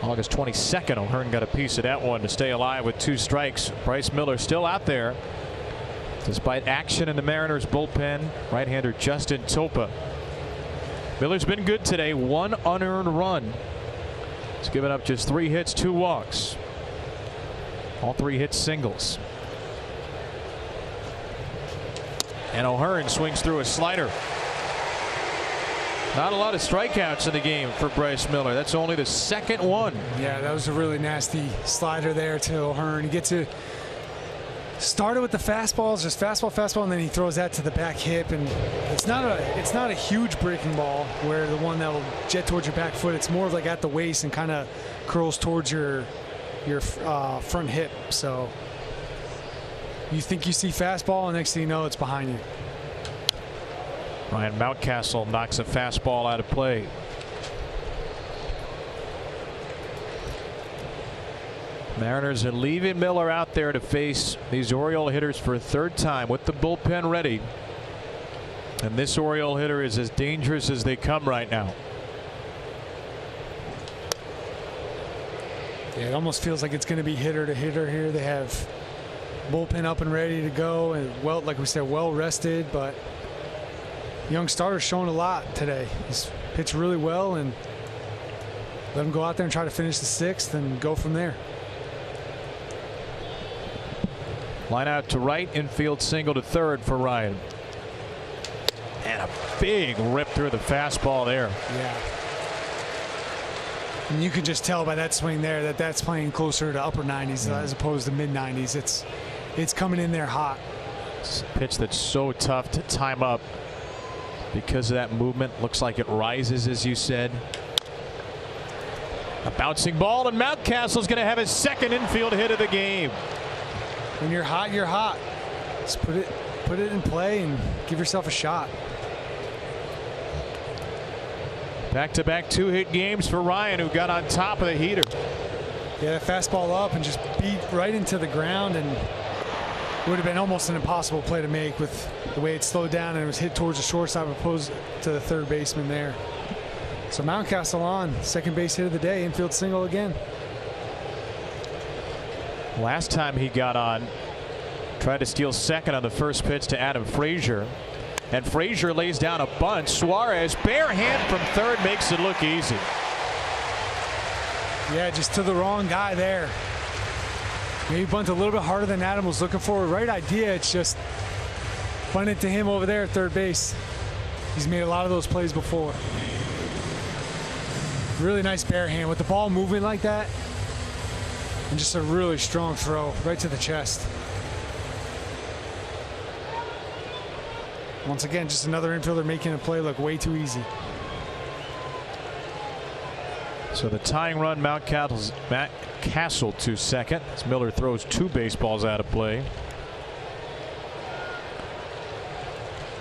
August 22nd. O'Hearn got a piece of that one to stay alive with 2 strikes. Bryce Miller still out there despite action in the Mariners bullpen. Right-hander Justin Topa. Miller's been good today. 1 unearned run. He's given up just 3 hits, 2 walks. All 3 hits singles. And O'Hearn swings through a slider. Not a lot of strikeouts in the game for Bryce Miller. That's only the 2nd one. Yeah, that was a really nasty slider there to O'Hearn. He gets to started with the fastballs, just fastball, and then he throws that to the back hip, and it's not a huge breaking ball where the one that will jet towards your back foot. It's more of like at the waist and kind of curls towards your front hip. So you think you see fastball, and next thing you know, it's behind you. Ryan Mountcastle knocks a fastball out of play. Mariners are leaving Miller out there to face these Oriole hitters for a 3rd time with the bullpen ready. And this Oriole hitter is as dangerous as they come right now. Yeah, it almost feels like it's going to be hitter to hitter here. They have bullpen up and ready to go, and well, like we said, well rested, but young starter's showing a lot today. He's pitched really well, and let him go out there and try to finish the 6th and go from there. Line out to right, infield single to 3rd for Ryan. And a big rip through the fastball there. Yeah. And you can just tell by that swing there that that's playing closer to upper 90s as opposed to mid 90s. It's coming in there hot. It's a pitch that's so tough to time up because of that movement. Looks like it rises, as you said. A bouncing ball, and Mountcastle's going to have his 2nd infield hit of the game. When you're hot, you're hot. Just put it in play and give yourself a shot. Back-to-back 2-hit games for Ryan, who got on top of the heater. Yeah, fastball up and just beat right into the ground, and it would have been almost an impossible play to make with the way it slowed down and it was hit towards the shortstop opposed to the 3rd baseman there. So Mountcastle on, 2nd base hit of the day, infield single again. Last time he got on, tried to steal 2nd on the first pitch to Adam Frazier. And Frazier lays down a bunt. Suarez, bare hand from 3rd, makes it look easy. Yeah, just to the wrong guy there. Maybe bunt a little bit harder than Adam was looking for. Right idea, it's just bunt it to him over there at 3rd base. He's made a lot of those plays before. Really nice bare hand with the ball moving like that. And just a really strong throw right to the chest. Once again, just another infielder making a play look way too easy. So the tying run, Mountcastle to 2nd. As Miller throws 2 baseballs out of play.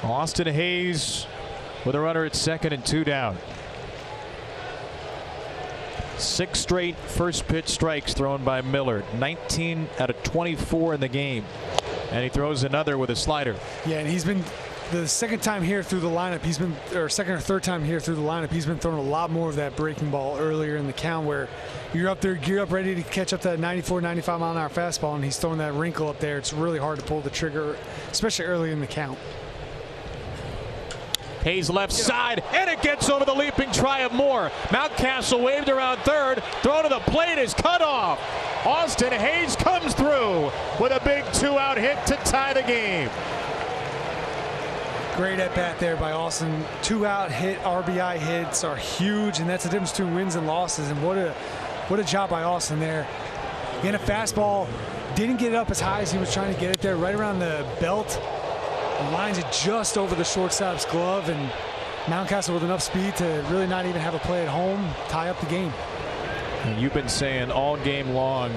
Austin Hayes with a runner at 2nd and 2 down. 6 straight first pitch strikes thrown by Miller. 19 out of 24 in the game. And he throws another with a slider. Yeah, and he's been the 2nd time here through the lineup. He's been, or 2nd or 3rd time here through the lineup. He's been throwing a lot more of that breaking ball earlier in the count where you're up there, gear up, ready to catch up that 94, 95 mile an hour fastball, and he's throwing that wrinkle up there. It's really hard to pull the trigger, especially early in the count. Hayes left side, and it gets over the leaping try of Moore. Mountcastle waved around 3rd. Throw to the plate is cut off. Austin Hayes comes through with a big 2-out hit to tie the game. Great at bat there by Austin. 2 out hit, RBI hits are huge, and that's the difference between wins and losses. And what a job by Austin there. Again, a fastball, didn't get it up as high as he was trying to get it there, right around the belt. Lines it just over the shortstop's glove, and Mountcastle with enough speed to really not even have a play at home, tie up the game. And you've been saying all game long,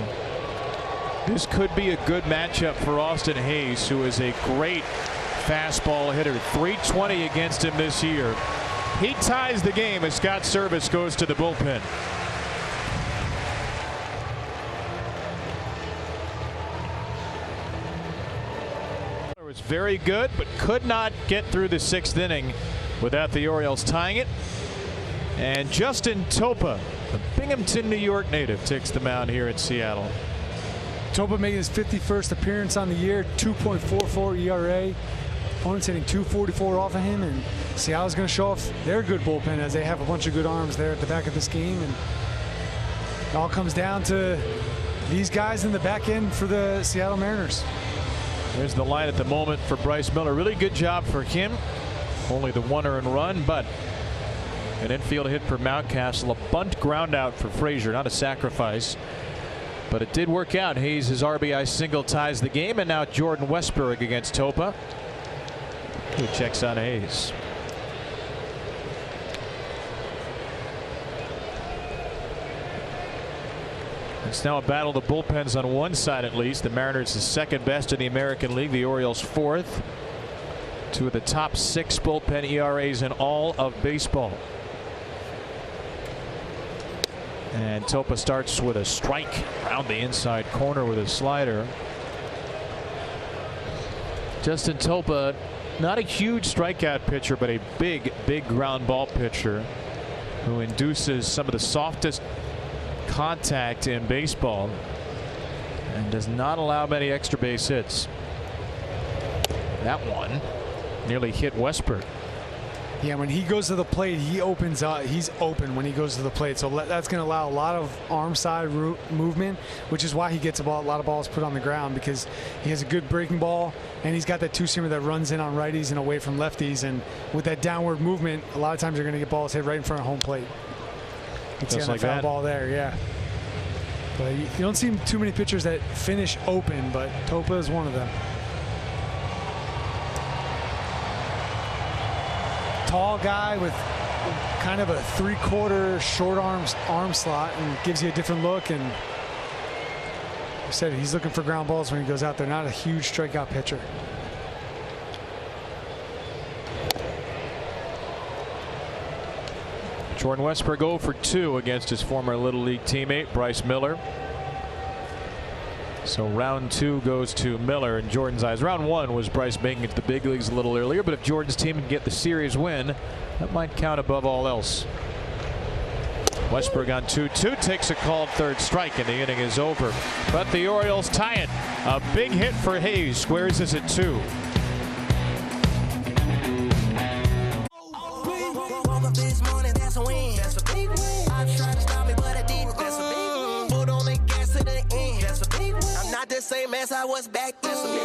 this could be a good matchup for Austin Hayes, who is a great fastball hitter. 320 against him this year. He ties the game as Scott Service goes to the bullpen. It was very good, but could not get through the 6th inning without the Orioles tying it. And Justin Topa, the Binghamton, New York native, takes the mound here in Seattle. Topa making his 51st appearance on the year, 2.44 ERA. Opponents hitting 244 off of him, and Seattle's going to show off their good bullpen as they have a bunch of good arms there at the back of this game. And it all comes down to these guys in the back end for the Seattle Mariners. There's the line at the moment for Bryce Miller. Really good job for him. Only the 1 earned run, but an infield hit for Mountcastle. A bunt ground out for Frazier, not a sacrifice. But it did work out. Hayes' RBI single ties the game, and now Jordan Westburg against Topa, who checks on Hayes. It's now a battle of the bullpens on one side at least. The Mariners is second best in the American League. The Orioles 4th. 2 of the top 6 bullpen ERAs in all of baseball. And Topa starts with a strike around the inside corner with a slider. Justin Topa, not a huge strikeout pitcher, but a big ground ball pitcher who induces some of the softest contact in baseball and does not allow many extra base hits. That one nearly hit Westburg. Yeah, when he goes to the plate, he opens up. He's open when he goes to the plate, so that's going to allow a lot of arm side movement, which is why he gets a lot of balls put on the ground, because he has a good breaking ball, and he's got that 2-seamer that runs in on righties and away from lefties. And with that downward movement, a lot of times you're going to get balls hit right in front of home plate. You see on like that ball there, yeah. But you don't see too many pitchers that finish open, but Topa is one of them. Tall guy with kind of a 3/4 short arm slot, and gives you a different look. And I said he's looking for ground balls when he goes out there. Not a huge strikeout pitcher. Jordan Westburg 0 for 2 against his former Little League teammate Bryce Miller. So round 2 goes to Miller in Jordan's eyes. Round 1 was Bryce making it to the big leagues a little earlier, but if Jordan's team can get the series win, that might count above all else. Westburg on 2-2 takes a called 3rd strike, and the inning is over. But the Orioles tie it. A big hit for Hayes squares us at 2. Same as I was back. That's a big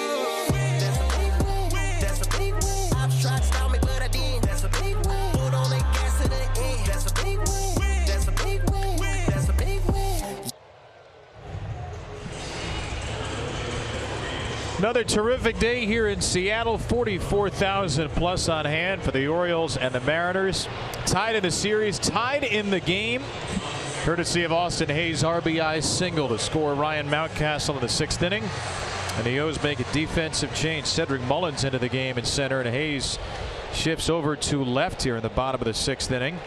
win. That's a big win. That's a big win. I was trying to stop me, but I didn't. That's a big win. Put on the gas to the end. That's a big win. That's a big win. That's a big win. Another terrific day here in Seattle. 44,000 plus on hand for the Orioles and the Mariners. Tied in the series, tied in the game. Courtesy of Austin Hayes' RBI single to score Ryan Mountcastle in the 6th inning. And the O's make a defensive change. Cedric Mullins into the game in center, and Hayes shifts over to left here in the bottom of the 6th inning.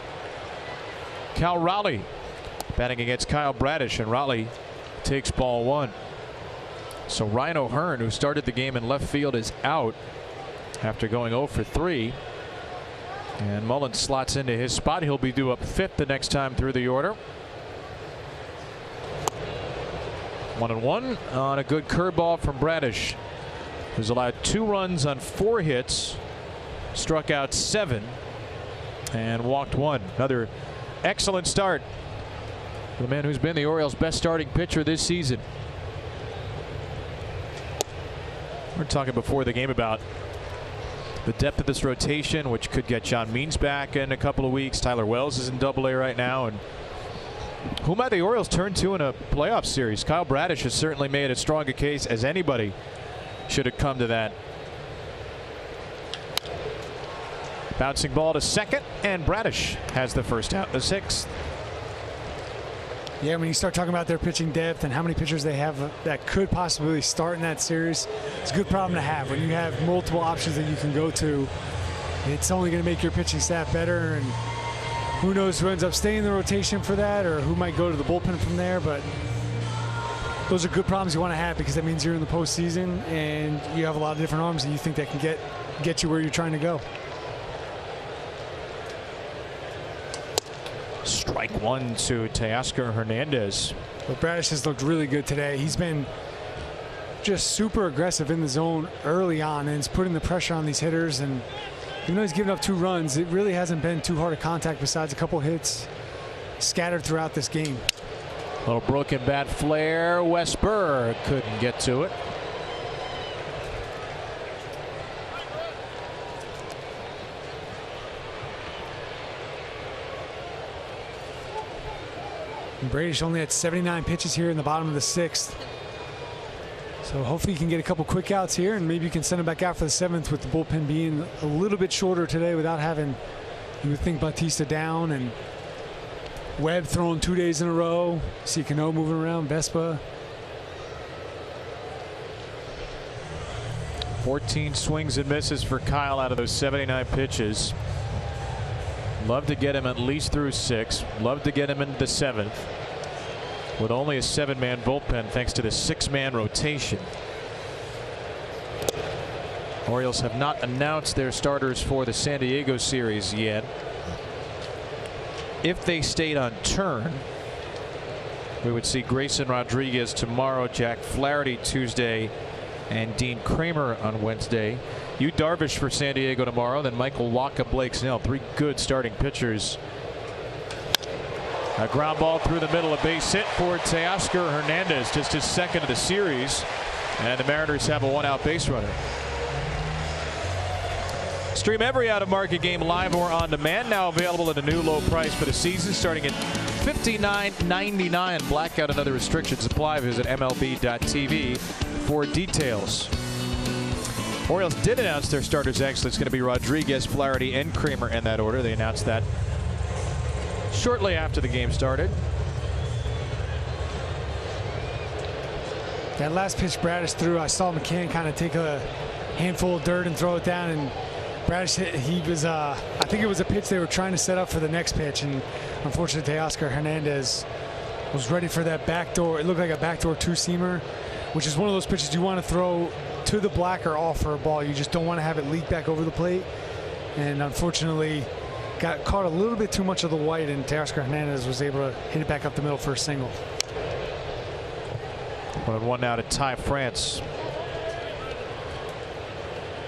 Cal Raleigh batting against Kyle Bradish, and Raleigh takes ball 1. So Ryan O'Hearn, who started the game in left field, is out after going 0 for 3. And Mullins slots into his spot. He'll be due up 5th the next time through the order. 1-1 on a good curveball from Bradish, who's allowed 2 runs on 4 hits, struck out 7, and walked 1. Another excellent start for the man who's been the Orioles' best starting pitcher this season. We're talking before the game about the depth of this rotation, which could get John Means back in a couple of weeks. Tyler Wells is in Double-A right now, and who might the Orioles turn to in a playoff series? Kyle Bradish has certainly made as strong a case as anybody should have come to that. Bouncing ball to second, and Bradish has the first out, the 6th. Yeah, when you start talking about their pitching depth and how many pitchers they have that could possibly start in that series, it's a good problem to have. When you have multiple options that you can go to, it's only going to make your pitching staff better. And who knows who ends up staying in the rotation for that, or who might go to the bullpen from there. But those are good problems you want to have, because that means you're in the postseason and you have a lot of different arms that you think that can get you where you're trying to go. Strike one to Teoscar Hernandez. But Bradish has looked really good today. He's been just super aggressive in the zone early on, and it's putting the pressure on these hitters. And even though he's given up 2 runs, it really hasn't been too hard a contact besides a couple hits scattered throughout this game. Little broken bat flare. Wes Burr couldn't get to it. And Bradish only had 79 pitches here in the bottom of the 6th. So hopefully you can get a couple quick outs here, and maybe you can send him back out for the 7th, with the bullpen being a little bit shorter today without having, you would think, Bautista down and Webb throwing 2 days in a row. See Cano moving around, Vespa. 14 swings and misses for Kyle out of those 79 pitches. Love to get him at least through 6. Love to get him into the 7th. With only a 7-man bullpen thanks to the 6-man rotation. Orioles have not announced their starters for the San Diego series yet. If they stayed on turn, we would see Grayson Rodriguez tomorrow, Jack Flaherty Tuesday, and Dean Kramer on Wednesday. Yu Darvish for San Diego tomorrow, then Michael Wacha, Blake Snell. 3 good starting pitchers. A ground ball through the middle, a base hit for Teoscar Hernandez, just his 2nd of the series, and the Mariners have a 1-out base runner. Stream every out-of-market game live or on demand, now available at a new low price for the season, starting at $59.99. Blackout and other restrictions apply. Visit MLB.tv for details. Orioles did announce their starters. Actually, it's going to be Rodriguez, Flaherty, and Kramer in that order. They announced that shortly after the game started. That last pitch Bradish threw, I saw McCann kind of take a handful of dirt and throw it down, and Bradish hit, he was I think it was a pitch they were trying to set up for the next pitch, and unfortunately Teoscar Hernandez was ready for that backdoor. It looked like a backdoor 2-seamer, which is one of those pitches you want to throw to the black or off for a ball. You just don't want to have it leak back over the plate, and unfortunately got caught a little bit too much of the white, and Teoscar Hernandez was able to hit it back up the middle for a single. 1-1 now to Ty France.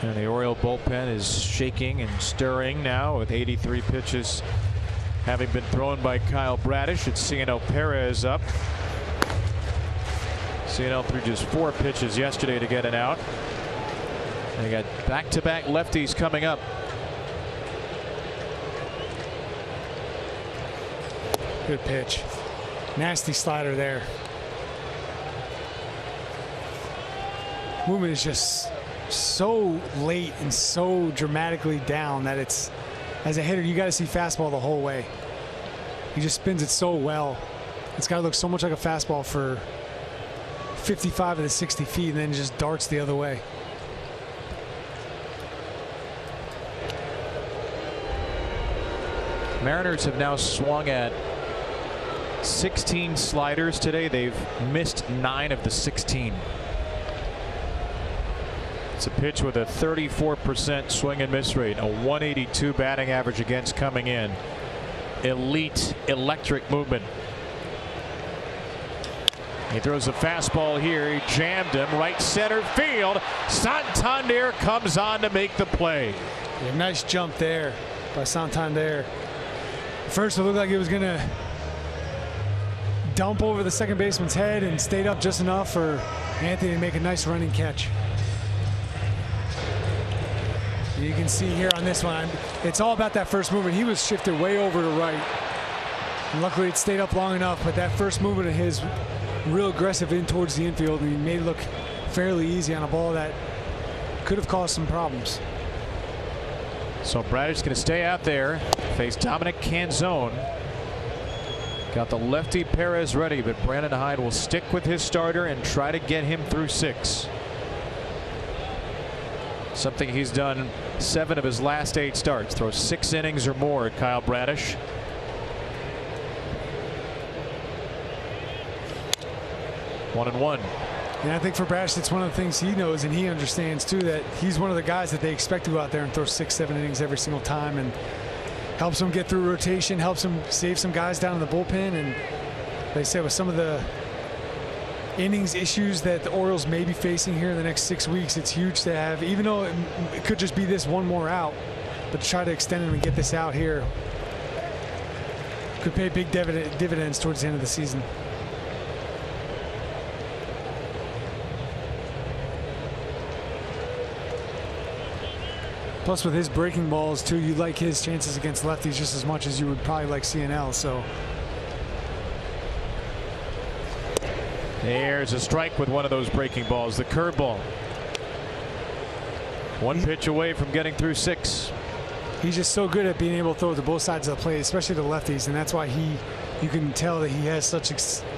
And the Oriole bullpen is shaking and stirring now, with 83 pitches having been thrown by Kyle Bradish. It's Cianel Perez up. Cianel threw just 4 pitches yesterday to get an out. And they got back-to-back lefties coming up. Good pitch. Nasty slider there. Movement is just so late and so dramatically down that it's, as a hitter, you got to see fastball the whole way. He just spins it so well. It's got to look so much like a fastball for 55 of the 60 feet, and then just darts the other way. Mariners have now swung at 16 sliders today. They've missed 9 of the 16. It's a pitch with a 34% swing and miss rate, a 182 batting average against coming in. Elite electric movement. He throws a fastball here. He jammed him right center field. Santander comes on to make the play. Yeah, nice jump there by Santander. First it looked like it was going to dump over the second baseman's head, and stayed up just enough for Anthony to make a nice running catch. You can see here on this one, it's all about that first movement. He was shifted way over to right. And luckily, it stayed up long enough, but that first movement of his, real aggressive in towards the infield, and he made it look fairly easy on a ball that could have caused some problems. So Bradish is going to stay out there, face Dominic Canzone. Got the lefty Perez ready, but Brandon Hyde will stick with his starter and try to get him through 6. Something he's done 7 of his last 8 starts. Throws 6 innings or more at Kyle Bradish. One and one. And I think for Bradish, it's one of the things he knows and he understands too, that he's one of the guys that they expect to go out there and throw 6-7 innings every single time, and helps him get through rotation, helps him save some guys down in the bullpen. And like I said, with some of the innings issues that the Orioles may be facing here in the next 6 weeks, it's huge to have, even though it could just be this one more out, but to try to extend him and get this out here could pay big dividends towards the end of the season. Plus, with his breaking balls too, you like his chances against lefties just as much as you would probably like CNL. So there's a strike with one of those breaking balls, the curveball. One pitch away from getting through 6. He's just so good at being able to throw to both sides of the plate, especially the lefties, and that's why you can tell that he has such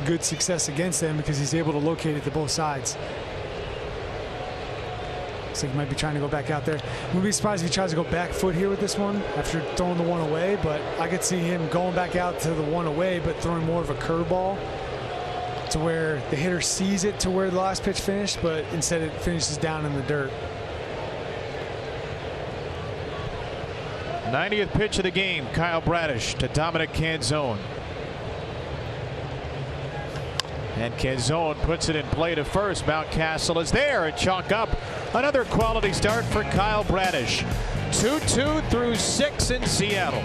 good success against them, because he's able to locate it to both sides. Looks like he might be trying to go back out there. Wouldn't be surprised if he tries to go back foot here with this one after throwing the one away, but I could see him going back out to the one away, but throwing more of a curveball to where the hitter sees it to where the last pitch finished, but instead it finishes down in the dirt. 90th pitch of the game, Kyle Bradish to Dominic Canzone. And Canzone puts it in play to first. Mountcastle is there and chalk up another quality start for Kyle Bradish. 2-2 through 6 in Seattle.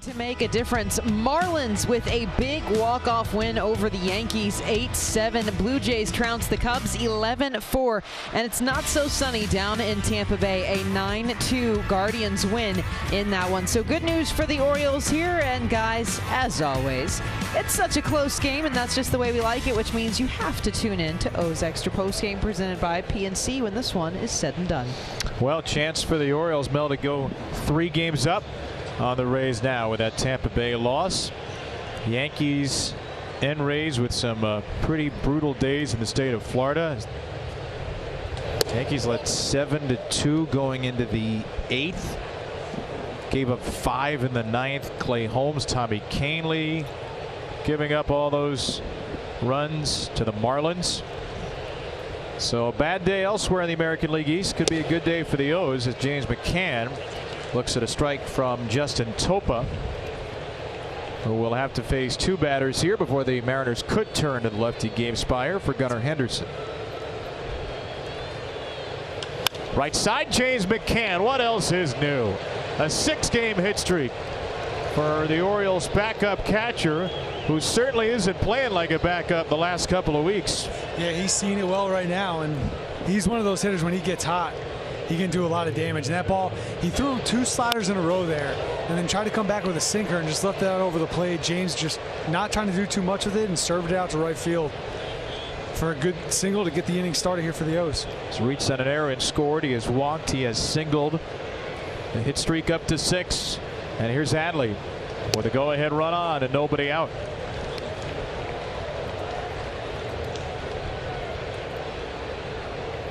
To make a difference, Marlins with a big walk-off win over the Yankees, 8-7. Blue Jays trounce the Cubs 11-4, and it's not so sunny down in Tampa Bay. A 9-2 Guardians win in that one. So good news for the Orioles here, and guys, as always, it's such a close game, and that's just the way we like it, which means you have to tune in to O's Extra Postgame presented by PNC when this one is said and done. Well, chance for the Orioles, Mel, to go 3 games up on the Rays now with that Tampa Bay loss. Yankees and Rays with some pretty brutal days in the state of Florida. Yankees led 7-2 going into the 8th. Gave up 5 in the 9th. Clay Holmes, Tommy Kahnle giving up all those runs to the Marlins. So a bad day elsewhere in the American League East. Could be a good day for the O's as James McCann looks at a strike from Justin Topa, who will have to face 2 batters here before the Mariners could turn to the lefty Gabe Spire for Gunnar Henderson. Right side, James McCann. What else is new? A 6-game hit streak for the Orioles backup catcher, who certainly isn't playing like a backup the last couple of weeks. Yeah, he's seen it well right now, and he's one of those hitters when he gets hot, he can do a lot of damage. And that ball, he threw 2 sliders in a row there and then tried to come back with a sinker and just left that over the plate. James just not trying to do too much with it and served it out to right field for a good single to get the inning started here for the O's. He's reached on an error and scored. He has walked. He has singled. The hit streak up to 6. And here's Adley with a go-ahead run on and nobody out.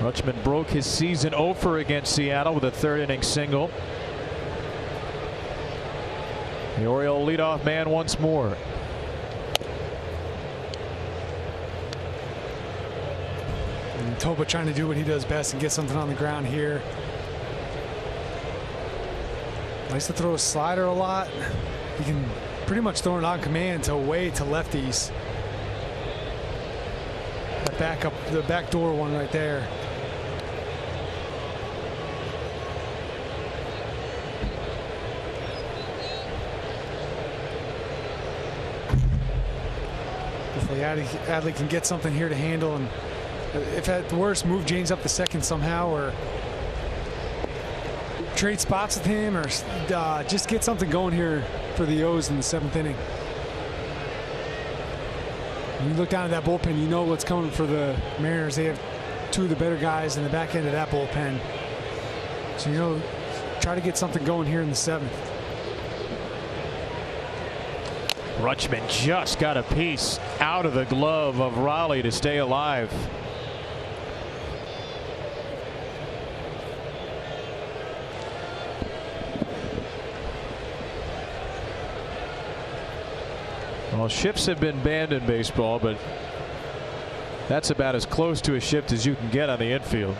Rutschman broke his season opener against Seattle with a 3rd inning single. The Oriole leadoff man once more. And Topa trying to do what he does best and get something on the ground here. Likes to throw a slider a lot. He can pretty much throw it on command to away to lefties. That backup, the backdoor one right there. Hopefully Adley can get something here to handle and if at the worst, move James up the second somehow, or trade spots with him, or just get something going here for the O's in the 7th inning. When you look down at that bullpen, you know what's coming for the Mariners. They have two of the better guys in the back end of that bullpen. So, you know, try to get something going here in the 7th. Rutschman just got a piece out of the glove of Raleigh to stay alive. Well, shifts have been banned in baseball, but that's about as close to a shift as you can get on the infield.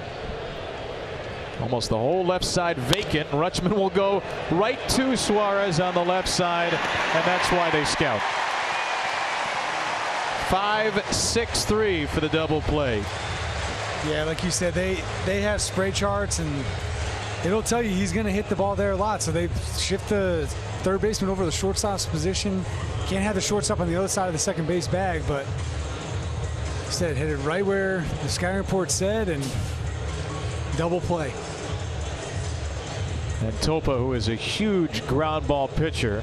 Almost the whole left side vacant. Rutschman will go right to Suarez on the left side, and that's why they scout. 5-6-3 for the double play. Yeah, like you said, they have spray charts, and it'll tell you he's going to hit the ball there a lot. So they shift the third baseman over the shortstop's position. Can't have the shortstop on the other side of the second base bag, but instead hit it right where the scouting report said, and double play. And Topa, who is a huge ground ball pitcher,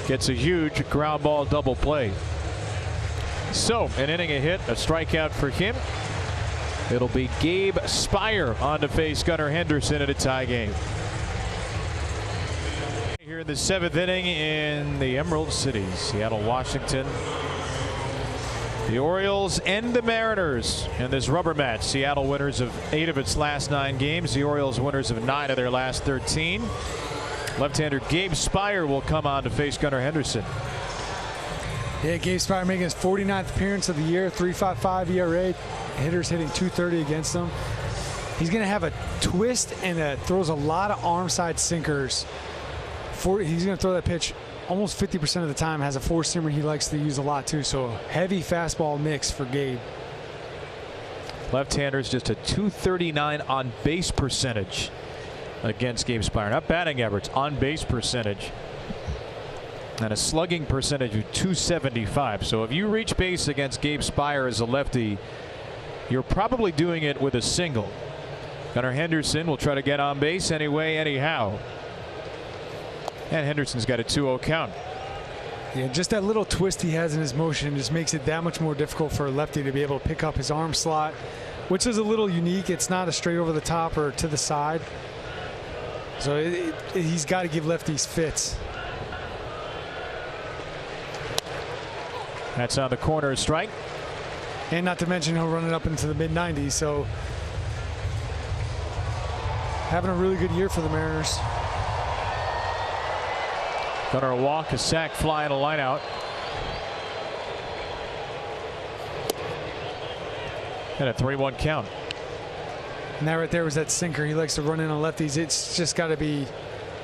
gets a huge ground ball double play. So an inning, a hit, a strikeout for him. It'll be Gabe Spire on to face Gunnar Henderson in a tie game. Here in the 7th inning in the Emerald City, Seattle, Washington. The Orioles and the Mariners in this rubber match. Seattle winners of 8 of its last 9 games. The Orioles winners of 9 of their last 13. Left-hander Gabe Spire will come on to face Gunnar Henderson. Yeah, Gabe Spire making his 49th appearance of the year, 3.55 ERA. Hitters hitting .230 against him. He's going to have a twist and throws a lot of arm side sinkers. He's going to throw that pitch almost 50% of the time. Has a four-seamer he likes to use a lot too. So heavy fastball mix for Gabe. Left-handers just a .239 on base percentage against Gabe Spire. Not batting average, on base percentage. And a slugging percentage of .275. So if you reach base against Gabe Spire as a lefty, you're probably doing it with a single. Gunnar Henderson will try to get on base anyway, anyhow. And Henderson's got a 2-0 count. Yeah, just that little twist he has in his motion just makes it that much more difficult for a lefty to be able to pick up his arm slot, which is a little unique. It's not a straight over the top or to the side. So he's got to give lefties fits. That's on the corner strike. And not to mention he'll run it up into the mid-90s. So having a really good year for the Mariners. Gunnar a walk, a sac fly, and a line out. And a 3-1 count. And that right there was that sinker. He likes to run in on lefties. It's just got to be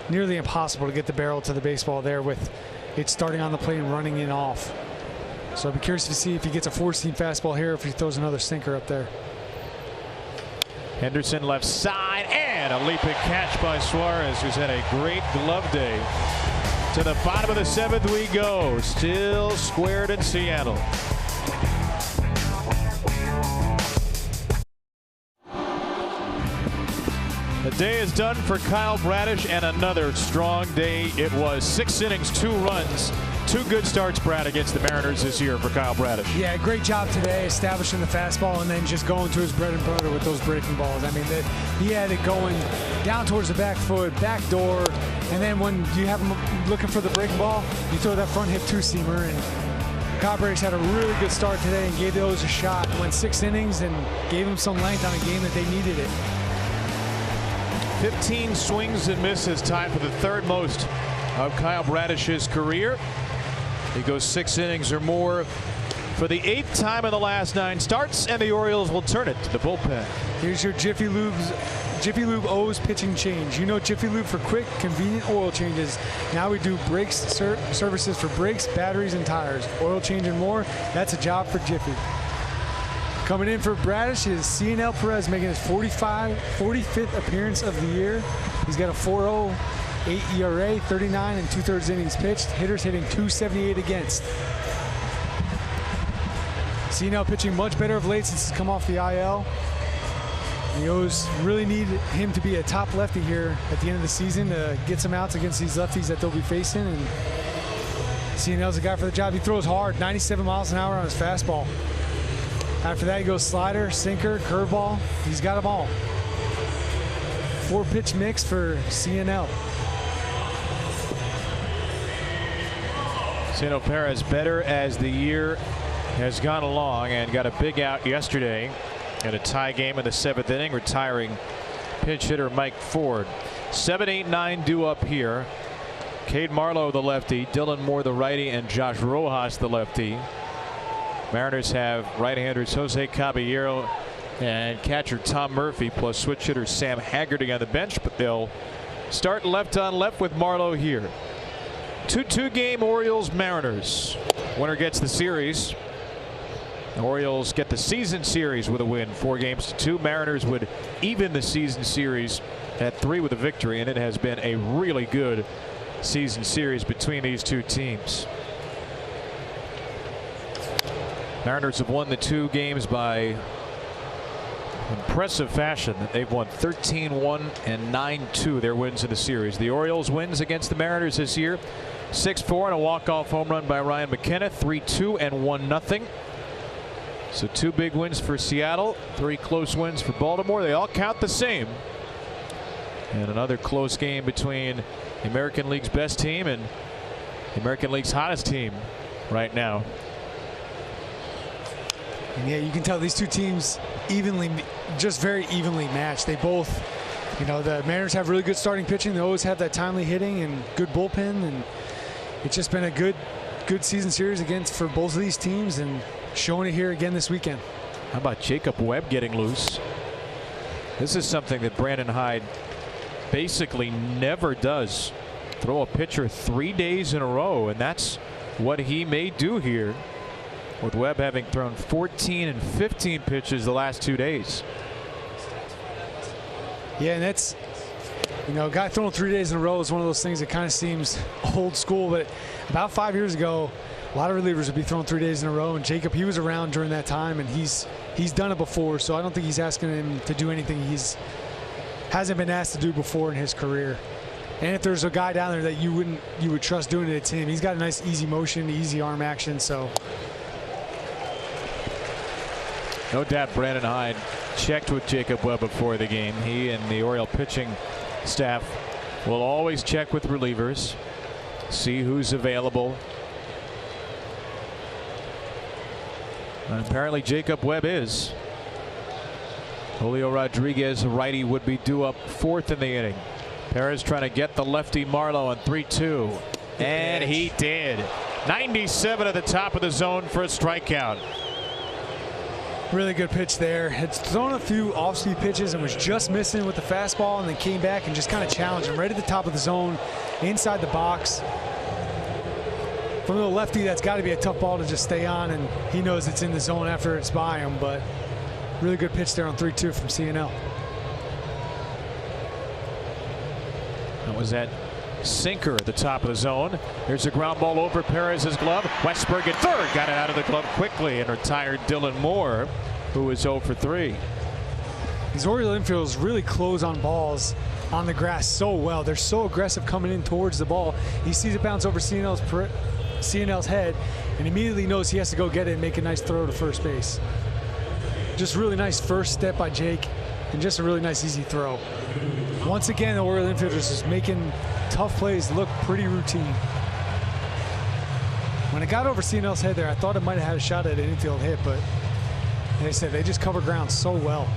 nearly impossible to get the barrel to the baseball there with it starting on the plate and running in off. So I'll be curious to see if he gets a four-seam fastball here, or if he throws another sinker up there. Henderson left side, and a leaping catch by Suarez, who's had a great glove day. To the bottom of the 7th we go. Still squared in Seattle. The day is done for Kyle Bradish, and another strong day it was. 6 innings, 2 runs. 2 good starts, Brad, against the Mariners this year for Kyle Bradish. Yeah, great job today establishing the fastball and then just going to his bread and butter with those breaking balls. I mean, he had it going down towards the back foot, back door, and then when you have him looking for the breaking ball, you throw that front hip two-seamer. And Kyle Bradish had a really good start today and gave those a shot. Went 6 innings and gave him some length on a game that they needed it. 15 swings and misses, tied for the 3rd most of Kyle Bradish's career. He goes 6 innings or more for the 8th time in the last 9 starts, and the Orioles will turn it to the bullpen. Here's your Jiffy Lube O's pitching change. You know Jiffy Lube for quick, convenient oil changes. Now we do brakes services for brakes, batteries, and tires. Oil change and more. That's a job for Jiffy. Coming in for Bradish is CNL Perez, making his 45th appearance of the year. He's got a 4.08 ERA, 39 and 2/3 innings pitched. Hitters hitting .278 against. CNL pitching much better of late since he's come off the IL. The O's really need him to be a top lefty here at the end of the season to get some outs against these lefties that they'll be facing. And CNL's the guy for the job. He throws hard, 97 miles an hour on his fastball. After that, he goes slider, sinker, curveball. He's got them all. 4-pitch mix for CNL. Sano Perez better as the year has gone along and got a big out yesterday in a tie game in the 7th inning, retiring pinch hitter Mike Ford. 7, 8, 9 due up here. Cade Marlowe, the lefty, Dylan Moore, the righty, and Josh Rojas, the lefty. Mariners have right-handers Jose Caballero and catcher Tom Murphy, plus switch hitter Sam Haggerty on the bench, but they'll start left on left with Marlowe here. 2-2 game, Orioles Mariners. Winner gets the series. The Orioles get the season series with a win, 4-2. Mariners would even the season series at 3 with a victory, and it has been a really good season series between these two teams. Mariners have won the 2 games by impressive fashion. They've won 13-1 and 9-2 their wins in the series. The Orioles wins against the Mariners this year, 6-4 and a walk-off home run by Ryan McKenna, 3-2 and 1-0. So 2 big wins for Seattle, 3 close wins for Baltimore. They all count the same. And another close game between the American League's best team and the American League's hottest team right now. And yeah, you can tell these two teams just very evenly matched. They both, the Mariners have really good starting pitching. They always have that timely hitting and good bullpen, and it's just been a good season series for both of these teams, and showing it here again this weekend. How about Jacob Webb getting loose? This is something that Brandon Hyde basically never does. Throw a pitcher 3 days in a row, and that's what he may do here, with Webb having thrown 14 and 15 pitches the last 2 days. Yeah, and that's, a guy throwing 3 days in a row is one of those things that kind of seems old school, but about 5 years ago, a lot of relievers would be throwing 3 days in a row, and Jacob, he was around during that time, and he's done it before, so I don't think he's asking him to do anything hasn't been asked to do before in his career. And if there's a guy down there that you would trust doing it, it's him. He's got a nice easy motion, easy arm action, so. No doubt Brandon Hyde checked with Jacob Webb before the game. He and the Oriole pitching staff will always check with relievers, see who's available. And apparently Jacob Webb is. Julio Rodriguez, righty, would be due up 4th in the inning. Perez trying to get the lefty Marlowe on 3-2. And he did. 97 at the top of the zone for a strikeout. Really good pitch there. Had thrown a few off-speed pitches and was just missing with the fastball, and then came back and just kind of challenged him right at the top of the zone, inside the box. From the lefty, that's got to be a tough ball to just stay on, and he knows it's in the zone after it's by him, but really good pitch there on 3-2 from CNL. That was that sinker at the top of the zone. Here's a ground ball over Perez's glove. Westberg at third, got it out of the glove quickly and retired Dylan Moore, who is 0 for 3. These Oriole infielders really close on balls on the grass so well. They're so aggressive coming in towards the ball. He sees it bounce over CNL's head and immediately knows he has to go get it and make a nice throw to first base. Just really nice first step by Jake, and just a really nice easy throw. Once again, the Oriole infielders is making tough plays look pretty routine. When it got over CNL's head there, I thought it might have had a shot at an infield hit, but like I said, they just cover ground so well.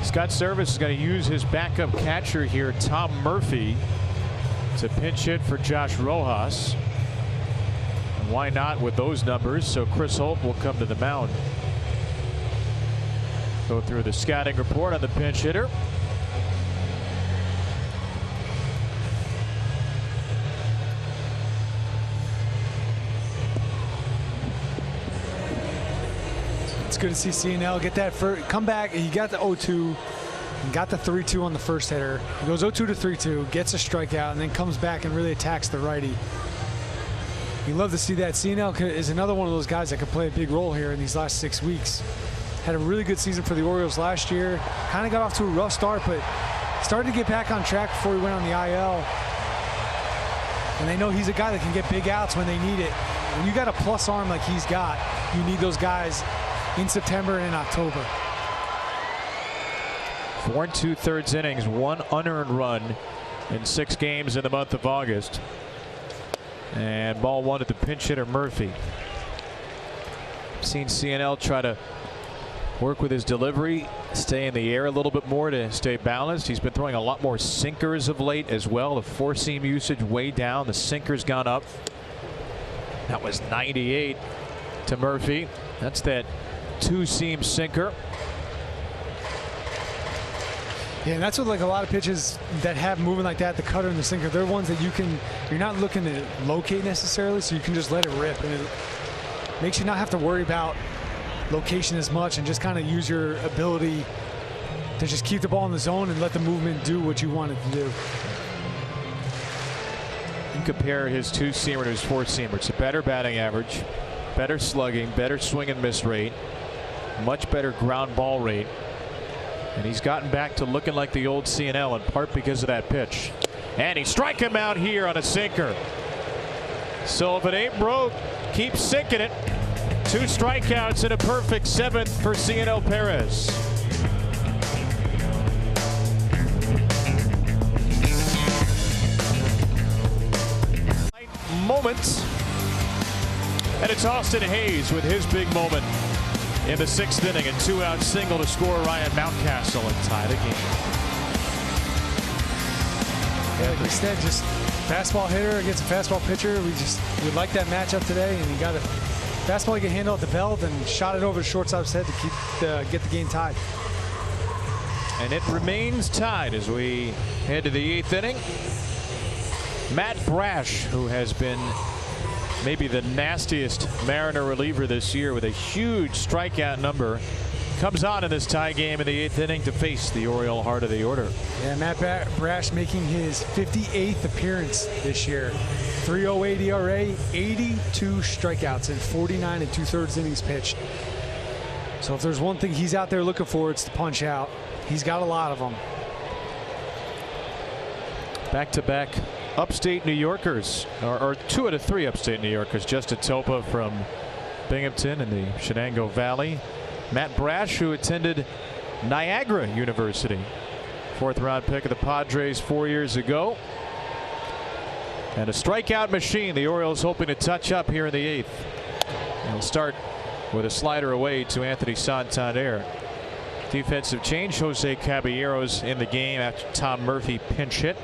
Scott Service is going to use his backup catcher here, Tom Murphy, to pinch hit for Josh Rojas. And why not with those numbers? So Chris Holt will come to the mound. Go through the scouting report on the pinch hitter. It's good to see CNL get that first come back. He got the 0-2 and got the 3-2 on the first hitter. He goes 0-2 to 3-2, gets a strikeout, and then comes back and really attacks the righty. You love to see that. CNL is another one of those guys that could play a big role here in these last 6 weeks. Had a really good season for the Orioles last year. Kind of got off to a rough start, but started to get back on track before he went on the IL. And they know he's a guy that can get big outs when they need it. When you got a plus arm like he's got, you need those guys in September and in October. 4 2/3 innings, 1 unearned run in 6 games in the month of August. And ball 1 at the pinch hitter Murphy. Seen CNL try to work with his delivery, stay in the air a little bit more to stay balanced. He's been throwing a lot more sinkers of late as well. The 4-seam usage way down. The sinker's gone up. That was 98 to Murphy. That's that 2-seam sinker. Yeah, and that's what, like, a lot of pitches that have movement like that, the cutter and the sinker, they're ones that you're not looking to locate necessarily, so you can just let it rip, and it makes you not have to worry about location as much and just kind of use your ability to just keep the ball in the zone and let the movement do what you want it to do. You compare his 2-seamer to his 4-seamer. It's a better batting average, better slugging, better swing and miss rate, much better ground ball rate. And he's gotten back to looking like the old CNL in part because of that pitch. And he strike him out here on a sinker. So if it ain't broke, keep sinking it. 2 strikeouts and a perfect 7th for CNL Perez. Moments. And it's Austin Hayes with his big moment in the 6th inning. A 2-out single to score Ryan Mountcastle and tie the game. Yeah, like we said, just fastball hitter against a fastball pitcher. We like that matchup today, and he got a fastball he can handle at the belt and shot it over the shortstop's head to get the game tied. And it remains tied as we head to the 8th inning. Matt Brash, who has been maybe the nastiest Mariner reliever this year with a huge strikeout number, comes on in this tie game in the 8th inning to face the Oriole heart of the order. Yeah, Matt Brash making his 58th appearance this year. 3.08 ERA, 82 strikeouts, and 49 2/3 innings pitched. So if there's one thing he's out there looking for, it's to punch out. He's got a lot of them. Back-to-back upstate New Yorkers, or 2 out of 3 upstate New Yorkers. Justin Topa from Binghamton in the Shenango Valley. Matt Brash, who attended Niagara University. 4th-round pick of the Padres 4 years ago. And a strikeout machine. The Orioles hoping to touch up here in the 8th. They'll start with a slider away to Anthony Santander. Defensive change. Jose Caballeros in the game after Tom Murphy pinch hit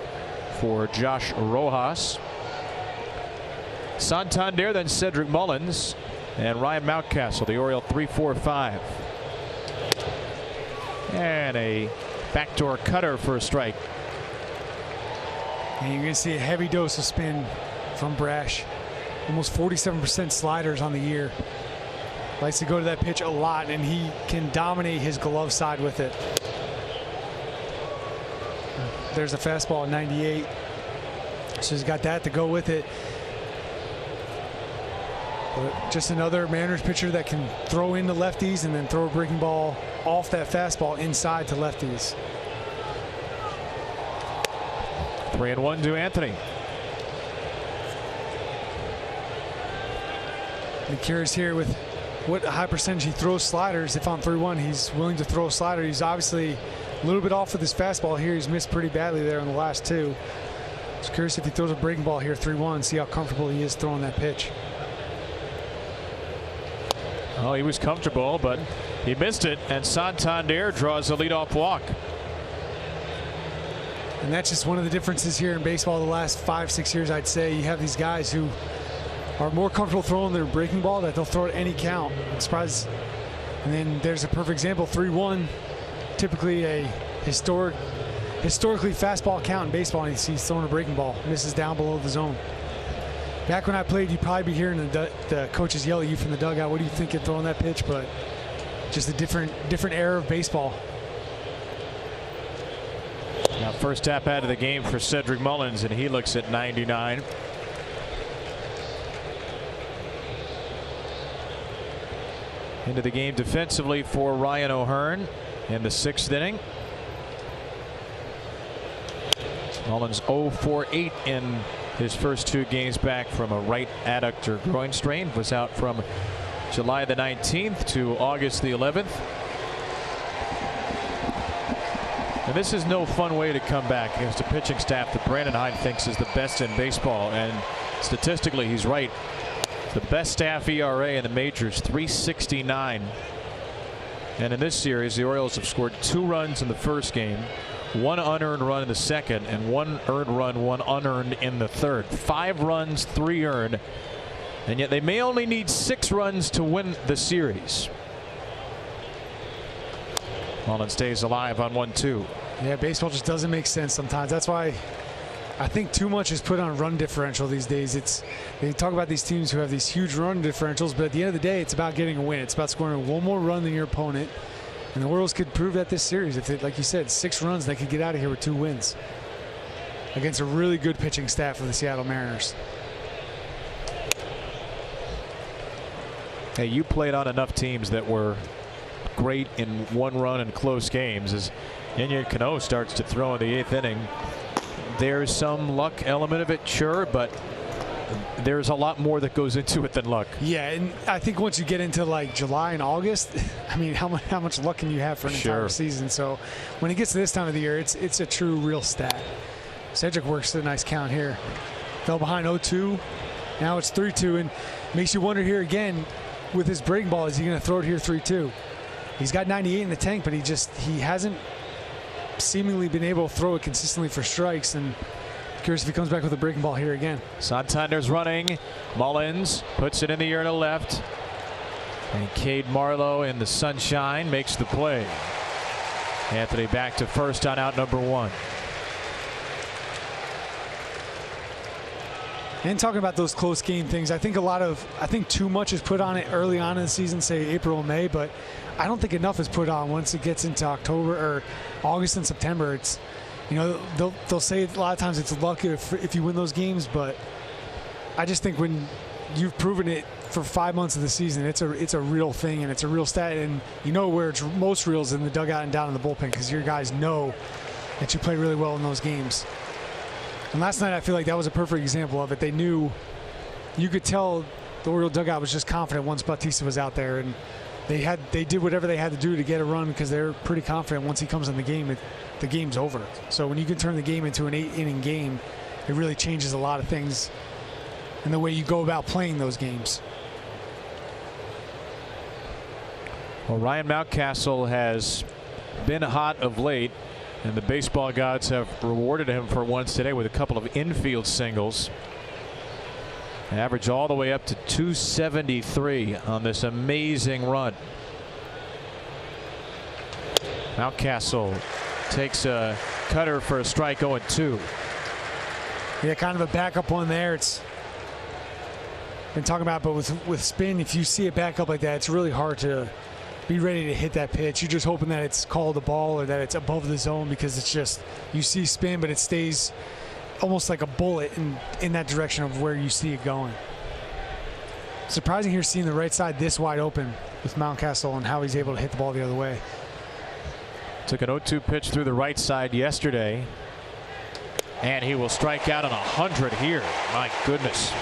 for Josh Rojas. Santander, then Cedric Mullins, and Ryan Mountcastle, the Oriole 3-4-5. And a backdoor cutter for a strike. And you're going to see a heavy dose of spin from Brash. Almost 47% sliders on the year. Likes to go to that pitch a lot, and he can dominate his glove side with it. There's a fastball at 98. So he's got that to go with it. But just another Mariners pitcher that can throw into lefties and then throw a breaking ball off that fastball inside to lefties. 3-1 to Anthony. I'm curious here with what high percentage he throws sliders. If on 3-1 he's willing to throw a slider. He's obviously a little bit off with his fastball here. He's missed pretty badly there in the last 2. Just curious if he throws a breaking ball here 3-1, see how comfortable he is throwing that pitch. Oh, he was comfortable, but he missed it, and Santander draws a leadoff walk. And that's just one of the differences here in baseball the last 5-6 years, I'd say. You have these guys who are more comfortable throwing their breaking ball that they'll throw at any count. I'm surprised. And then there's a perfect example, 3-1, typically a historically fastball count in baseball, and he's throwing a breaking ball, misses down below the zone. Back when I played, you'd probably be hearing the coaches yell at you from the dugout, what do you think of throwing that pitch? But just a different era of baseball. Now first tap out of the game for Cedric Mullins, and he looks at 99. into the game defensively for Ryan O'Hearn in the 6th inning. Mullins 0 for 8 in his first 2 games back from a right adductor groin strain. Was out from July the 19th to August the 11th. And this is no fun way to come back against a pitching staff that Brandon Hyde thinks is the best in baseball. And statistically, he's right. The best staff ERA in the majors, 3.69. And in this series, the Orioles have scored 2 runs in the first game, 1 unearned run in the second, and 1 earned run, 1 unearned in the third. 5 runs, 3 earned. And yet they may only need 6 runs to win the series. Mullins stays alive on 1-2. Yeah, baseball just doesn't make sense sometimes. That's why I think too much is put on run differential these days. They talk about these teams who have these huge run differentials, but at the end of the day, it's about getting a win. It's about scoring 1 more run than your opponent. And the Orioles could prove that this series. If they, like you said, 6 runs, they could get out of here with 2 wins against a really good pitching staff of the Seattle Mariners. Hey, you played on enough teams that were great in 1 run and close games. As Yennier Cano starts to throw in the 8th inning, there's some luck element of it, sure, but there's a lot more that goes into it than luck. Yeah, and I think once you get into like July and August, I mean, how much luck can you have for an entire season? So when it gets to this time of the year, it's a true real stat. Cedric works a nice count here. Fell behind 0-2. Now it's 3-2, and makes you wonder here again with his breaking ball, is he going to throw it here 3-2? He's got 98 in the tank, but he hasn't seemingly been able to throw it consistently for strikes. And curious if he comes back with a breaking ball here again. Santander's running. Mullins puts it in the air to left. And Cade Marlowe in the sunshine makes the play. Anthony back to first on out number 1. And talking about those close game things, I think too much is put on it early on in the season, say April and May, but I don't think enough is put on once it gets into October or August and September. It's, you know, they'll say a lot of times it's luck if you win those games, but I just think when you've proven it for 5 months of the season, it's a real thing and it's a real stat, and you know where it's most real is in the dugout and down in the bullpen because your guys know that you play really well in those games. And last night I feel like that was a perfect example of it. They knew, you could tell the Oriole dugout was just confident once Bautista was out there, and they did whatever they had to do to get a run because they're pretty confident once he comes in the game, the game's over. So when you can turn the game into an 8-inning game, it really changes a lot of things in the way you go about playing those games. Well, Ryan Mountcastle has been hot of late, and the baseball gods have rewarded him for once today with a couple of infield singles. Average all the way up to 273 on this amazing run. Mountcastle takes a cutter for a strike, 0-2. Yeah, kind of a backup one there. It's been talking about, but with spin, if you see it back up like that, it's really hard to be ready to hit that pitch. You're just hoping that it's called a ball or that it's above the zone, because it's just, you see spin, but it stays almost like a bullet in that direction of where you see it going. Surprising here seeing the right side this wide open with Mountcastle and how he's able to hit the ball the other way. Took an 0-2 pitch through the right side yesterday, and he will strike out on 100 here. My goodness.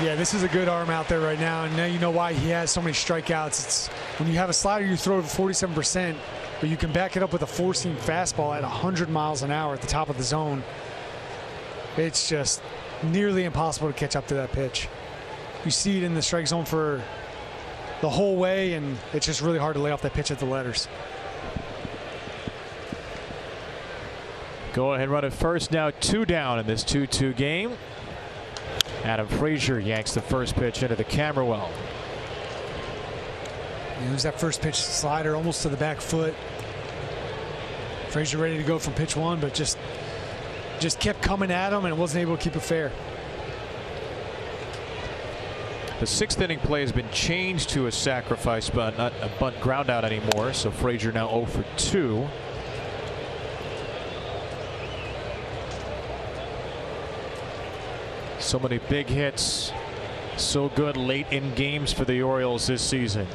Yeah, this is a good arm out there right now, and now you know why he has so many strikeouts. It's when you have a slider, you throw it 47%, but you can back it up with a four-seam fastball at 100 miles an hour at the top of the zone. It's just nearly impossible to catch up to that pitch. You see it in the strike zone for the whole way, and it's just really hard to lay off that pitch at the letters. Go ahead, run at first now, 2 down in this 2-2 game. Adam Frazier yanks the first pitch into the camera well. It was that first pitch slider almost to the back foot. Frazier ready to go from pitch 1, but just kept coming at him and wasn't able to keep it fair. The 6th inning play has been changed to a sacrifice bunt, not a bunt ground out anymore. So Frazier now 0 for 2. So many big hits so good late in games for the Orioles this season.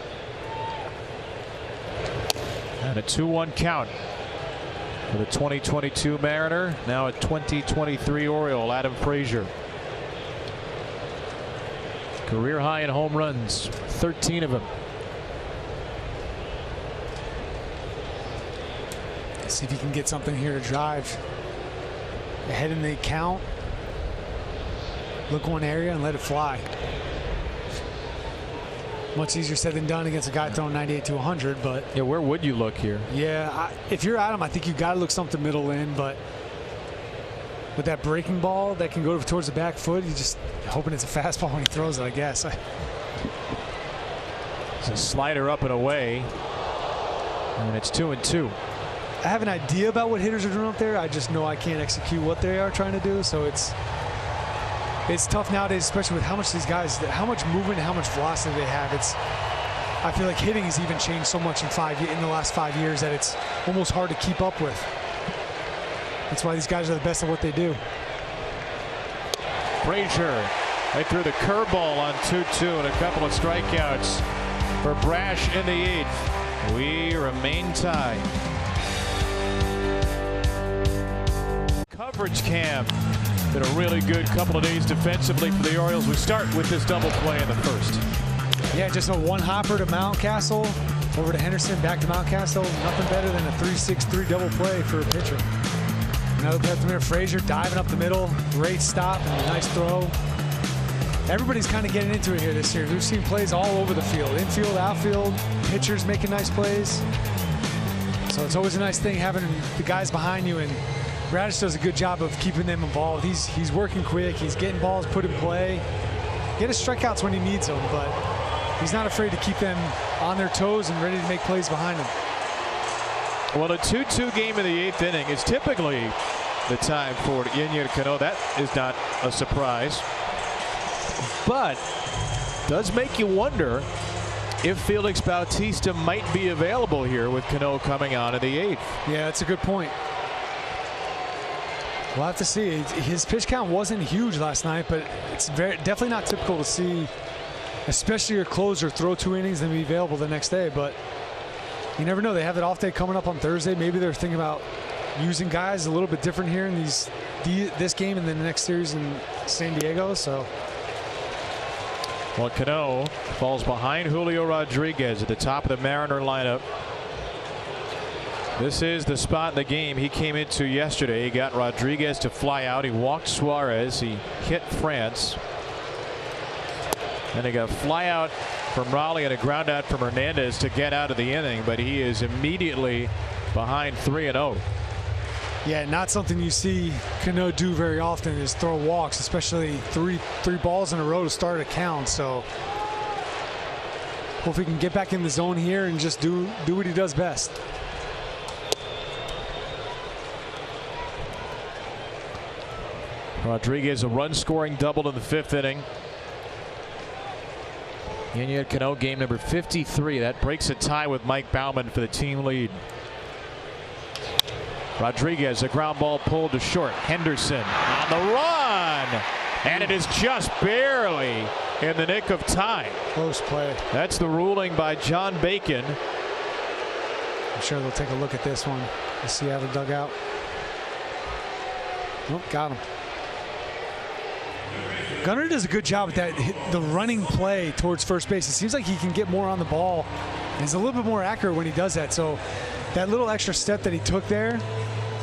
And a 2-1 count for the 2022 Mariner. Now a 2023 Oriole, Adam Frazier. Career high in home runs, 13 of them. See if he can get something here to drive ahead in the count. Look one area and let it fly. Much easier said than done against a guy throwing 98 to 100, but yeah, where would you look here? Yeah, if you're Adam, I think you got to look something middle in, but with that breaking ball that can go towards the back foot, you just hoping it's a fastball when he throws it, I guess. It's a slider up and away, and it's 2-2. I have an idea about what hitters are doing up there. I just know I can't execute what they are trying to do, so it's tough nowadays, especially with how much these guys, how much movement, how much velocity they have. I feel like hitting has even changed so much in the last 5 years that it's almost hard to keep up with. That's why these guys are the best at what they do. Frazier, they threw the curveball on 2-2 and a couple of strikeouts for Brash in the 8th. We remain tied. Coverage cam did a really good couple of days defensively for the Orioles. We start with this double play in the first. Yeah, just a one hopper to Mountcastle, over to Henderson, back to Mountcastle. Nothing better than a 3-6-3 double play for a pitcher. Another play from there, Frazier diving up the middle, great stop and a nice throw. Everybody's kind of getting into it here this year. We've seen plays all over the field, infield, outfield, pitchers making nice plays. So it's always a nice thing having the guys behind you, and Radish does a good job of keeping them involved. He's working quick. He's getting balls put in play. Get his strikeouts when he needs them, but he's not afraid to keep them on their toes and ready to make plays behind them. Well, a 2-2 game in the 8th inning is typically the time for Yennier Cano. That is not a surprise, but does make you wonder if Felix Bautista might be available here with Cano coming on in the 8th. Yeah, that's a good point. We'll have to see. His pitch count wasn't huge last night, but it's definitely not typical to see, especially your closer, throw 2 innings and be available the next day. But you never know. They have that off day coming up on Thursday. Maybe they're thinking about using guys a little bit different here in this game and then the next series in San Diego. So, well, Cano falls behind Julio Rodriguez at the top of the Mariner lineup. This is the spot in the game he came into yesterday. He got Rodriguez to fly out. He walked Suarez. He hit France. And he got a fly out from Raleigh and a ground out from Hernandez to get out of the inning, but he is immediately behind 3-0. Yeah, not something you see Cano do very often is throw walks, especially three balls in a row to start a count. So hopefully he can get back in the zone here and just do what he does best. Rodriguez a run scoring double in the 5th inning. Yennier Cano game number 53. That breaks a tie with Mike Baumann for the team lead. Rodriguez, a ground ball pulled to short. Henderson on the run, and it is just barely in the nick of time. Close play. That's the ruling by John Bacon. I'm sure they'll take a look at this one. Let's see how the dugout. Nope, got him. Gunnar does a good job with that, the running play towards first base. It seems like he can get more on the ball. He's a little bit more accurate when he does that. So that little extra step that he took there,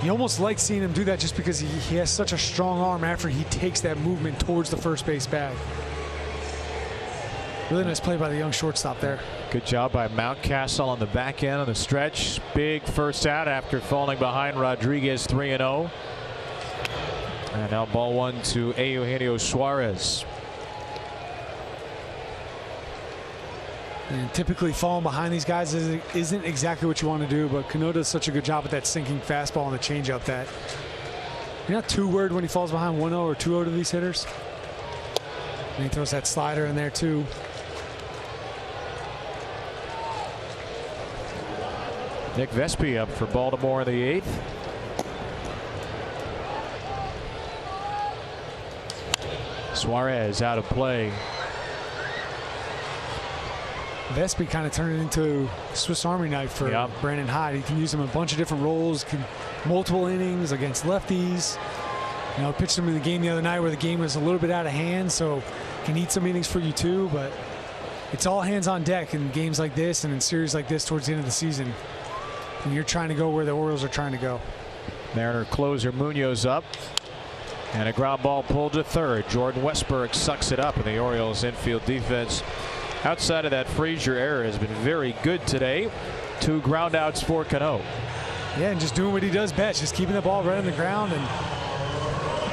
you almost like seeing him do that just because he has such a strong arm after he takes that movement towards the first base bag. Really nice play by the young shortstop there. Good job by Mountcastle on the back end of the stretch. Big first out after falling behind Rodriguez 3-0. And now ball 1 to Eugenio Suarez. And typically falling behind these guys isn't exactly what you want to do, but Cano does such a good job with that sinking fastball and the changeup that you're not too worried when he falls behind 1-0 or 2-0 to these hitters. And he throws that slider in there too. Nick Vespi up for Baltimore in the 8th. Suarez out of play. Vespi kind of turned it into a Swiss Army knife for Brandon Hyde. He can use him in a bunch of different roles, multiple innings against lefties. You know, pitched him in the game the other night where the game was a little bit out of hand, so can eat some innings for you too. But it's all hands on deck in games like this and in series like this towards the end of the season. And you're trying to go where the Orioles are trying to go. Mariner closer Munoz up. And a ground ball pulled to third. Jordan Westburg sucks it up, and the Orioles infield defense, outside of that Frazier error, has been very good today. 2 ground outs for Cano. Yeah, and just doing what he does best, just keeping the ball right on the ground. And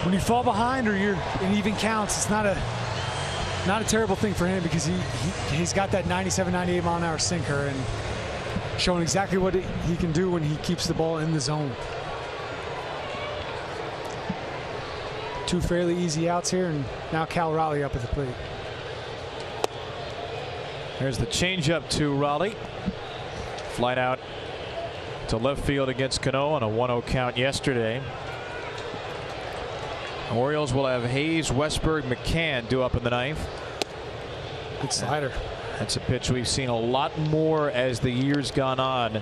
when you fall behind or you're in even counts, it's not a terrible thing for him, because he's got that 97, 98 mile an hour sinker and showing exactly what he can do when he keeps the ball in the zone. 2 fairly easy outs here, and now Cal Raleigh up at the plate. There's the changeup to Raleigh. Flight out to left field against Cano on a 1-0 count yesterday. Orioles will have Hayes, Westburg, McCann due up in the 9th. Good slider. That's a pitch we've seen a lot more as the years gone on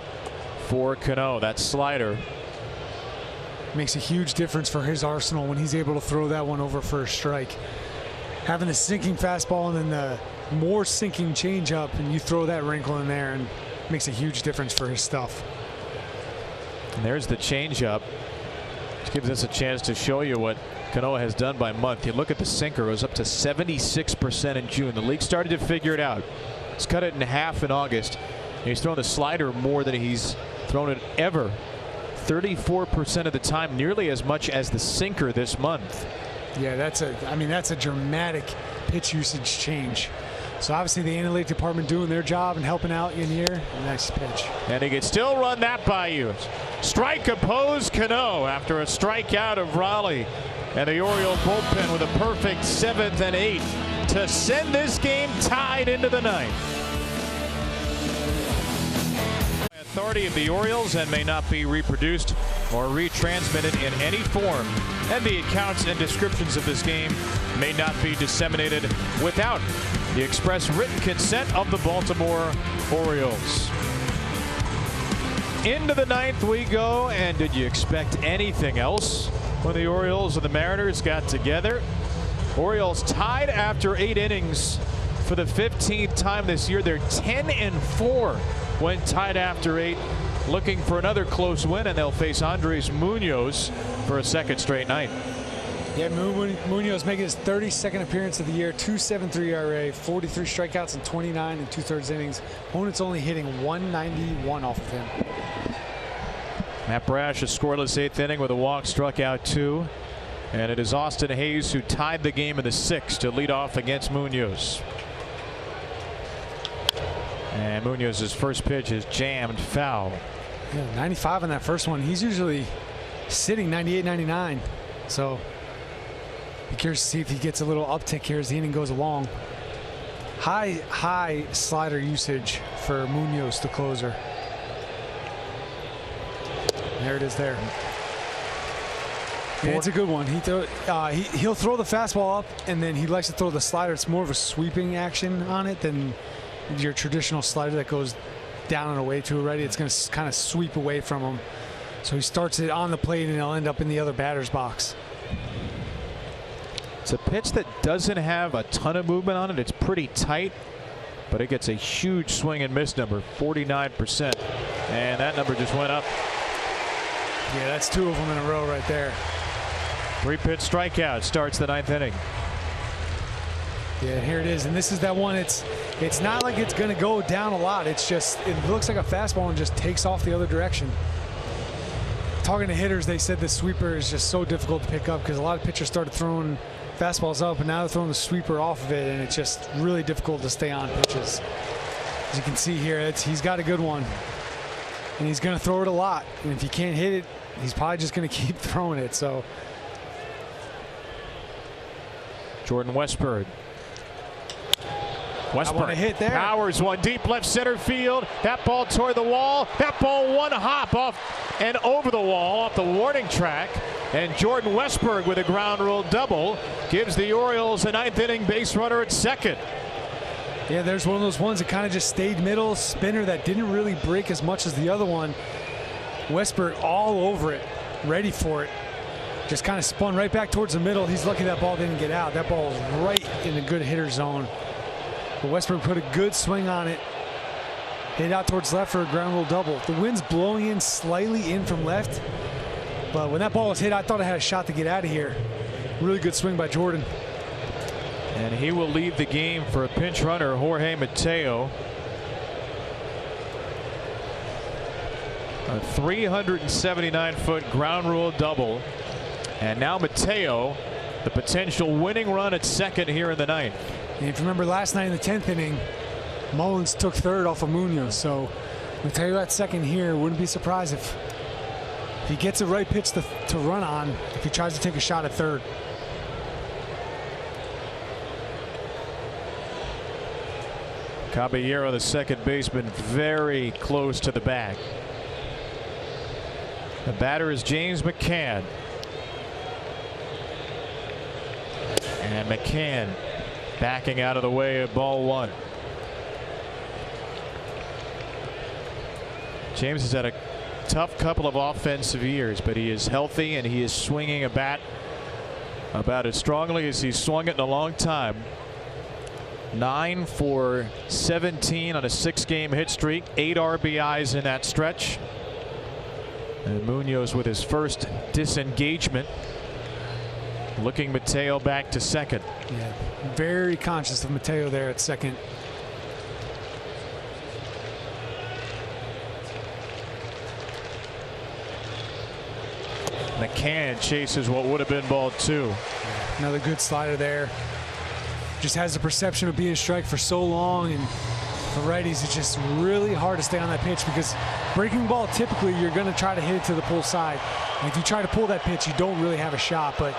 for Cano. That slider makes a huge difference for his arsenal when he's able to throw that one over for a strike. Having the sinking fastball and then the more sinking changeup, and you throw that wrinkle in there, and makes a huge difference for his stuff. And there's the changeup. This gives us a chance to show you what Cano has done by month. You look at the sinker, it was up to 76% in June. The league started to figure it out. He's cut it in half in August. And he's thrown the slider more than he's thrown it ever. 34% of the time, nearly as much as the sinker this month. Yeah, that's a dramatic pitch usage change. So obviously the analytic department doing their job and helping out in here. Nice pitch. And he can still run that by you. Strike opposed Cano after a strikeout of Raleigh. And the Oriole bullpen with a perfect 7th and 8th to send this game tied into the 9th. Authority of the Orioles and may not be reproduced or retransmitted in any form, and the accounts and descriptions of this game may not be disseminated without the express written consent of the Baltimore Orioles. Into the 9th we go, and did you expect anything else when the Orioles and the Mariners got together? Orioles tied after 8 innings for the 15th time this year. They're 10-4 when tied after 8, looking for another close win, and they'll face Andres Munoz for a 2nd straight night. Yeah, Munoz making his 32nd appearance of the year, 2.73 ERA, 43 strikeouts in 29 2/3 innings. Opponents only hitting 191 off of him. Matt Brash, a scoreless 8th inning with a walk, struck out 2, and it is Austin Hayes who tied the game in the 6th to lead off against Munoz. And Munoz's first pitch is jammed foul. Yeah, 95 on that first one. He's usually sitting 98, 99. So be curious to see if he gets a little uptick here as the inning goes along. High slider usage for Munoz, the closer. There it is there. Yeah, it's a good one. He'll throw the fastball up, and then he likes to throw the slider. It's more of a sweeping action on it than your traditional slider that goes down and away to a righty. It's going to kind of sweep away from him. So he starts it on the plate, and he'll end up in the other batter's box. It's a pitch that doesn't have a ton of movement on it. It's pretty tight, but it gets a huge swing and miss number, 49%. And that number just went up. Yeah, that's 2 of them in a row right there. 3-pitch strikeout starts the 9th inning. Yeah, here it is, and this is that one. It's not like it's going to go down a lot. It's just, it looks like a fastball and just takes off the other direction. Talking to hitters, they said the sweeper is just so difficult to pick up because a lot of pitchers started throwing fastballs up, and now they're throwing the sweeper off of it, and it's just really difficult to stay on pitches. As you can see here, he's got a good one, and he's going to throw it a lot. And if he can't hit it, he's probably just going to keep throwing it. So Jordan Westburg. Westburg hit there. Powers one deep left center field. That ball toward the wall. That ball one hop off and over the wall off the warning track. And Jordan Westburg with a ground rule double gives the Orioles a 9th inning base runner at 2nd. Yeah, there's one of those ones that kind of just stayed middle, spinner that didn't really break as much as the other one. Westberg all over it, ready for it. Just kind of spun right back towards the middle. He's lucky that ball didn't get out. That ball was right in the good hitter zone. But Westberg put a good swing on it. Hit out towards left for a ground rule double. The wind's blowing in slightly in from left. But when that ball was hit, I thought I had a shot to get out of here. Really good swing by Jordan. And he will leave the game for a pinch runner, Jorge Mateo. A 379-foot ground rule double. And now Mateo, the potential winning run at second here in the ninth. And if you remember last night in the 10th inning, Mullins took third off of Munoz. So Mateo at second here. Wouldn't be surprised if he gets the right pitch to run on if he tries to take a shot at third. Caballero, the second baseman, very close to the bag. The batter is James McCann. And McCann backing out of the way of ball one. James has had a tough couple of offensive years, but he is healthy and he is swinging a bat about as strongly as he's swung it in a long time. 9 for 17 on a 6-game hit streak, 8 RBIs in that stretch. And Munoz with his first disengagement, looking Mateo back to second. Yeah, very conscious of Mateo there at second. McCann chases what would have been ball two. Another good slider there. Just has the perception of being strike for so long, and for righties it's just really hard to stay on that pitch because breaking ball typically you're going to try to hit it to the pull side. And if you try to pull that pitch, you don't really have a shot. But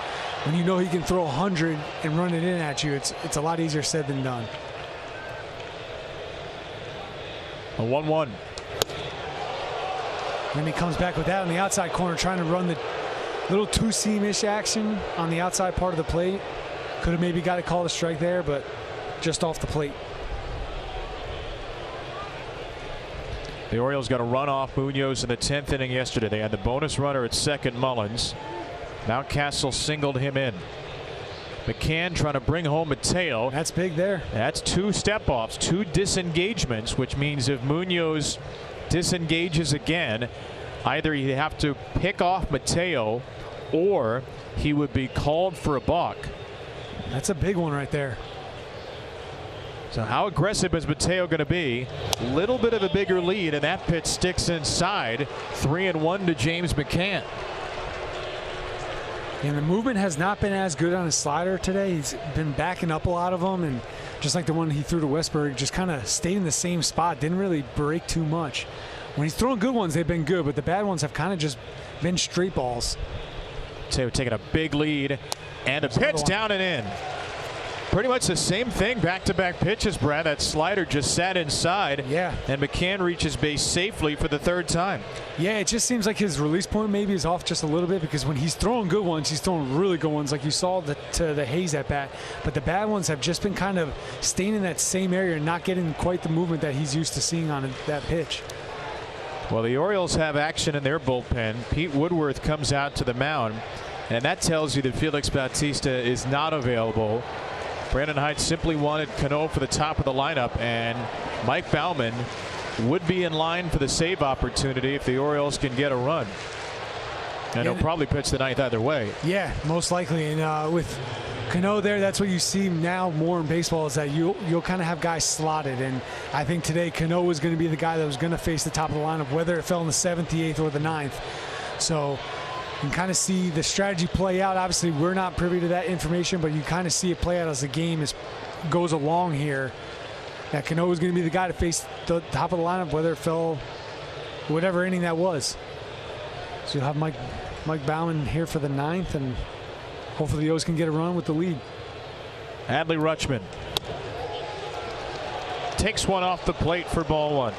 when you know he can throw 100 and run it in at you, it's a lot easier said than done. A 1-1. Then he comes back with that on the outside corner, trying to run the little two-seam-ish action on the outside part of the plate. Could have maybe got a call to strike there, but just off the plate. The Orioles got a run off Munoz in the 10th inning yesterday. They had the bonus runner at second, Mullins. Mountcastle singled him in. McCann trying to bring home Mateo. That's big there. That's 2 step-offs, 2 disengagements, which means if Munoz disengages again, either he'd have to pick off Mateo or he would be called for a balk. That's a big one right there. So how aggressive is Mateo going to be? Little bit of a bigger lead, and that pitch sticks inside. 3-1 to James McCann. And the movement has not been as good on his slider today. He's been backing up a lot of them, and just like the one he threw to Westberg, just kind of stayed in the same spot. Didn't really break too much. When he's throwing good ones, they've been good, but the bad ones have kind of just been straight balls. Mateo taking a big lead, and a pitch down and in. Pretty much the same thing, back-to-back pitches, Brad. That slider just sat inside. Yeah. And McCann reaches base safely for the 3rd time. Yeah, it just seems like his release point maybe is off just a little bit, because when he's throwing good ones, he's throwing really good ones, like you saw to the Hayes at bat. But the bad ones have just been kind of staying in that same area and not getting quite the movement that he's used to seeing on that pitch. Well, the Orioles have action in their bullpen. Pete Woodworth comes out to the mound, and that tells you that Felix Bautista is not available. Brandon Hyde simply wanted Cano for the top of the lineup, and Mike Baumann would be in line for the save opportunity if the Orioles can get a run. And he'll probably pitch the 9th either way. Yeah, most likely. And with Cano there, that's what you see now more in baseball, is that you'll kind of have guys slotted. And I think today Cano was going to be the guy that was going to face the top of the lineup, whether it fell in the 7th, the 8th, or the 9th. So you can kind of see the strategy play out. Obviously, we're not privy to that information, but you kind of see it play out as the game goes along here. That Cano was going to be the guy to face the top of the lineup, whether it fell whatever inning that was. So you'll have Mike Baumann here for the 9th, and hopefully the O's can get a run with the lead. Adley Rutschman takes one off the plate for ball 1.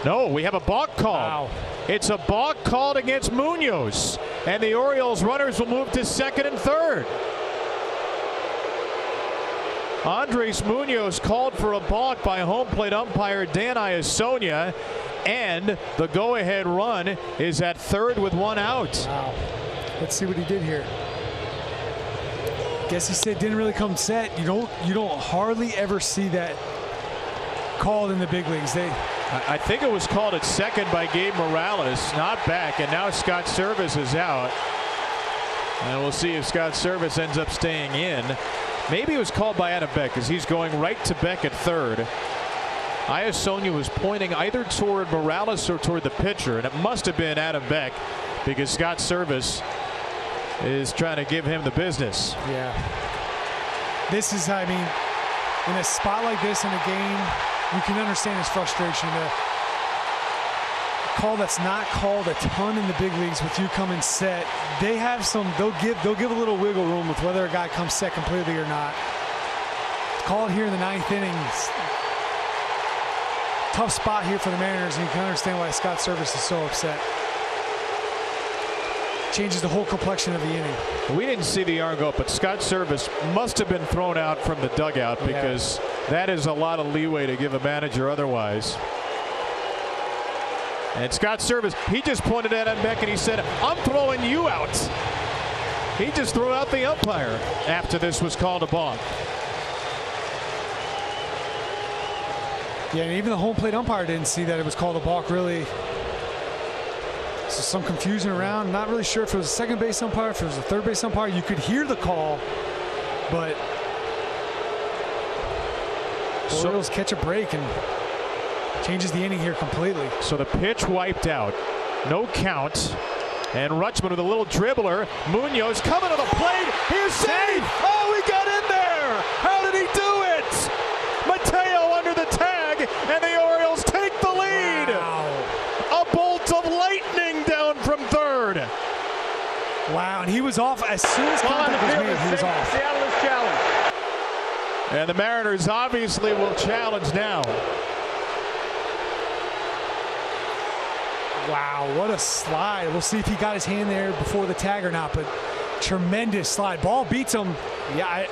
No, we have a balk call. Wow. It's a balk called against Munoz, and the Orioles runners will move to 2nd and 3rd. Andres Munoz called for a balk by home plate umpire Dan Iasonia, and the go-ahead run is at third with one out. Wow. Let's see what he did here. Guess he said didn't really come set. You don't hardly ever see that called in the big leagues. I think it was called at second by Gabe Morales, not back, and now Scott Service is out. And we'll see if Scott Service ends up staying in. Maybe it was called by Adam Beck because he's going right to Beck at third. Iasonia was pointing either toward Morales or toward the pitcher, and it must have been Adam Beck because Scott Service is trying to give him the business. Yeah. This is, I mean, in a spot like this in a game, you can understand his frustration. The call that's not called a ton in the big leagues with you coming set. They have some, they'll give a little wiggle room with whether a guy comes set completely or not. Called here in the 9th inning. Tough spot here for the Mariners, and you can understand why Scott Service is so upset. Changes the whole complexion of the inning. We didn't see the arm go up, but Scott Service must have been thrown out from the dugout because that is a lot of leeway to give a manager otherwise. And Scott Service, he just pointed at Adam Beck and he said, "I'm throwing you out." He just threw out the umpire after this was called a balk. Yeah, and even the home plate umpire didn't see that it was called a balk, really. So some confusion around. Not really sure if it was a second base umpire, if it was a third base umpire. You could hear the call, but the Orioles catch a break and changes the inning here completely. So the pitch wiped out. No count. And Rutschman with a little dribbler. Munoz coming to the plate. He's safe. Oh, he got in there. How did he do it? Mateo under the tag, and the Orioles take the lead. Wow. A bolt of lightning down from third. Wow, and he was off as soon as contact was made. He was off. Seattle is challenged. And the Mariners obviously will challenge now. Wow, what a slide. We'll see if he got his hand there before the tag or not, but tremendous slide. Ball beats him. Yeah,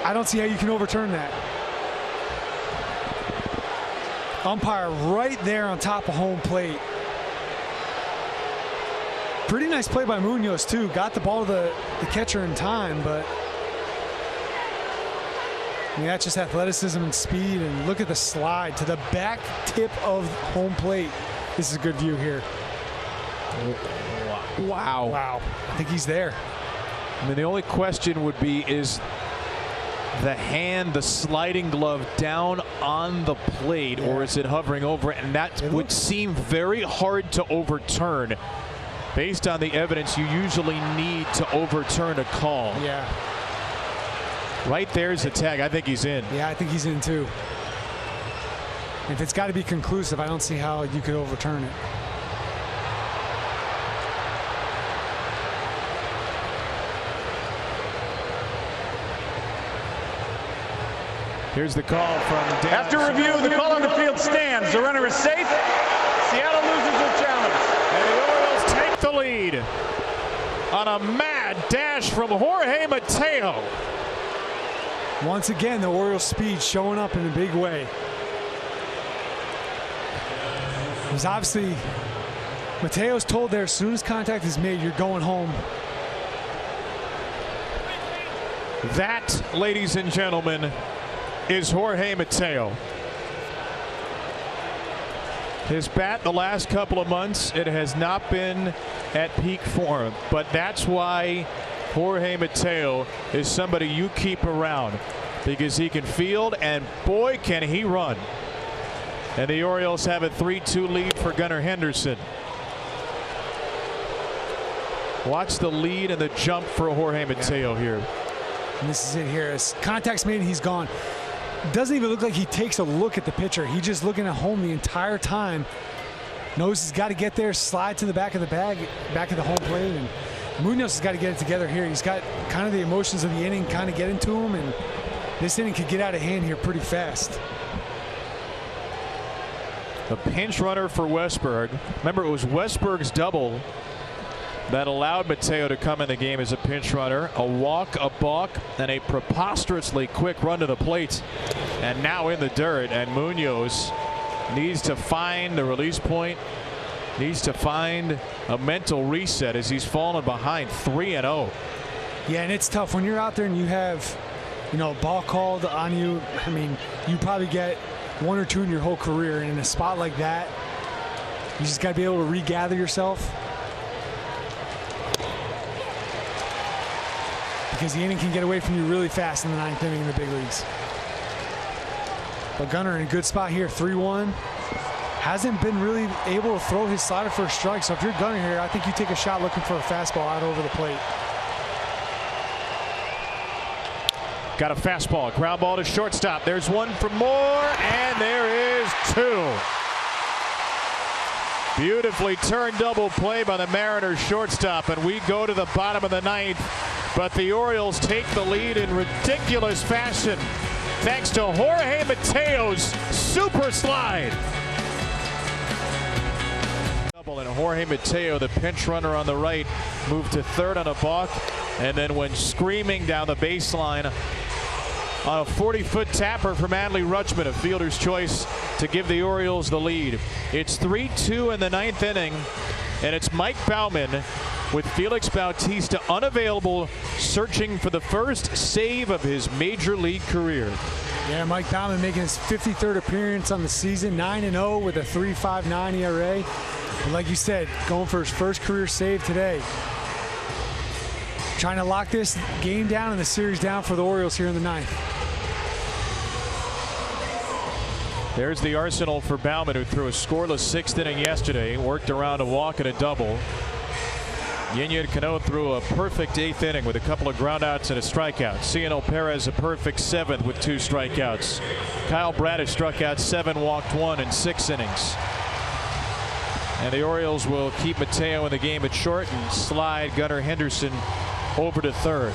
I don't see how you can overturn that. Umpire right there on top of home plate. Pretty nice play by Munoz, too. Got the ball to the catcher in time, but yeah, that's just athleticism and speed. And look at the slide to the back tip of home plate. This is a good view here. Wow. Wow. I think he's there. I mean, the only question would be, is the hand, the sliding glove down on the plate, or is it hovering over it? And that would seem very hard to overturn based on the evidence you usually need to overturn a call. Yeah. Right there's a tag. I think he's in. Yeah, I think he's in too. If it's got to be conclusive, I don't see how you could overturn it. Here's the call from Dan. After review, the call on the field stands. The runner is safe. Seattle loses their challenge. And the Orioles take the lead on a mad dash from Jorge Mateo. Once again, the Orioles' speed showing up in a big way. It was obviously, Mateo's told there, as soon as contact is made, you're going home. That, ladies and gentlemen, is Jorge Mateo. His bat the last couple of months, it has not been at peak form, but that's why Jorge Mateo is somebody you keep around, because he can field, and boy can he run. And the Orioles have a 3-2 lead for Gunnar Henderson. Watch the lead and the jump for Jorge Mateo here. And this is it here. As contact's made, he's gone. Doesn't even look like he takes a look at the pitcher. He's just looking at home the entire time. Knows he's got to get there, slide to the back of the bag, back of the home plate, and Munoz has got to get it together here. He's got kind of the emotions of the inning kind of getting to him, and this inning could get out of hand here pretty fast. The pinch runner for Westberg. Remember, it was Westberg's double that allowed Mateo to come in the game as a pinch runner. A walk, a balk, and a preposterously quick run to the plate. And now in the dirt, and Munoz needs to find the release point, needs to find a mental reset as he's fallen behind 3-0. Yeah, and it's tough when you're out there and you have, you know, a ball called on you. I mean, you probably get one or two in your whole career, and in a spot like that, you just got to be able to regather yourself. Because the inning can get away from you really fast in the 9th inning in the big leagues. But Gunnar in a good spot here, 3-1. Hasn't been really able to throw his slider for a strike. So if you're Gunnar here, I think you take a shot looking for a fastball out over the plate. Got a fastball, ground ball to shortstop. There's one for more, and there is two. Beautifully turned double play by the Mariners shortstop, and we go to the bottom of the 9th. But the Orioles take the lead in ridiculous fashion thanks to Jorge Mateo's super slide. And Jorge Mateo, the pinch runner on the right, moved to third on a balk, and then went screaming down the baseline on a 40-foot tapper from Adley Rutschman, a fielder's choice to give the Orioles the lead. It's 3-2 in the 9th inning, and it's Mike Baumann with Felix Bautista unavailable, searching for the first save of his major league career. Yeah, Mike Baumann making his 53rd appearance on the season, 9-0 with a 3.59 ERA. And like you said, going for his first career save today. Trying to lock this game down and the series down for the Orioles here in the 9th. There's the arsenal for Baumann, who threw a scoreless 6th inning yesterday, worked around a walk and a double. Yinyin Cano threw a perfect 8th inning with a couple of groundouts and a strikeout. Cianel Perez a perfect 7th with 2 strikeouts. Kyle Bradish struck out 7, walked 1 in 6 innings. And the Orioles will keep Mateo in the game at short and slide Gunnar Henderson over to third.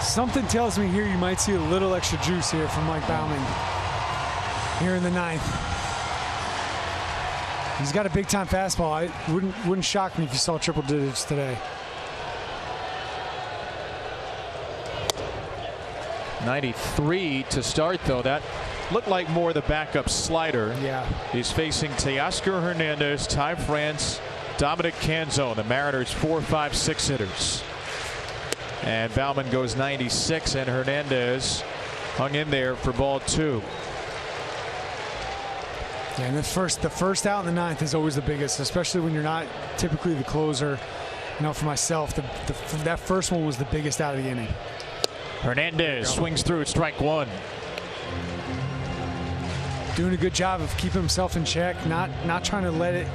Something tells me here you might see a little extra juice here from Mike Baumann here in the 9th. He's got a big-time fastball. It wouldn't shock me if you saw triple digits today. 93 to start, though. That looked like more the backup slider. Yeah. He's facing Teoscar Hernandez, Ty France, Dominic Canzone, the Mariners 4, 5, 6 hitters. And Baumann goes 96, and Hernandez hung in there for ball 2. Yeah, and the first out in the 9th is always the biggest, especially when you're not typically the closer. You know, for myself, that first one was the biggest out of the inning. Hernandez swings through, strike 1. Doing a good job of keeping himself in check, not trying to let it,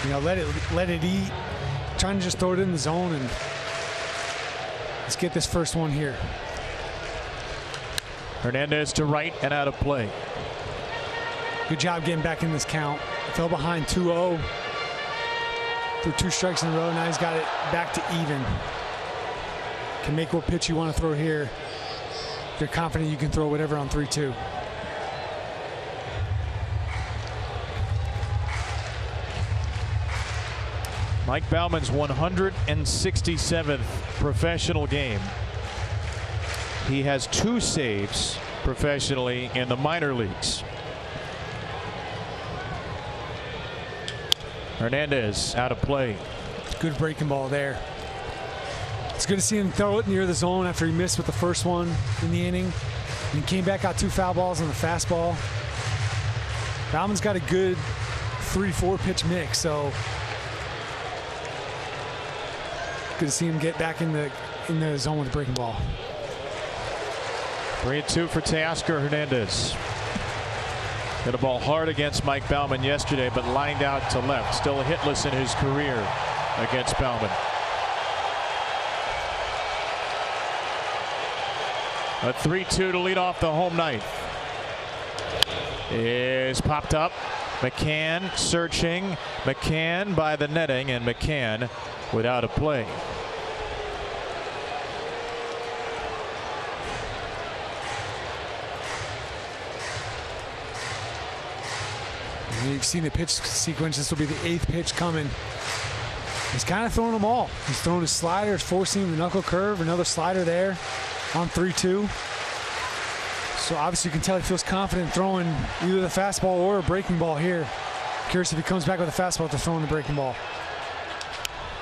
you know, let it eat. Trying to just throw it in the zone, and let's get this first one here. Hernandez to right and out of play. Good job getting back in this count. Fell behind 2-0. Threw 2 strikes in a row. Now he's got it back to even. Can make what pitch you want to throw here. If you're confident you can throw whatever on 3-2. Mike Baumann's 167th professional game. He has 2 saves professionally in the minor leagues. Hernandez out of play. Good breaking ball there. It's good to see him throw it near the zone after he missed with the first one in the inning. And he came back out 2 foul balls on the fastball. Baumann's got a good 3-4 pitch mix, so good to see him get back in the zone with the breaking ball. 3-2 for Teoscar Hernandez. Hit a ball hard against Mike Baumann yesterday, but lined out to left. Still hitless in his career against Baumann. A 3-2 to lead off the home ninth. Is popped up. McCann searching. McCann by the netting, and McCann without a play. You've seen the pitch sequence. This will be the 8th pitch coming. He's kind of throwing them all. He's throwing his sliders, forcing the knuckle curve, another slider there on 3-2. So obviously you can tell he feels confident throwing either the fastball or a breaking ball here. Curious if he comes back with a fastball to throwing the breaking ball.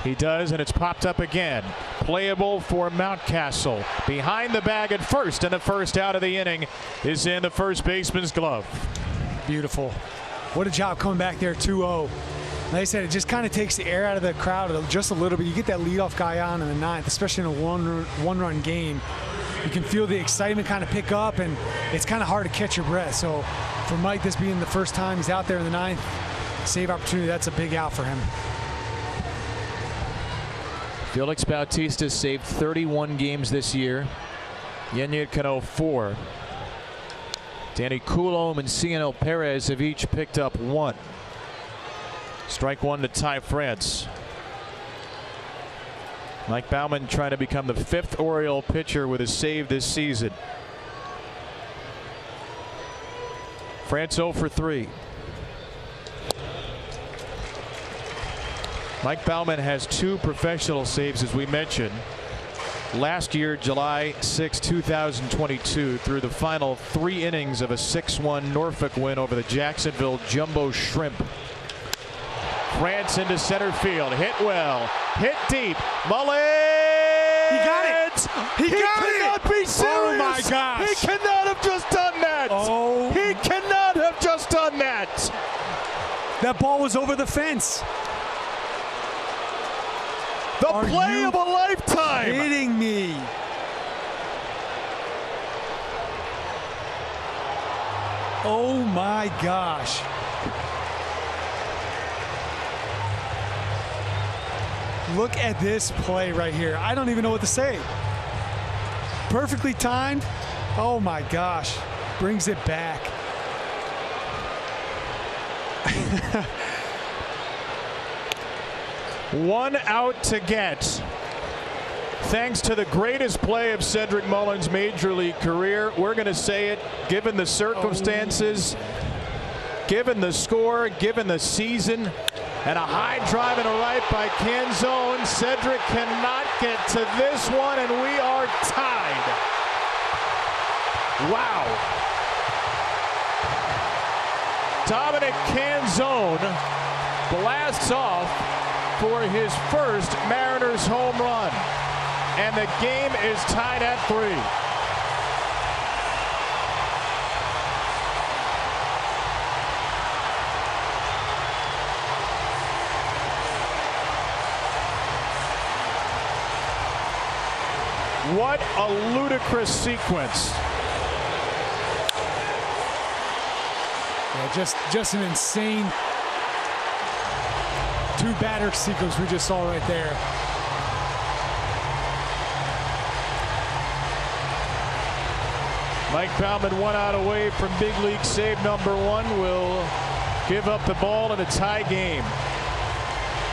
He does, and it's popped up again. Playable for Mountcastle. Behind the bag at first, and the first out of the inning is in the first baseman's glove. Beautiful. What a job coming back there, 2-0. Like I said, it just kind of takes the air out of the crowd just a little bit. You get that leadoff guy on in the ninth, especially in a one-run game. You can feel the excitement kind of pick up, and it's kind of hard to catch your breath. So for Mike, this being the first time he's out there in the ninth, save opportunity, that's a big out for him. Felix Bautista saved 31 games this year. Yennier Cano 4. Danny Coulombe and Cianel Perez have each picked up 1. Strike 1 to Ty France. Mike Baumann trying to become the 5th Oriole pitcher with a save this season. France 0 for 3. Mike Baumann has 2 professional saves, as we mentioned. Last year, July 6, 2022, through the final 3 innings of a 6-1 Norfolk win over the Jacksonville Jumbo Shrimp. France into center field, hit well, hit deep. Mullins! He got it! He cannot be serious! Oh my gosh! He cannot have just done that! Oh! He cannot have just done that! That ball was over the fence. The play of a lifetime! Kidding me? Oh my gosh. Look at this play right here. I don't even know what to say. Perfectly timed. Oh my gosh. Brings it back. 1 out to get. Thanks to the greatest play of Cedric Mullins' major league career. We're going to say it, given the circumstances, given the score, given the season, and a high drive and a right by Canzone. Cedric cannot get to this one, and we are tied. Wow. Dominic Canzone blasts off for his first Mariners home run, and the game is tied at 3. What a ludicrous sequence. Yeah, just an insane 2-batter sequence we just saw right there. Mike Baumann 1 out away from big league save number 1, will give up the ball in a tie game.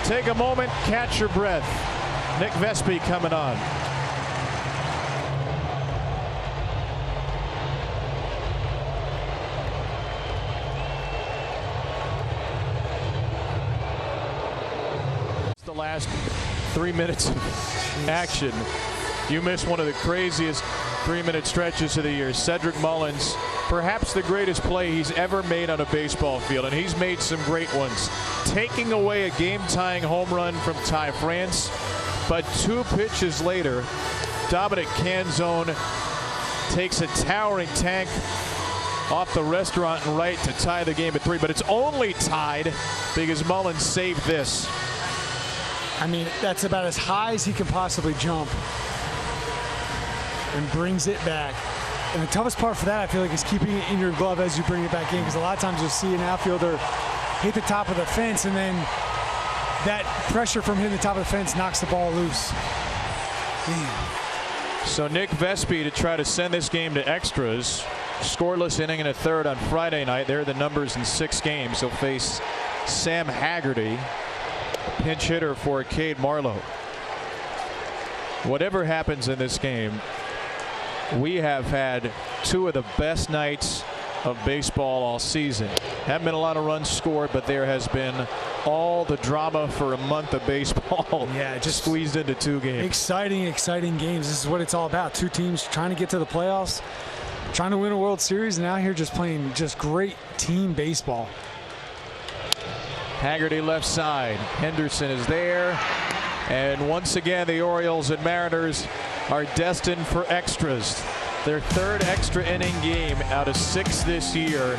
Take a moment, catch your breath. Nick Vespi coming on. The last 3 minutes of action. You missed one of the craziest 3-minute stretches of the year. Cedric Mullins, perhaps the greatest play he's ever made on a baseball field, and he's made some great ones. Taking away a game-tying home run from Ty France, but 2 pitches later, Dominic Canzone takes a towering tank off the restaurant and right to tie the game at 3, but it's only tied because Mullins saved this. I mean, that's about as high as he can possibly jump, and brings it back. And the toughest part for that, I feel like, is keeping it in your glove as you bring it back in, because a lot of times you'll see an outfielder hit the top of the fence, and then that pressure from hitting the top of the fence knocks the ball loose. Man. So Nick Vespi to try to send this game to extras. Scoreless inning and a third on Friday night. There are the numbers in 6 games. He'll face Sam Haggerty, pinch hitter for Cade Marlowe. Whatever happens in this game, we have had 2 of the best nights of baseball all season. Haven't been a lot of runs scored, but there has been all the drama for a month of baseball. Yeah, just squeezed into 2 games. Exciting games. This is what it's all about. 2 teams trying to get to the playoffs, trying to win a World Series, and out here just playing just great team baseball. Haggerty left side. Henderson is there. And once again, the Orioles and Mariners are destined for extras. Their 3rd extra inning game out of 6 this year,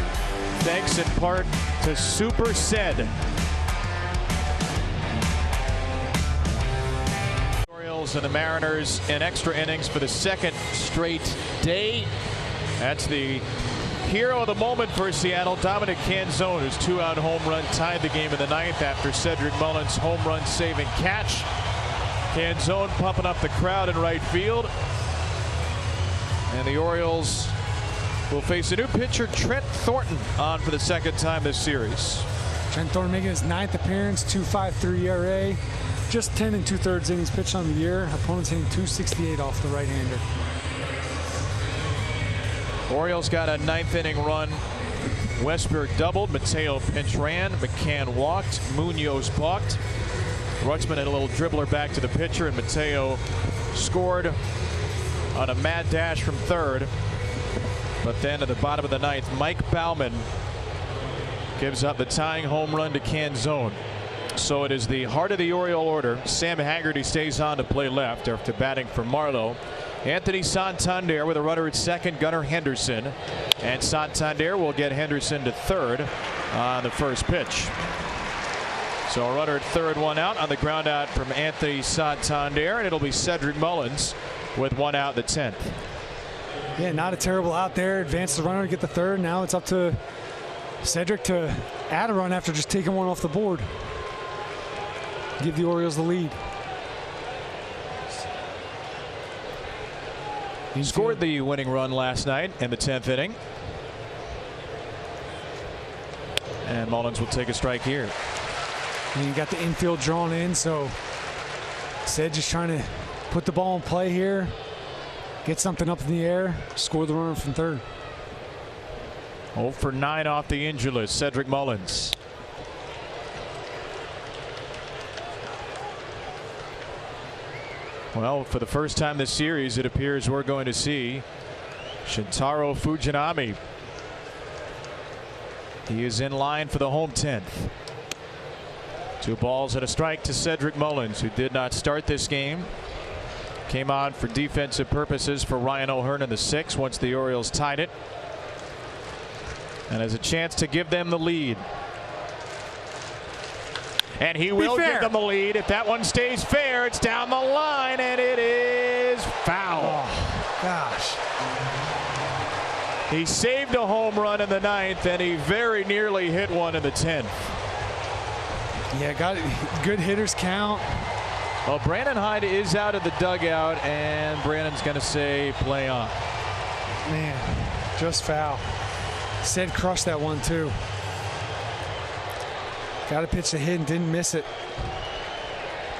thanks in part to Super Sed. Orioles and the Mariners in extra innings for the 2nd straight day. That's the hero of the moment for Seattle, Dominic Canzone, whose 2-out home run tied the game in the 9th after Cedric Mullins' home run saving catch. Canzone pumping up the crowd in right field. And the Orioles will face a new pitcher, Trent Thornton, on for the 2nd time this series. Trent Thornton making his 9th appearance, 2.53 ERA, just 10 2/3 innings pitched on the year. Opponents hitting .268 off the right-hander. Orioles got a 9th inning run. Westberg doubled, Mateo pinch ran, McCann walked, Munoz balked. Rutschman had a little dribbler back to the pitcher, and Mateo scored on a mad dash from 3rd. But then at the bottom of the 9th, Mike Baumann gives up the tying home run to Canzone. So it is the heart of the Oriole order. Sam Haggerty stays on to play left after batting for Marlowe. Anthony Santander with a runner at 2nd, Gunnar Henderson. And Santander will get Henderson to 3rd on the first pitch. So a runner at 3rd, 1 out on the ground out from Anthony Santander, and it'll be Cedric Mullins with 1 out in the 10th. Yeah, not a terrible out there. Advance the runner to get the 3rd. Now it's up to Cedric to add a run after just taking one off the board. Give the Orioles the lead. He scored the winning run last night in the 10th inning. And Mullins will take a strike here. And you got the infield drawn in, so Ced just trying to put the ball in play here, get something up in the air, score the runner from 3rd. 0 for 9 off the injury list, Cedric Mullins. Well, for the first time this series, it appears we're going to see Shintaro Fujinami. He is in line for the home 10th. 2 balls and a strike to Cedric Mullins, who did not start this game. Came on for defensive purposes for Ryan O'Hearn in the 6th once the Orioles tied it. And has a chance to give them the lead. And he will give them the lead. If that one stays fair, it's down the line, and it is foul. Oh, gosh. He saved a home run in the 9th, and he very nearly hit one in the 10th. Yeah, got it. Good hitters count. Well, Brandon Hyde is out of the dugout, and Brandon's going to say play on. Man, just foul. Ced crushed that one, too. Got to pitch the hit and didn't miss it.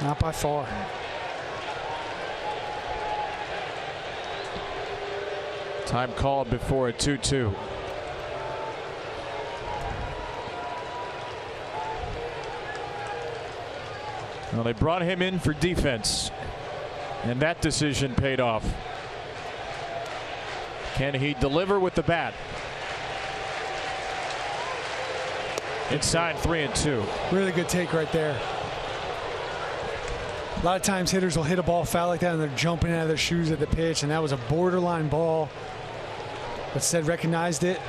Not by far. Time called before a 2-2. Well, they brought him in for defense, and that decision paid off. Can he deliver with the bat? Inside 3-2. Really good take right there. A lot of times hitters will hit a ball foul like that and they're jumping out of their shoes at the pitch, and that was a borderline ball. But Ced recognized it,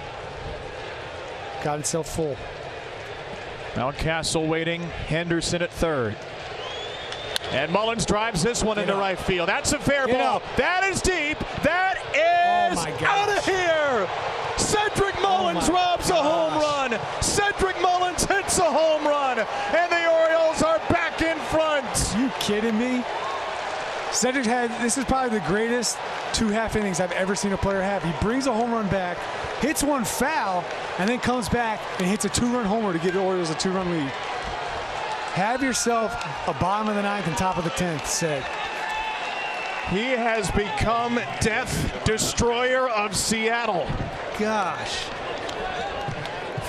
got itself full. Mountcastle waiting, Henderson at 3rd. And Mullins drives this one into right field. That's a fair ball. That is deep. That is out of here. Cedric Mullins robs a home run. Cedric Mullins hits a home run. And the Orioles are back in front. Are you kidding me? Cedric this is probably the greatest 2.5 innings I've ever seen a player have. He brings a home run back, hits one foul, and then comes back and hits a 2-run homer to give the Orioles a 2-run lead. Have yourself a bottom of the 9th and top of the 10th, Ced. He has become death destroyer of Seattle. Gosh.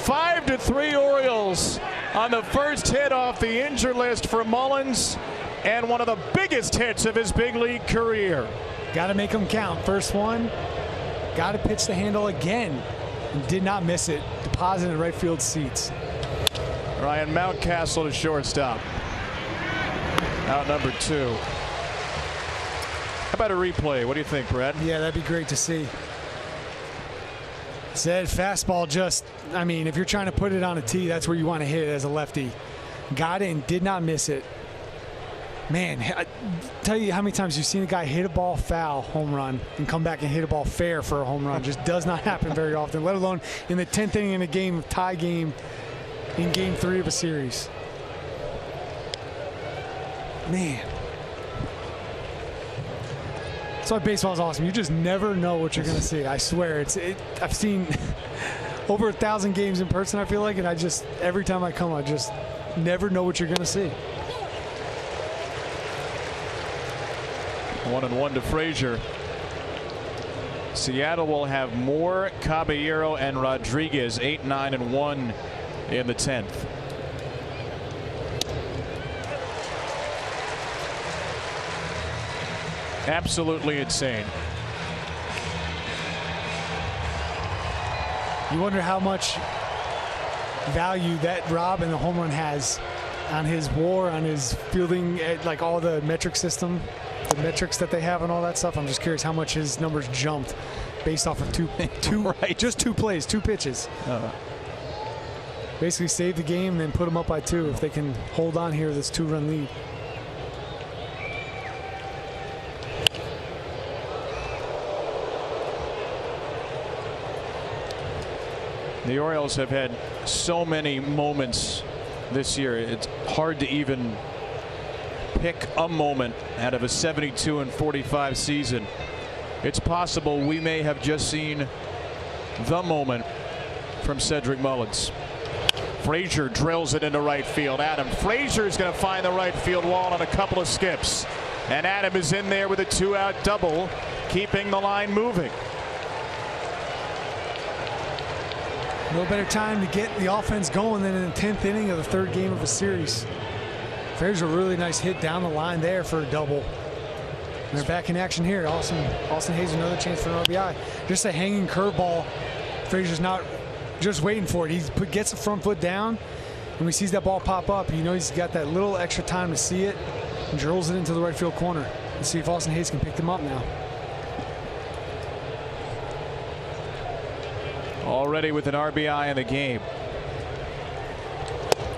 5-3 Orioles on the first hit off the injured list for Mullins, and one of the biggest hits of his big league career. Got to make them count. First one, got to pitch the handle again, and did not miss it. Deposited in right field seats. Ryan Mountcastle to shortstop. Out number 2. How about a replay? What do you think, Brett? Yeah, that'd be great to see. Said fastball just, I mean, if you're trying to put it on a tee, that's where you want to hit it as a lefty. Got it and did not miss it. Man, I tell you how many times you've seen a guy hit a ball foul, home run, and come back and hit a ball fair for a home run. Just does not happen very often, let alone in the 10th inning in a game, tie game, in game 3 of a series. Man. That's why baseball is awesome. You just never know what you're going to see. I swear. I've seen over 1,000 games in person, I feel like, and every time I come, I just never know what you're going to see. 1-1 to Frazier. Seattle will have more Caballero and Rodriguez, 8, 9, and 1 in the 10th. Absolutely insane. You wonder how much value that Rob and the home run has on his WAR, on his fielding, like all the metric system, the metrics that they have and all that stuff. I'm just curious how much his numbers jumped based off of just 2 plays, 2 pitches. Basically save the game and then put them up by 2 if they can hold on here, this 2-run lead. The Orioles have had so many moments this year. It's hard to even pick a moment out of a 72-45 season. It's possible we may have just seen the moment from Cedric Mullins. Frazier drills it into right field. Adam Frazier is going to find the right field wall on a couple of skips. And Adam is in there with a 2-out double, keeping the line moving. No better time to get the offense going than in the 10th inning of the 3rd game of a series. Frazier, a really nice hit down the line there for a double. And they're back in action here. Austin Hayes, another chance for an RBI. Just a hanging curveball. Frazier's not just waiting for it. He gets the front foot down, and when he sees that ball pop up, you know he's got that little extra time to see it, and drills it into the right field corner. Let's see if Austin Hayes can pick them up now. Already with an RBI in the game.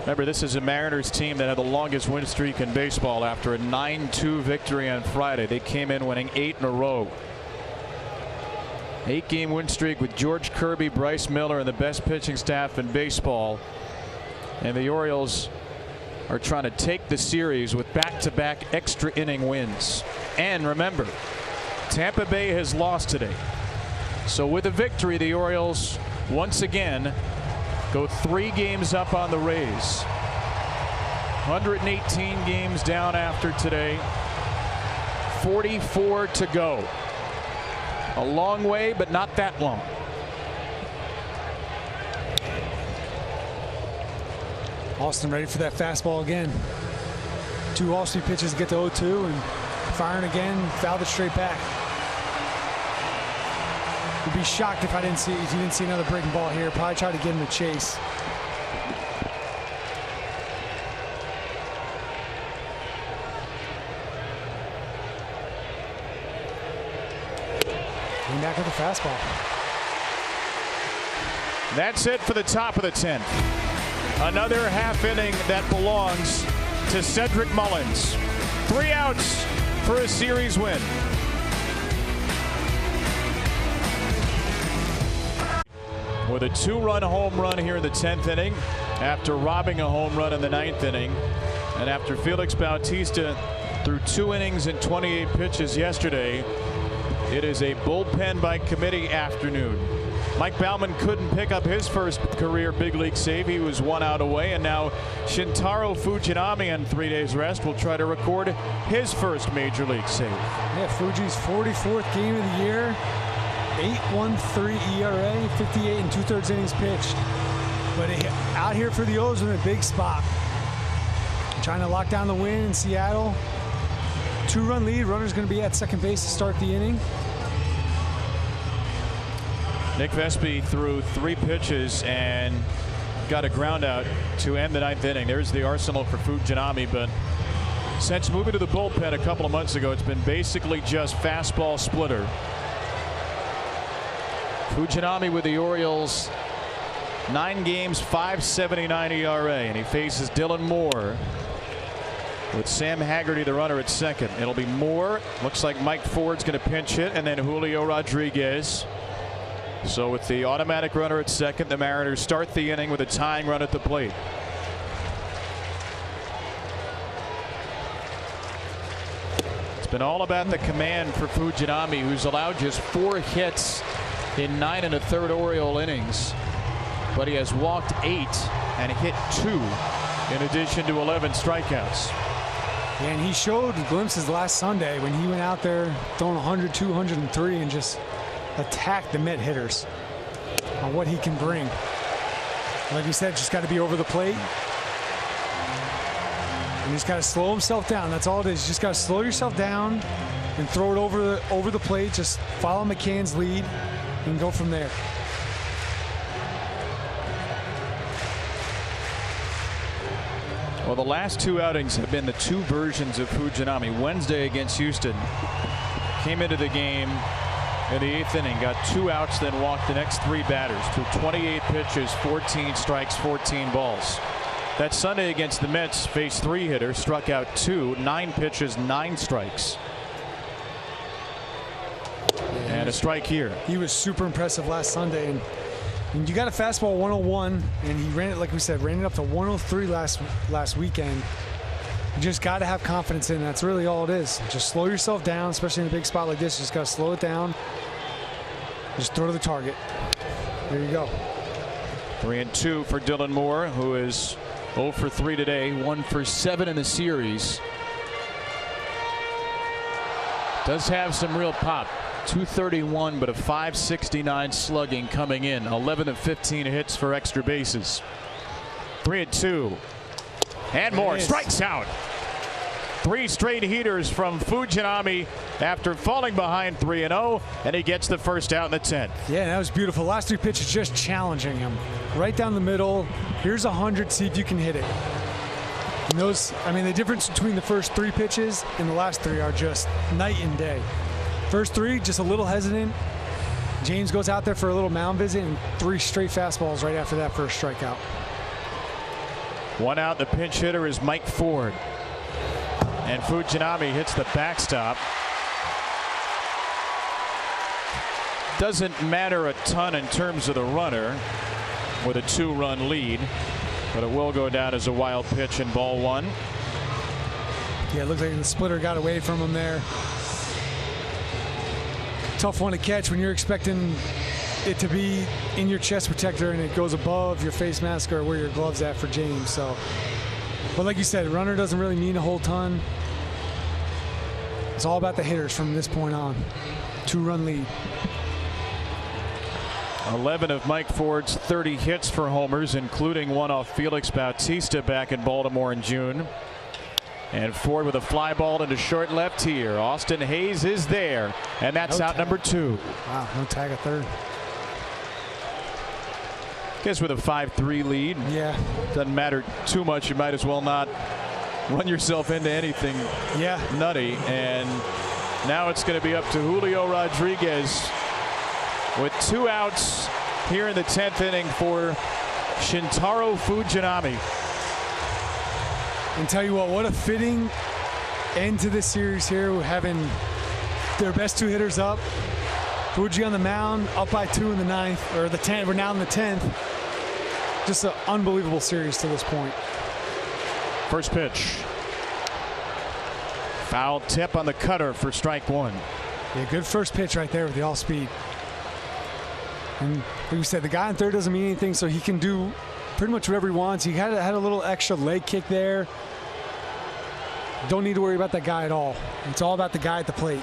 Remember, this is a Mariners team that had the longest win streak in baseball after a 9-2 victory on Friday. They came in winning 8 in a row. 8-game win streak with George Kirby, Bryce Miller, and the best pitching staff in baseball. And the Orioles are trying to take the series with back-to-back extra inning wins. And remember, Tampa Bay has lost today. So with a victory, the Orioles once again go 3 games up on the Rays. 118 games down after today. 44 to go. A long way, but not that long. Austin ready for that fastball again. 2 off-speed pitches to get to 0-2 and firing again, fouled it straight back. Would be shocked if you didn't see another breaking ball here. Probably try to get him a chase. Going back with the fastball. That's it for the top of the 10th. Another half inning that belongs to Cedric Mullins. 3 outs for a series win. With a 2-run home run here in the 10th inning, after robbing a home run in the 9th inning, and after Felix Bautista threw 2 innings and 28 pitches yesterday, it is a bullpen by committee afternoon. Mike Baumann couldn't pick up his first career big league save. He was 1 out away, and now Shintaro Fujinami on 3 days rest will try to record his first major league save. Yeah, Fuji's 44th game of the year. 8.13 ERA, 58 and 2/3 innings pitched. But out here for the O's in a big spot. Trying to lock down the win in Seattle. 2-run lead. Runner's going to be at second base to start the inning. Nick Vespi threw 3 pitches and got a ground out to end the 9th inning. There's the arsenal for Fujinami, but since moving to the bullpen a couple of months ago, it's been basically just fastball splitter. Fujinami with the Orioles, 9 games, 5.79 ERA, and he faces Dylan Moore with Sam Haggerty, the runner, at second. It'll be Moore. Looks like Mike Ford's going to pinch hit, and then Julio Rodriguez. So with the automatic runner at second, the Mariners start the inning with a tying run at the plate. It's been all about the command for Fujinami, who's allowed just 4 hits in 9 1/3 Oriole innings, but he has walked 8 and hit 2 in addition to 11 strikeouts. And he showed glimpses last Sunday when he went out there throwing 100, 200, and 3 and just attacked the Met hitters on what he can bring. Like you said, just got to be over the plate. And he's got to slow himself down. That's all it is. You just got to slow yourself down and throw it over the plate. Just follow McCann's lead and go from there. Well, the last 2 outings have been the 2 versions of Fujinami. Wednesday against Houston, came into the game in the 8th inning, got 2 outs, then walked the next 3 batters, threw 28 pitches, 14 strikes, 14 balls. That Sunday against the Mets, faced 3 hitters, struck out 2, 9 pitches, 9 strikes. And a strike here. He was super impressive last Sunday. And you got a fastball 101, and he ran it, like we said, ran it up to 103 last weekend. You just got to have confidence in it. That's really all it is. Just slow yourself down, especially in a big spot like this. You just got to slow it down. Just throw to the target. There you go. 3-2 for Dylan Moore, who is 0 for 3 today, 1 for 7 in the series. Does have some real pop. 231, but a 569 slugging coming in. 11 of 15 hits for extra bases. 3-2. And Moore strikes out. 3 straight heaters from Fujinami after falling behind 3-0, and he gets the first out in the 10th. Yeah, that was beautiful. Last 3 pitches just challenging him. Right down the middle. Here's 100. See if you can hit it. And those, I mean, the difference between the first 3 pitches and the last 3 are just night and day. First 3, just a little hesitant. James goes out there for a little mound visit, and 3 straight fastballs right after that for a strikeout. 1 out. The pinch hitter is Mike Ford. And Fujinami hits the backstop. Doesn't matter a ton in terms of the runner with a 2-run lead, but it will go down as a wild pitch in ball 1. Yeah, it looks like the splitter got away from him there. Tough one to catch when you're expecting it to be in your chest protector and it goes above your face mask or where your glove's at for James. So, but like you said, runner doesn't really mean a whole ton. It's all about the hitters from this point on. 2-run lead. 11 of Mike Ford's 30 hits for homers, including 1 off Felix Bautista back in Baltimore in June. And Ford with a fly ball into short left here. Austin Hayes is there, and that's out number 2. Wow, no tag at third. Guess with a 5-3 lead, yeah, doesn't matter too much. You might as well not run yourself into anything nutty. And now it's going to be up to Julio Rodriguez with 2 outs here in the 10th inning for Shintaro Fujinami. And tell you what a fitting end to this series here, having their best 2 hitters up. Fuji on the mound, up by 2 in the 9th, or the 10th. We're now in the 10th. Just an unbelievable series to this point. First pitch. Foul tip on the cutter for strike 1. Yeah, good first pitch right there with the all-speed. And like we said, the guy in third doesn't mean anything, so he can do pretty much whatever he wants. He had a little extra leg kick there. Don't need to worry about that guy at all. It's all about the guy at the plate.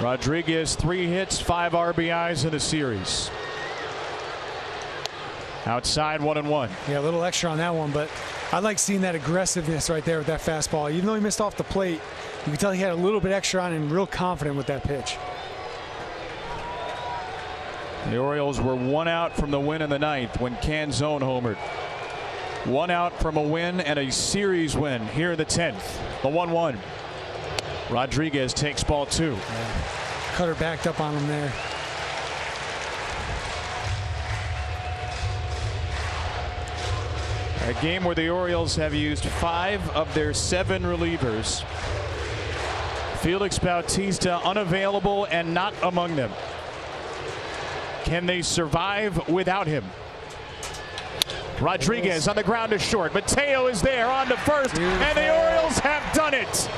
Rodriguez, 3 hits, 5 RBIs in the series. Outside 1-1. Yeah, a little extra on that one, but I like seeing that aggressiveness right there with that fastball. Even though he missed off the plate, you can tell he had a little bit extra on and real confident with that pitch. The Orioles were 1 out from the win in the 9th when Canzone homered. 1 out from a win and a series win here in the 10th. The 1-1. Rodriguez takes ball 2. Yeah. Cutter backed up on him there. A game where the Orioles have used 5 of their 7 relievers. Felix Bautista unavailable and not among them. Can they survive without him? Rodriguez on the ground to short. Mateo is there on to first, and the Orioles have done it.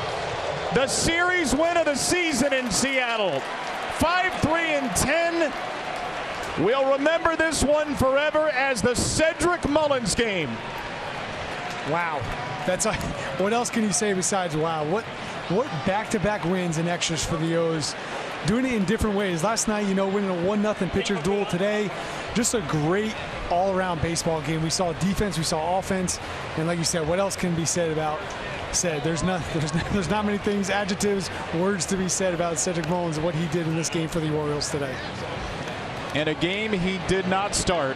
The series win of the season in Seattle. 5-3-10. We'll remember this one forever as the Cedric Mullins game. Wow. That's what else can you say besides wow? What back-to-back wins and extras for the O's. Doing it in different ways. Last night, winning a 1-0 pitcher's duel. Today, just a great all-around baseball game. We saw defense, we saw offense, and like you said, what else can be said about There's not many things, adjectives, words to be said about Cedric Mullins and what he did in this game for the Orioles today. In a game he did not start,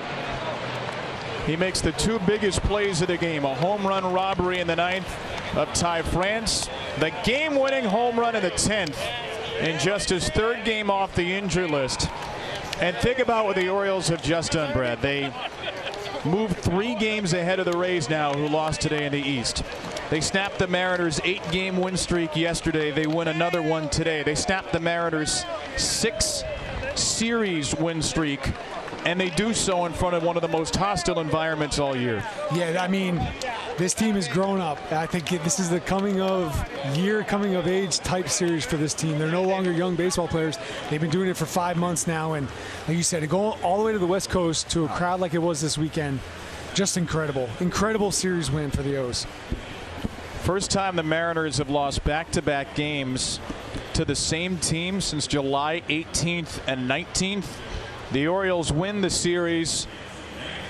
he makes the 2 biggest plays of the game. A home run robbery in the 9th of Ty France, the game-winning home run in the 10th, in just his 3rd game off the injury list. And think about what the Orioles have just done, Brad. They moved 3 games ahead of the Rays now, who lost today in the East. They snapped the Mariners' 8-game win streak yesterday. They win another one today. They snapped the Mariners' 6-series win streak, and they do so in front of one of the most hostile environments all year. Yeah, I mean, this team has grown up. I think this is the coming of age type series for this team. They're no longer young baseball players. They've been doing it for 5 months now, and like you said, to go all the way to the West Coast to a crowd like it was this weekend, just incredible. Incredible series win for the O's. First time the Mariners have lost back-to-back games to the same team since July 18th and 19th. The Orioles win the series.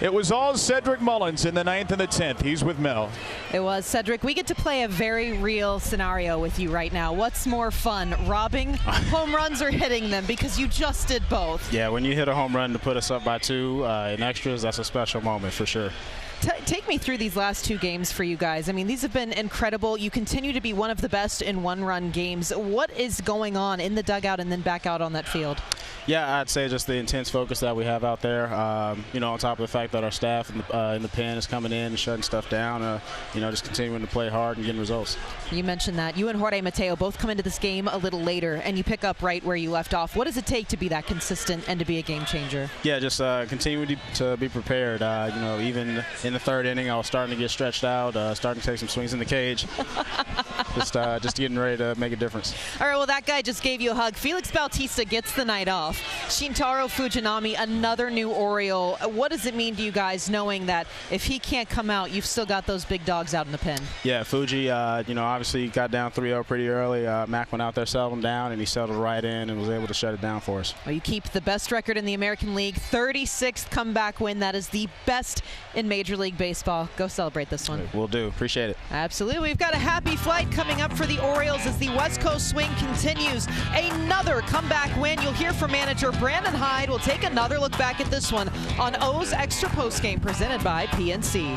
It was all Cedric Mullins in the 9th and the 10th. He's with Mel. It was. Cedric, we get to play a very real scenario with you right now. What's more fun, robbing home runs or hitting them? Because you just did both. Yeah, when you hit a home run to put us up by 2 in extras, that's a special moment for sure. Take me through these last 2 games for you guys. I mean, these have been incredible. You continue to be one of the best in one-run games. What is going on in the dugout and then back out on that field? Yeah, I'd say just the intense focus that we have out there. On top of the fact that our staff in the pen is coming in and shutting stuff down. Just continuing to play hard and getting results. You mentioned that. You and Jorge Mateo both come into this game a little later, and you pick up right where you left off. What does it take to be that consistent and to be a game changer? Yeah, just continuing to be prepared. Even in the 3rd inning, I was starting to get stretched out, starting to take some swings in the cage. just getting ready to make a difference. All right, well, that guy just gave you a hug. Felix Bautista gets the night off. Shintaro Fujinami, another new Oriole. What does it mean to you guys knowing that if he can't come out, you've still got those big dogs out in the pen? Yeah, Fuji, obviously got down 3-0 pretty early. Mac went out there, settled him down, and he settled right in and was able to shut it down for us. Well, you keep the best record in the American League, 36th comeback win. That is the best in Major League Baseball. Go celebrate this one. Will do. Appreciate it. Absolutely. We've got a happy flight coming up for the Orioles as the West Coast swing continues. Another comeback win. You'll hear from manager Brandon Hyde. We'll take another look back at this one on O's Extra Postgame presented by PNC.